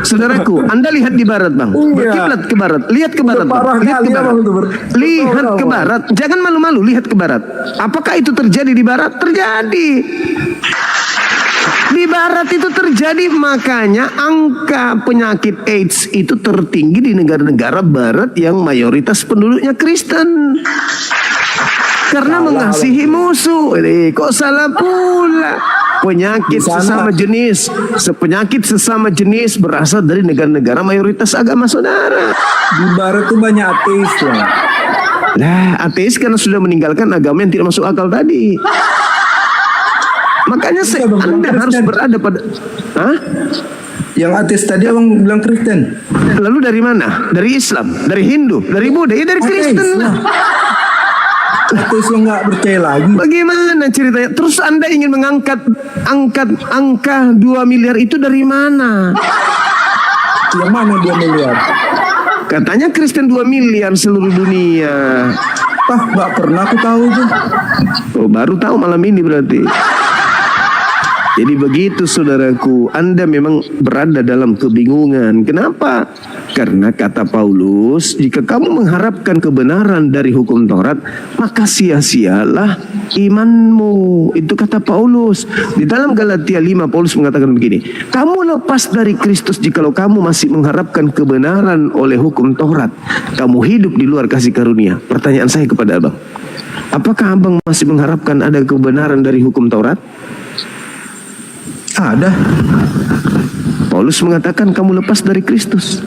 Saudaraku, Anda lihat di barat, Bang. Berkiblat ke barat. Lihat ke barat, Bang. Lihat ke barat. Jangan malu-malu, lihat ke barat. Apakah itu terjadi di barat? Terjadi. Di barat itu terjadi, makanya angka penyakit AIDS itu tertinggi di negara-negara barat yang mayoritas penduduknya Kristen. Karena mengasihi musuh. Kok salah pula? Penyakit sesama jenis berasal dari negara-negara mayoritas agama saudara. Di barat itu banyak ateis lah. Nah, ateis karena sudah meninggalkan agama yang tidak masuk akal tadi. Makanya Anda harus berada pada. Hah? Yang ateis tadi abang bilang Kristen. Lalu dari mana? Dari Islam, dari Hindu, dari Buddha, ya dari Kristen lah. Ateis lo nggak percaya lagi. Bagaimana ceritanya? Terus Anda ingin mengangkat angka 2 miliar itu dari mana? Yang mana 2 miliar? Katanya Kristen 2 miliar seluruh dunia. Nggak pernah aku tahu itu. Oh, baru tahu malam ini berarti. Jadi begitu saudaraku, Anda memang berada dalam kebingungan. Kenapa? Karena kata Paulus, jika kamu mengharapkan kebenaran dari hukum Taurat, maka sia-sialah imanmu. Itu kata Paulus. Di dalam Galatia 5, Paulus mengatakan begini, kamu lepas dari Kristus jikalau kamu masih mengharapkan kebenaran oleh hukum Taurat. Kamu hidup di luar kasih karunia. Pertanyaan saya kepada abang, apakah abang masih mengharapkan ada kebenaran dari hukum Taurat? Ada. Paulus mengatakan kamu lepas dari Kristus.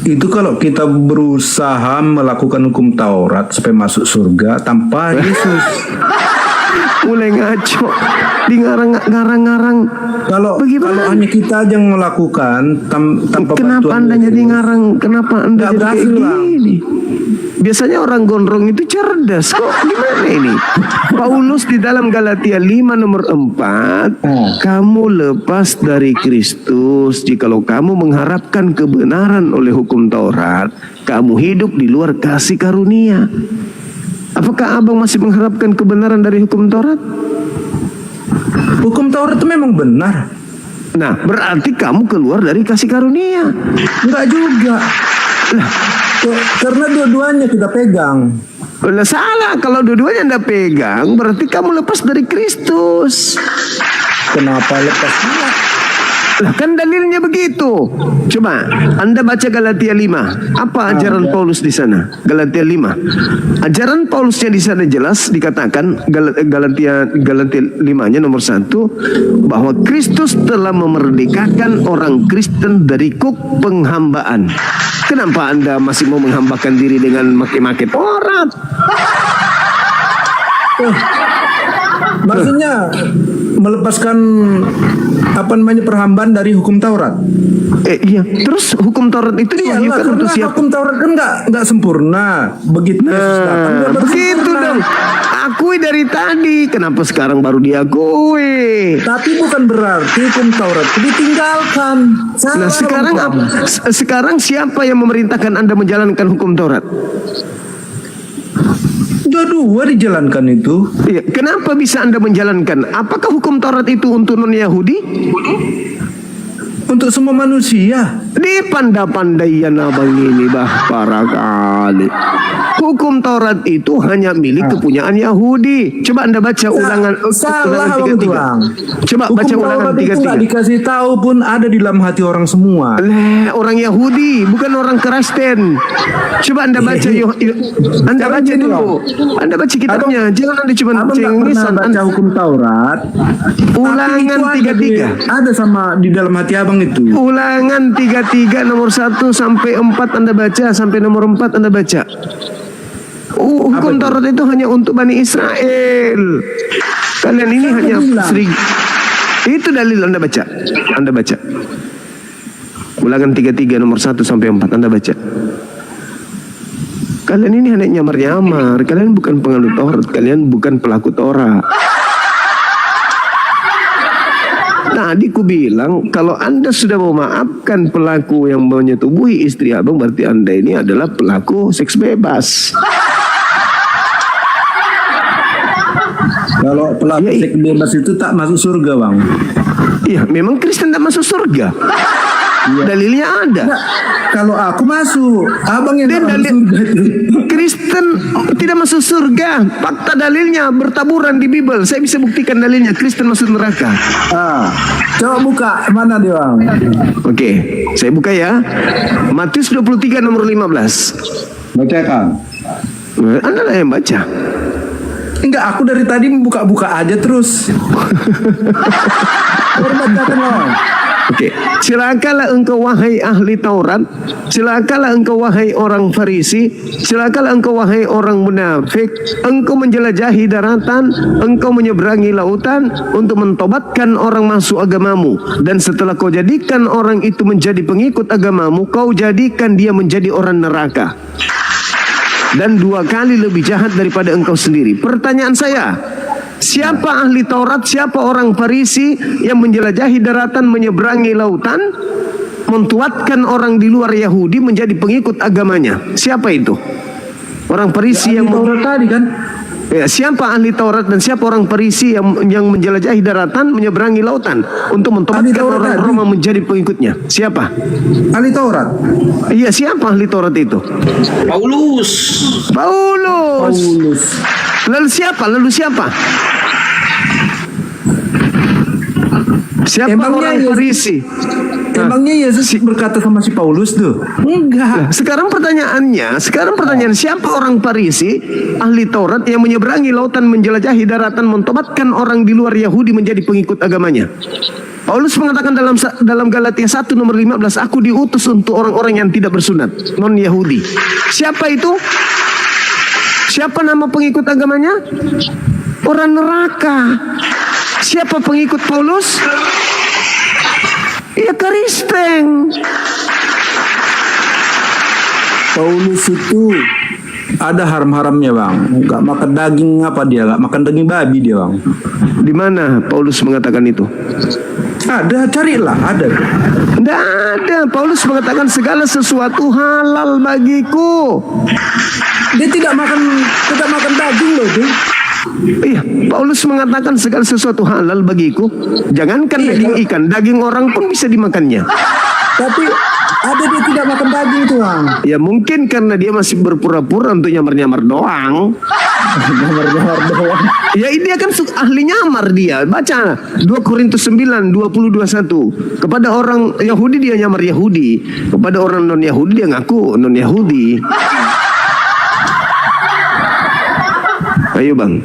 Itu kalau kita berusaha melakukan hukum Taurat supaya masuk surga tanpa Yesus. Mulai ngaco, di ngarang-ngarang. Kalau hanya kita aja yang melakukan tanpa kenapa Anda jadi ngarang? Kenapa Anda jadi kayak gini? Biasanya orang gondrong itu cerdas. Kok gimana ini? Paulus di dalam Galatia 5 nomor 4, kamu lepas dari Kristus jikalau kamu mengharapkan kebenaran oleh hukum Taurat, kamu hidup di luar kasih karunia. Apakah abang masih mengharapkan kebenaran dari hukum Taurat? Hukum Taurat itu memang benar. Nah, berarti kamu keluar dari kasih karunia. Enggak juga. Nah, karena dua-duanya kita pegang. Lah salah, kalau dua-duanya Anda pegang, berarti kamu lepas dari Kristus. Kenapa lepas? Lah kan dalilnya begitu. Coba Anda baca Galatia 5. Apa ajaran Paulus di sana? Galatia 5. Ajaran Paulusnya di sana jelas dikatakan Galatia 5-nya nomor 1 bahwa Kristus telah memerdekakan orang Kristen dari kuk penghambaan. Kenapa Anda masih mau menghambakan diri dengan make-make Taurat? Maksudnya melepaskan perhambaan dari hukum Taurat. Iya. Terus hukum Taurat itu diwahyukan untuk siapa? Hukum Taurat kan nggak sempurna. Begitu Yesus datang, begitu dong. Akui dari tadi. Kenapa sekarang baru diakui? Tapi bukan berarti hukum Taurat itu ditinggalkan. Nah sekarang siapa yang memerintahkan Anda menjalankan hukum Taurat? Dua-dua dijalankan itu. Iya. Kenapa bisa Anda menjalankan? Apakah hukum Taurat itu untuk non-Yahudi? Untuk semua manusia. Dipandai-pandaian abang ini parah kali. Hukum Taurat itu hanya milik kepunyaan Yahudi. Coba Anda baca ulangan 33. Coba baca ulangan 33. Nggak dikasih tahu pun ada di dalam hati orang semua. Orang Yahudi, bukan orang Kristen. Coba Anda baca Anda baca dulu. Anda baca kitabnya. Jangan Anda cuma baca yang lisan. Baca hukum Taurat. Ulangan 33. Ada sama di dalam hati abang itu. Ulangan 33 nomor 1 sampai 4 Anda baca, sampai nomor 4 Anda baca. Hukum Taurat itu hanya untuk Bani Israel. Kalian ini hanya sering. Itu dalil Anda baca. Anda baca. Ulangan 33 nomor 1 sampai 4 Anda baca. Kalian ini hanya nyamar-nyamar. Kalian bukan penganut Taurat. Kalian bukan pelaku Taurat. Tadi ku bilang kalau Anda sudah memaafkan pelaku yang menyetubuhi istri abang, berarti Anda ini adalah pelaku seks bebas. Kalau pelaku seks bebas itu tak masuk surga, Bang. Iya, memang Kristen tak masuk surga. Dalilnya ada. Nah, kalau aku masuk, abang yang tak masuk surga itu. Kristen tidak masuk surga. Fakta dalilnya bertaburan di Bible. Saya bisa buktikan dalilnya. Kristen masuk neraka. Coba buka mana dia, Bang? Oke, saya buka ya. Matius 23 nomor 15. Bacakan. Anda lah yang baca. Enggak, aku dari tadi buka-buka aja terus. Bacakan, Bang. Oke, celakalah engkau wahai ahli Taurat, celakalah engkau wahai orang Farisi, celakalah engkau wahai orang munafik, engkau menjelajahi daratan, engkau menyeberangi lautan untuk mentobatkan orang masuk agamamu, dan setelah kau jadikan orang itu menjadi pengikut agamamu, kau jadikan dia menjadi orang neraka dan 2 kali lebih jahat daripada engkau sendiri. Pertanyaan saya, siapa ahli Taurat, siapa orang Farisi yang menjelajahi daratan, menyeberangi lautan, mentuatkan orang di luar Yahudi menjadi pengikut agamanya? Siapa itu? Orang Farisi yang Taurat tadi kan? Ya, siapa ahli Taurat dan siapa orang Farisi yang menjelajahi daratan, menyeberangi lautan untuk mentobatkan orang Roma menjadi pengikutnya? Siapa? Ahli Taurat. Iya, siapa ahli Taurat itu? Paulus. Lalu siapa? Siapa orang Farisi? Emangnya Yesus berkata sama si Paulus tuh? Enggak. Sekarang pertanyaan siapa orang Farisi, ahli Taurat yang menyeberangi lautan, menjelajahi daratan, mentobatkan orang di luar Yahudi menjadi pengikut agamanya? Paulus mengatakan dalam Galatia 1 nomor 15, aku diutus untuk orang-orang yang tidak bersunat, non Yahudi. Siapa itu? Siapa nama pengikut agamanya? Orang neraka. Siapa pengikut Paulus? Ya Kristen. Paulus itu ada haram-haramnya bang. Gak makan daging apa dia? Gak makan daging babi dia bang. Di mana Paulus mengatakan itu? Ada, carilah, ada. Tidak ada. Paulus mengatakan segala sesuatu halal bagiku. Dia tidak makan daging loh tuh. Iya, Paulus mengatakan segala sesuatu halal bagiku. Jangankan daging ikan, daging orang pun bisa dimakannya. Tapi ada dia tidak makan daging tuh bang. Ya mungkin karena dia masih berpura-pura untuk nyamar-nyamar doang. Nyamar-nyamar doang. Ya dia kan ahli nyamar dia. Baca 2 Korintus 9 20-21. Kepada orang Yahudi dia nyamar Yahudi, kepada orang non Yahudi dia ngaku non Yahudi. Ayo bang,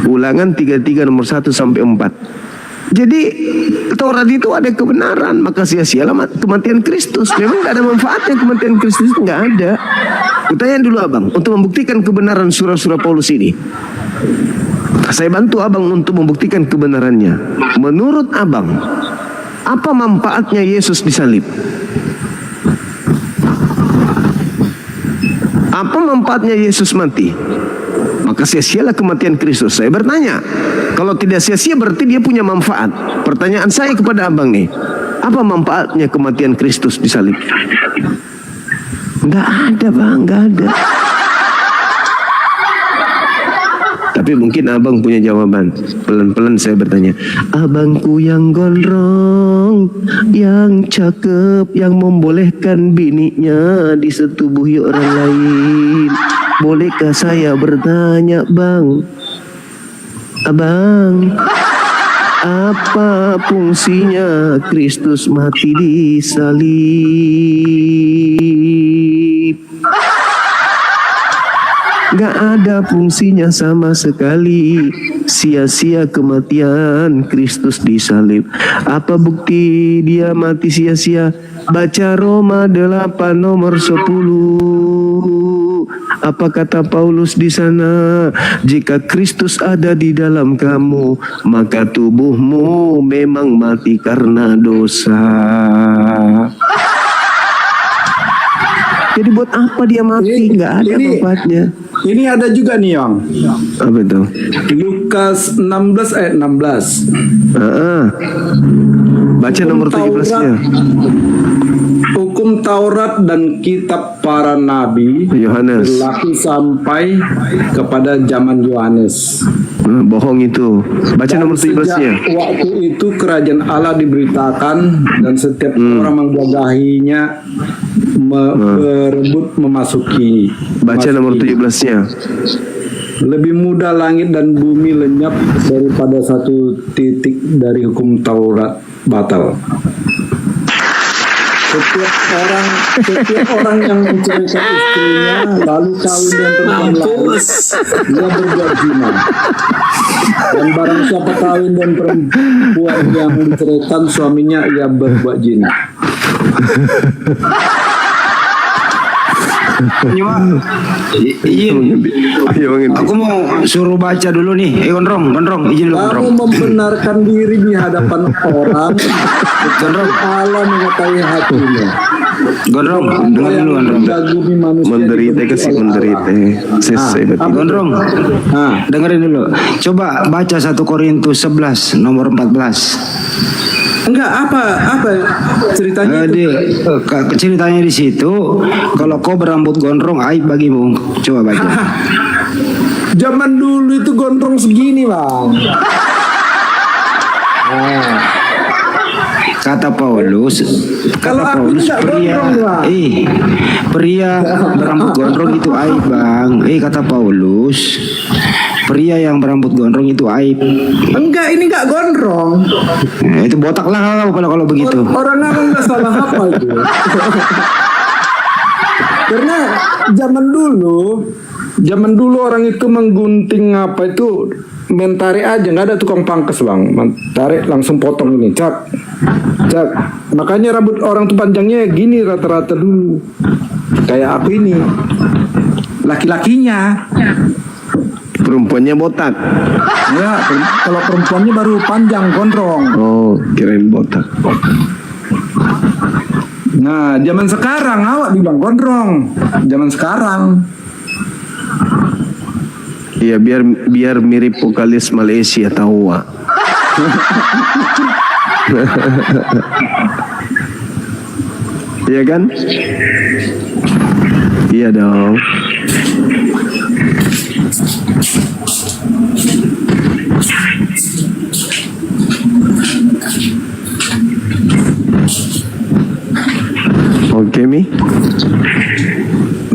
Ulangan 33 nomor 1 sampai 4. Jadi Taurat itu ada kebenaran, maka sia-sialah kematian Kristus. Memang tidak ada manfaatnya kematian Kristus, nggak ada. Kutanya dulu abang, untuk membuktikan kebenaran surah-surah Paulus ini, saya bantu abang untuk membuktikan kebenarannya. Menurut abang, apa manfaatnya Yesus disalib? Apa manfaatnya Yesus mati? Maka sia-sialah kematian Kristus. Saya bertanya, kalau tidak sia-sia berarti dia punya manfaat. Pertanyaan saya kepada abang nih, apa manfaatnya kematian Kristus disalib? Nggak ada bang, nggak ada. Tapi mungkin abang punya jawaban. Pelan-pelan saya bertanya, abangku yang gondrong, yang cakep, yang membolehkan bininya disetubuhi orang lain. Bolehkah saya bertanya bang, abang, apa fungsinya Kristus mati di salib? Gak ada fungsinya sama sekali. Sia-sia kematian Kristus disalib. Apa bukti dia mati sia-sia? Baca Roma 8 nomor 10. Apa kata Paulus di sana? Jika Kristus ada di dalam kamu, maka tubuhmu memang mati karena dosa. Jadi buat apa dia mati? Nggak ada manfaatnya. Ini ada juga nih yang apa itu? Lukas 16 ayat 16. Baca nomor 17-nya. Hukum Taurat dan kitab para nabi Yohanes berlaku sampai kepada zaman Yohanes. Bohong itu. Baca Dan nomor 17-nya. Waktu itu kerajaan Allah diberitakan dan setiap orang menggagahinya berebut memasuki. Baca nomor 17-nya. Lebih mudah langit dan bumi lenyap daripada satu titik dari hukum Taurat batal. Setiap orang yang menceraikan istrinya lalu kawin dengan perempuan lain, dia berbuat zina. Dan barang siapa kawin dan perempuan yang diceraikan suaminya ia berbuat zina. Izin. Aku mau suruh baca dulu nih. Gondrong, izin dulu Kamu Gondrong. membenarkan diri di hadapan orang, Gondrong. Allah mengetahui hatinya. Gondrong, dengar dulu Gondrong. Menderita kasih menderita. Selesai berarti. Gondrong. Dengerin dulu. Coba baca 1 Korintus 11 nomor 14. Enggak, apa ceritanya Ceritanya di situ, kalau kau berambut gondrong aib bagimu. Coba baca. Zaman dulu itu gondrong segini, Bang. Kata Paulus, pria berambut gondrong itu aib, Bang. Kata Paulus, pria yang berambut gondrong itu aib. Enggak, ini enggak gondrong. Itu botak lah kalau begitu. Orang enggak salah apa itu. Karena zaman dulu orang itu menggunting apa itu tarik aja, nggak ada tukang pangkas, Bang. Tarik langsung potong ini, cak. Makanya rambut orang tuh panjangnya gini rata-rata dulu. Kayak aku ini. Laki-lakinya. Perempuannya botak. Ya, kalau perempuannya baru panjang gondrong. Oh, kirain botak. Nah, zaman sekarang awak bilang gondrong. Zaman sekarang. Iya, biar mirip vokalis Malaysia tahu. Iya kan? Iya dong. Oke, Mi.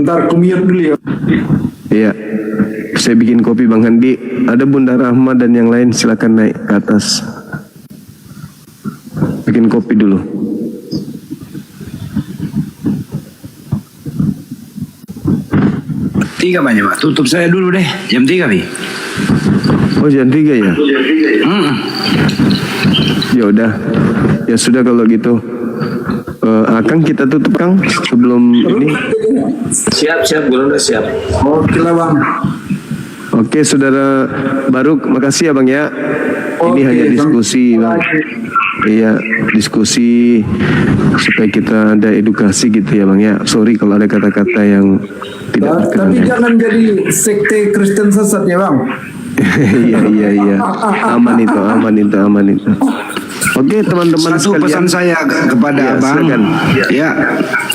Ntar aku mute dulu ya. Iya. Saya bikin kopi Bang Handi. Ada Bunda Rahma dan yang lain silakan naik ke atas. Bikin kopi dulu. Tiga banyak, Pak. Tutup saya dulu deh. Jam 3, Bi. Oh, jam 3 ya? Ya udah. Ya sudah kalau gitu. Akang kita tutup, Kang, sebelum ini. Siap, belum udah siap. Oke lah, Bang. Oke, Saudara Baruk, makasih ya Bang ya. Ini hanya diskusi, Bang. Iya, diskusi supaya kita ada edukasi gitu ya Bang ya. Sorry kalau ada kata-kata yang tidak berkenan. Tapi jangan jadi sekte Kristen sesat ya Bang. Iya. Aman itu. Oke teman-teman satu sekalian. pesan saya kepada Abang. Silakan. Ya,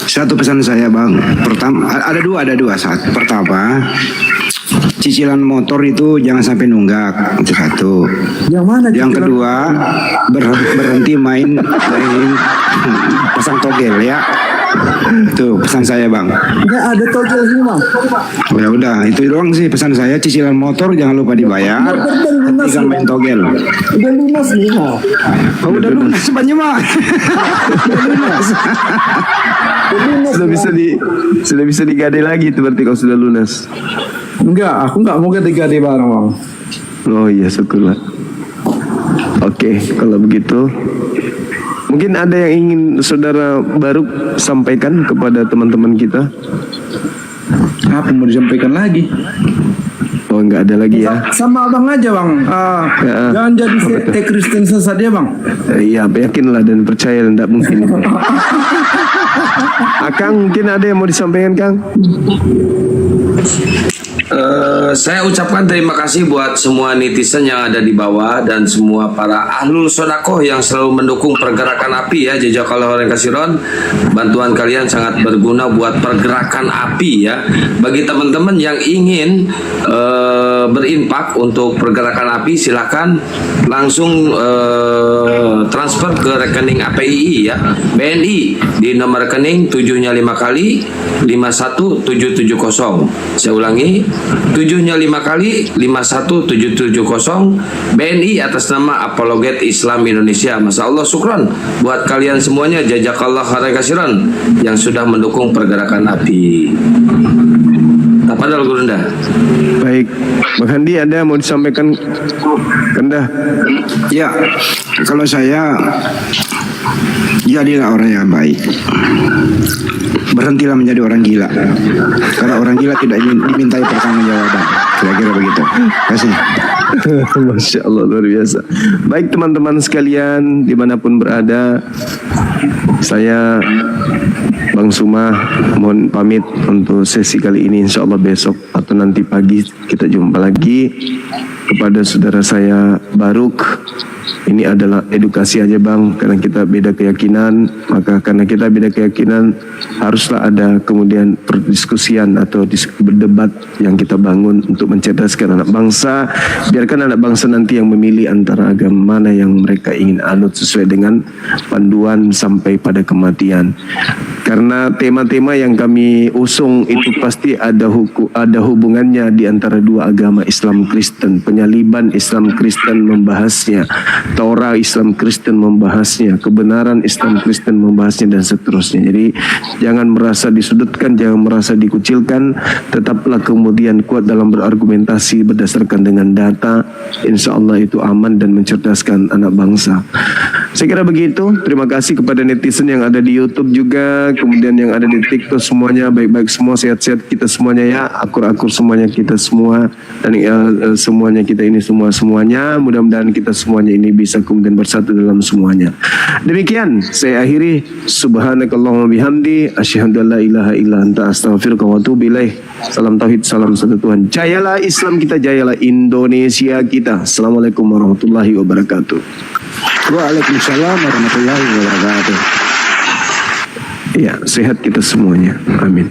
satu pesan saya Bang. Pertama, ada dua saat. Pertama, cicilan motor itu jangan sampai nunggak, itu satu. Yang mana? Yang kedua, berhenti main pasang togel ya. Itu pesan saya Bang. Enggak ada togel sih Bang. Ya udah, itu doang sih pesan saya. Cicilan motor jangan lupa dibayar. Hentikan main togel. Udah lunas nih Bang. Oh, udah lunas sebanyak Bang. Sudah bisa digade lagi itu berarti kalau sudah lunas. Enggak, aku enggak mau gade-gade bareng Bang. Oh iya, syukurlah. Oke, kalau begitu mungkin ada yang ingin Saudara Baruk sampaikan kepada teman-teman kita. Apa mau disampaikan lagi? Oh, enggak ada lagi ya. Sama Abang aja Bang. Jangan jadi sekte Kristen sesat ya Bang. Iya, yakinlah dan percaya dan tidak mungkin. Akang mungkin ada yang mau disampaikan Kang? Saya ucapkan terima kasih buat semua netizen yang ada di bawah dan semua para ahlul sodakoh yang selalu mendukung pergerakan api ya. Jazakallahu khairan katsiran. Bantuan kalian sangat berguna buat pergerakan api ya. Bagi teman-teman yang ingin berinfak untuk pergerakan api, silakan langsung transfer ke rekening APII ya, BNI di nomor rekening 7-nya 5 kali 51770. Saya ulangi, 7-nya 5 kali 51770, BNI atas nama Apologet Islam Indonesia. Masya Allah, syukran buat kalian semuanya, jazakallah khairan katsiran yang sudah mendukung pergerakan api. Tafadhol Gurunda. Baik, Bang Handi ada mau disampaikan Kanda? Ya, kalau saya jadilah orang yang baik. Berhentilah menjadi orang gila. Karena orang gila tidak dimintai pertanggungjawaban. Kira-kira begitu. Terima kasih. Masya Allah, luar biasa. Baik teman-teman sekalian dimanapun berada, saya Bang Suma mohon pamit untuk sesi kali ini. Insya Allah besok atau nanti pagi kita jumpa lagi. Kepada saudara saya Baruk, ini adalah edukasi aja Bang, karena kita beda keyakinan, maka karena kita beda keyakinan haruslah ada kemudian perdiskusian atau berdebat yang kita bangun untuk mencerdaskan anak bangsa. Biarkan anak bangsa nanti yang memilih antara agama mana yang mereka ingin anut sesuai dengan panduan sampai pada kematian. Karena tema-tema yang kami usung itu pasti ada hubungannya di antara dua agama Islam Kristen. Penyaliban Islam Kristen membahasnya, Torah Islam Kristen membahasnya, kebenaran Islam Kristen membahasnya, dan seterusnya. Jadi jangan merasa disudutkan, jangan merasa dikucilkan, tetaplah kemudian kuat dalam berargumentasi berdasarkan dengan data. Insya Allah itu aman dan mencerdaskan anak bangsa. Saya kira begitu. Terima kasih kepada netizen yang ada di YouTube juga, kemudian yang ada di TikTok, semuanya baik-baik semua, sehat-sehat kita semuanya ya, akur-akur semuanya kita semua, dan semuanya kita ini semuanya. Mudah-mudahan kita semuanya ini bisa kemudian bersatu dalam semuanya. Demikian saya akhiri. Subhanakallahumma bihamdi, asyhadu an la ilaha illa anta, astaghfiruka wa atubu ilaih. Salam tauhid, salam satu Tuhan. Jayalah Islam kita, jayalah Indonesia kita. Assalamualaikum warahmatullahi wabarakatuh. Waalaikumsalam warahmatullahi wabarakatuh. Ya, sehat kita semuanya. Amin.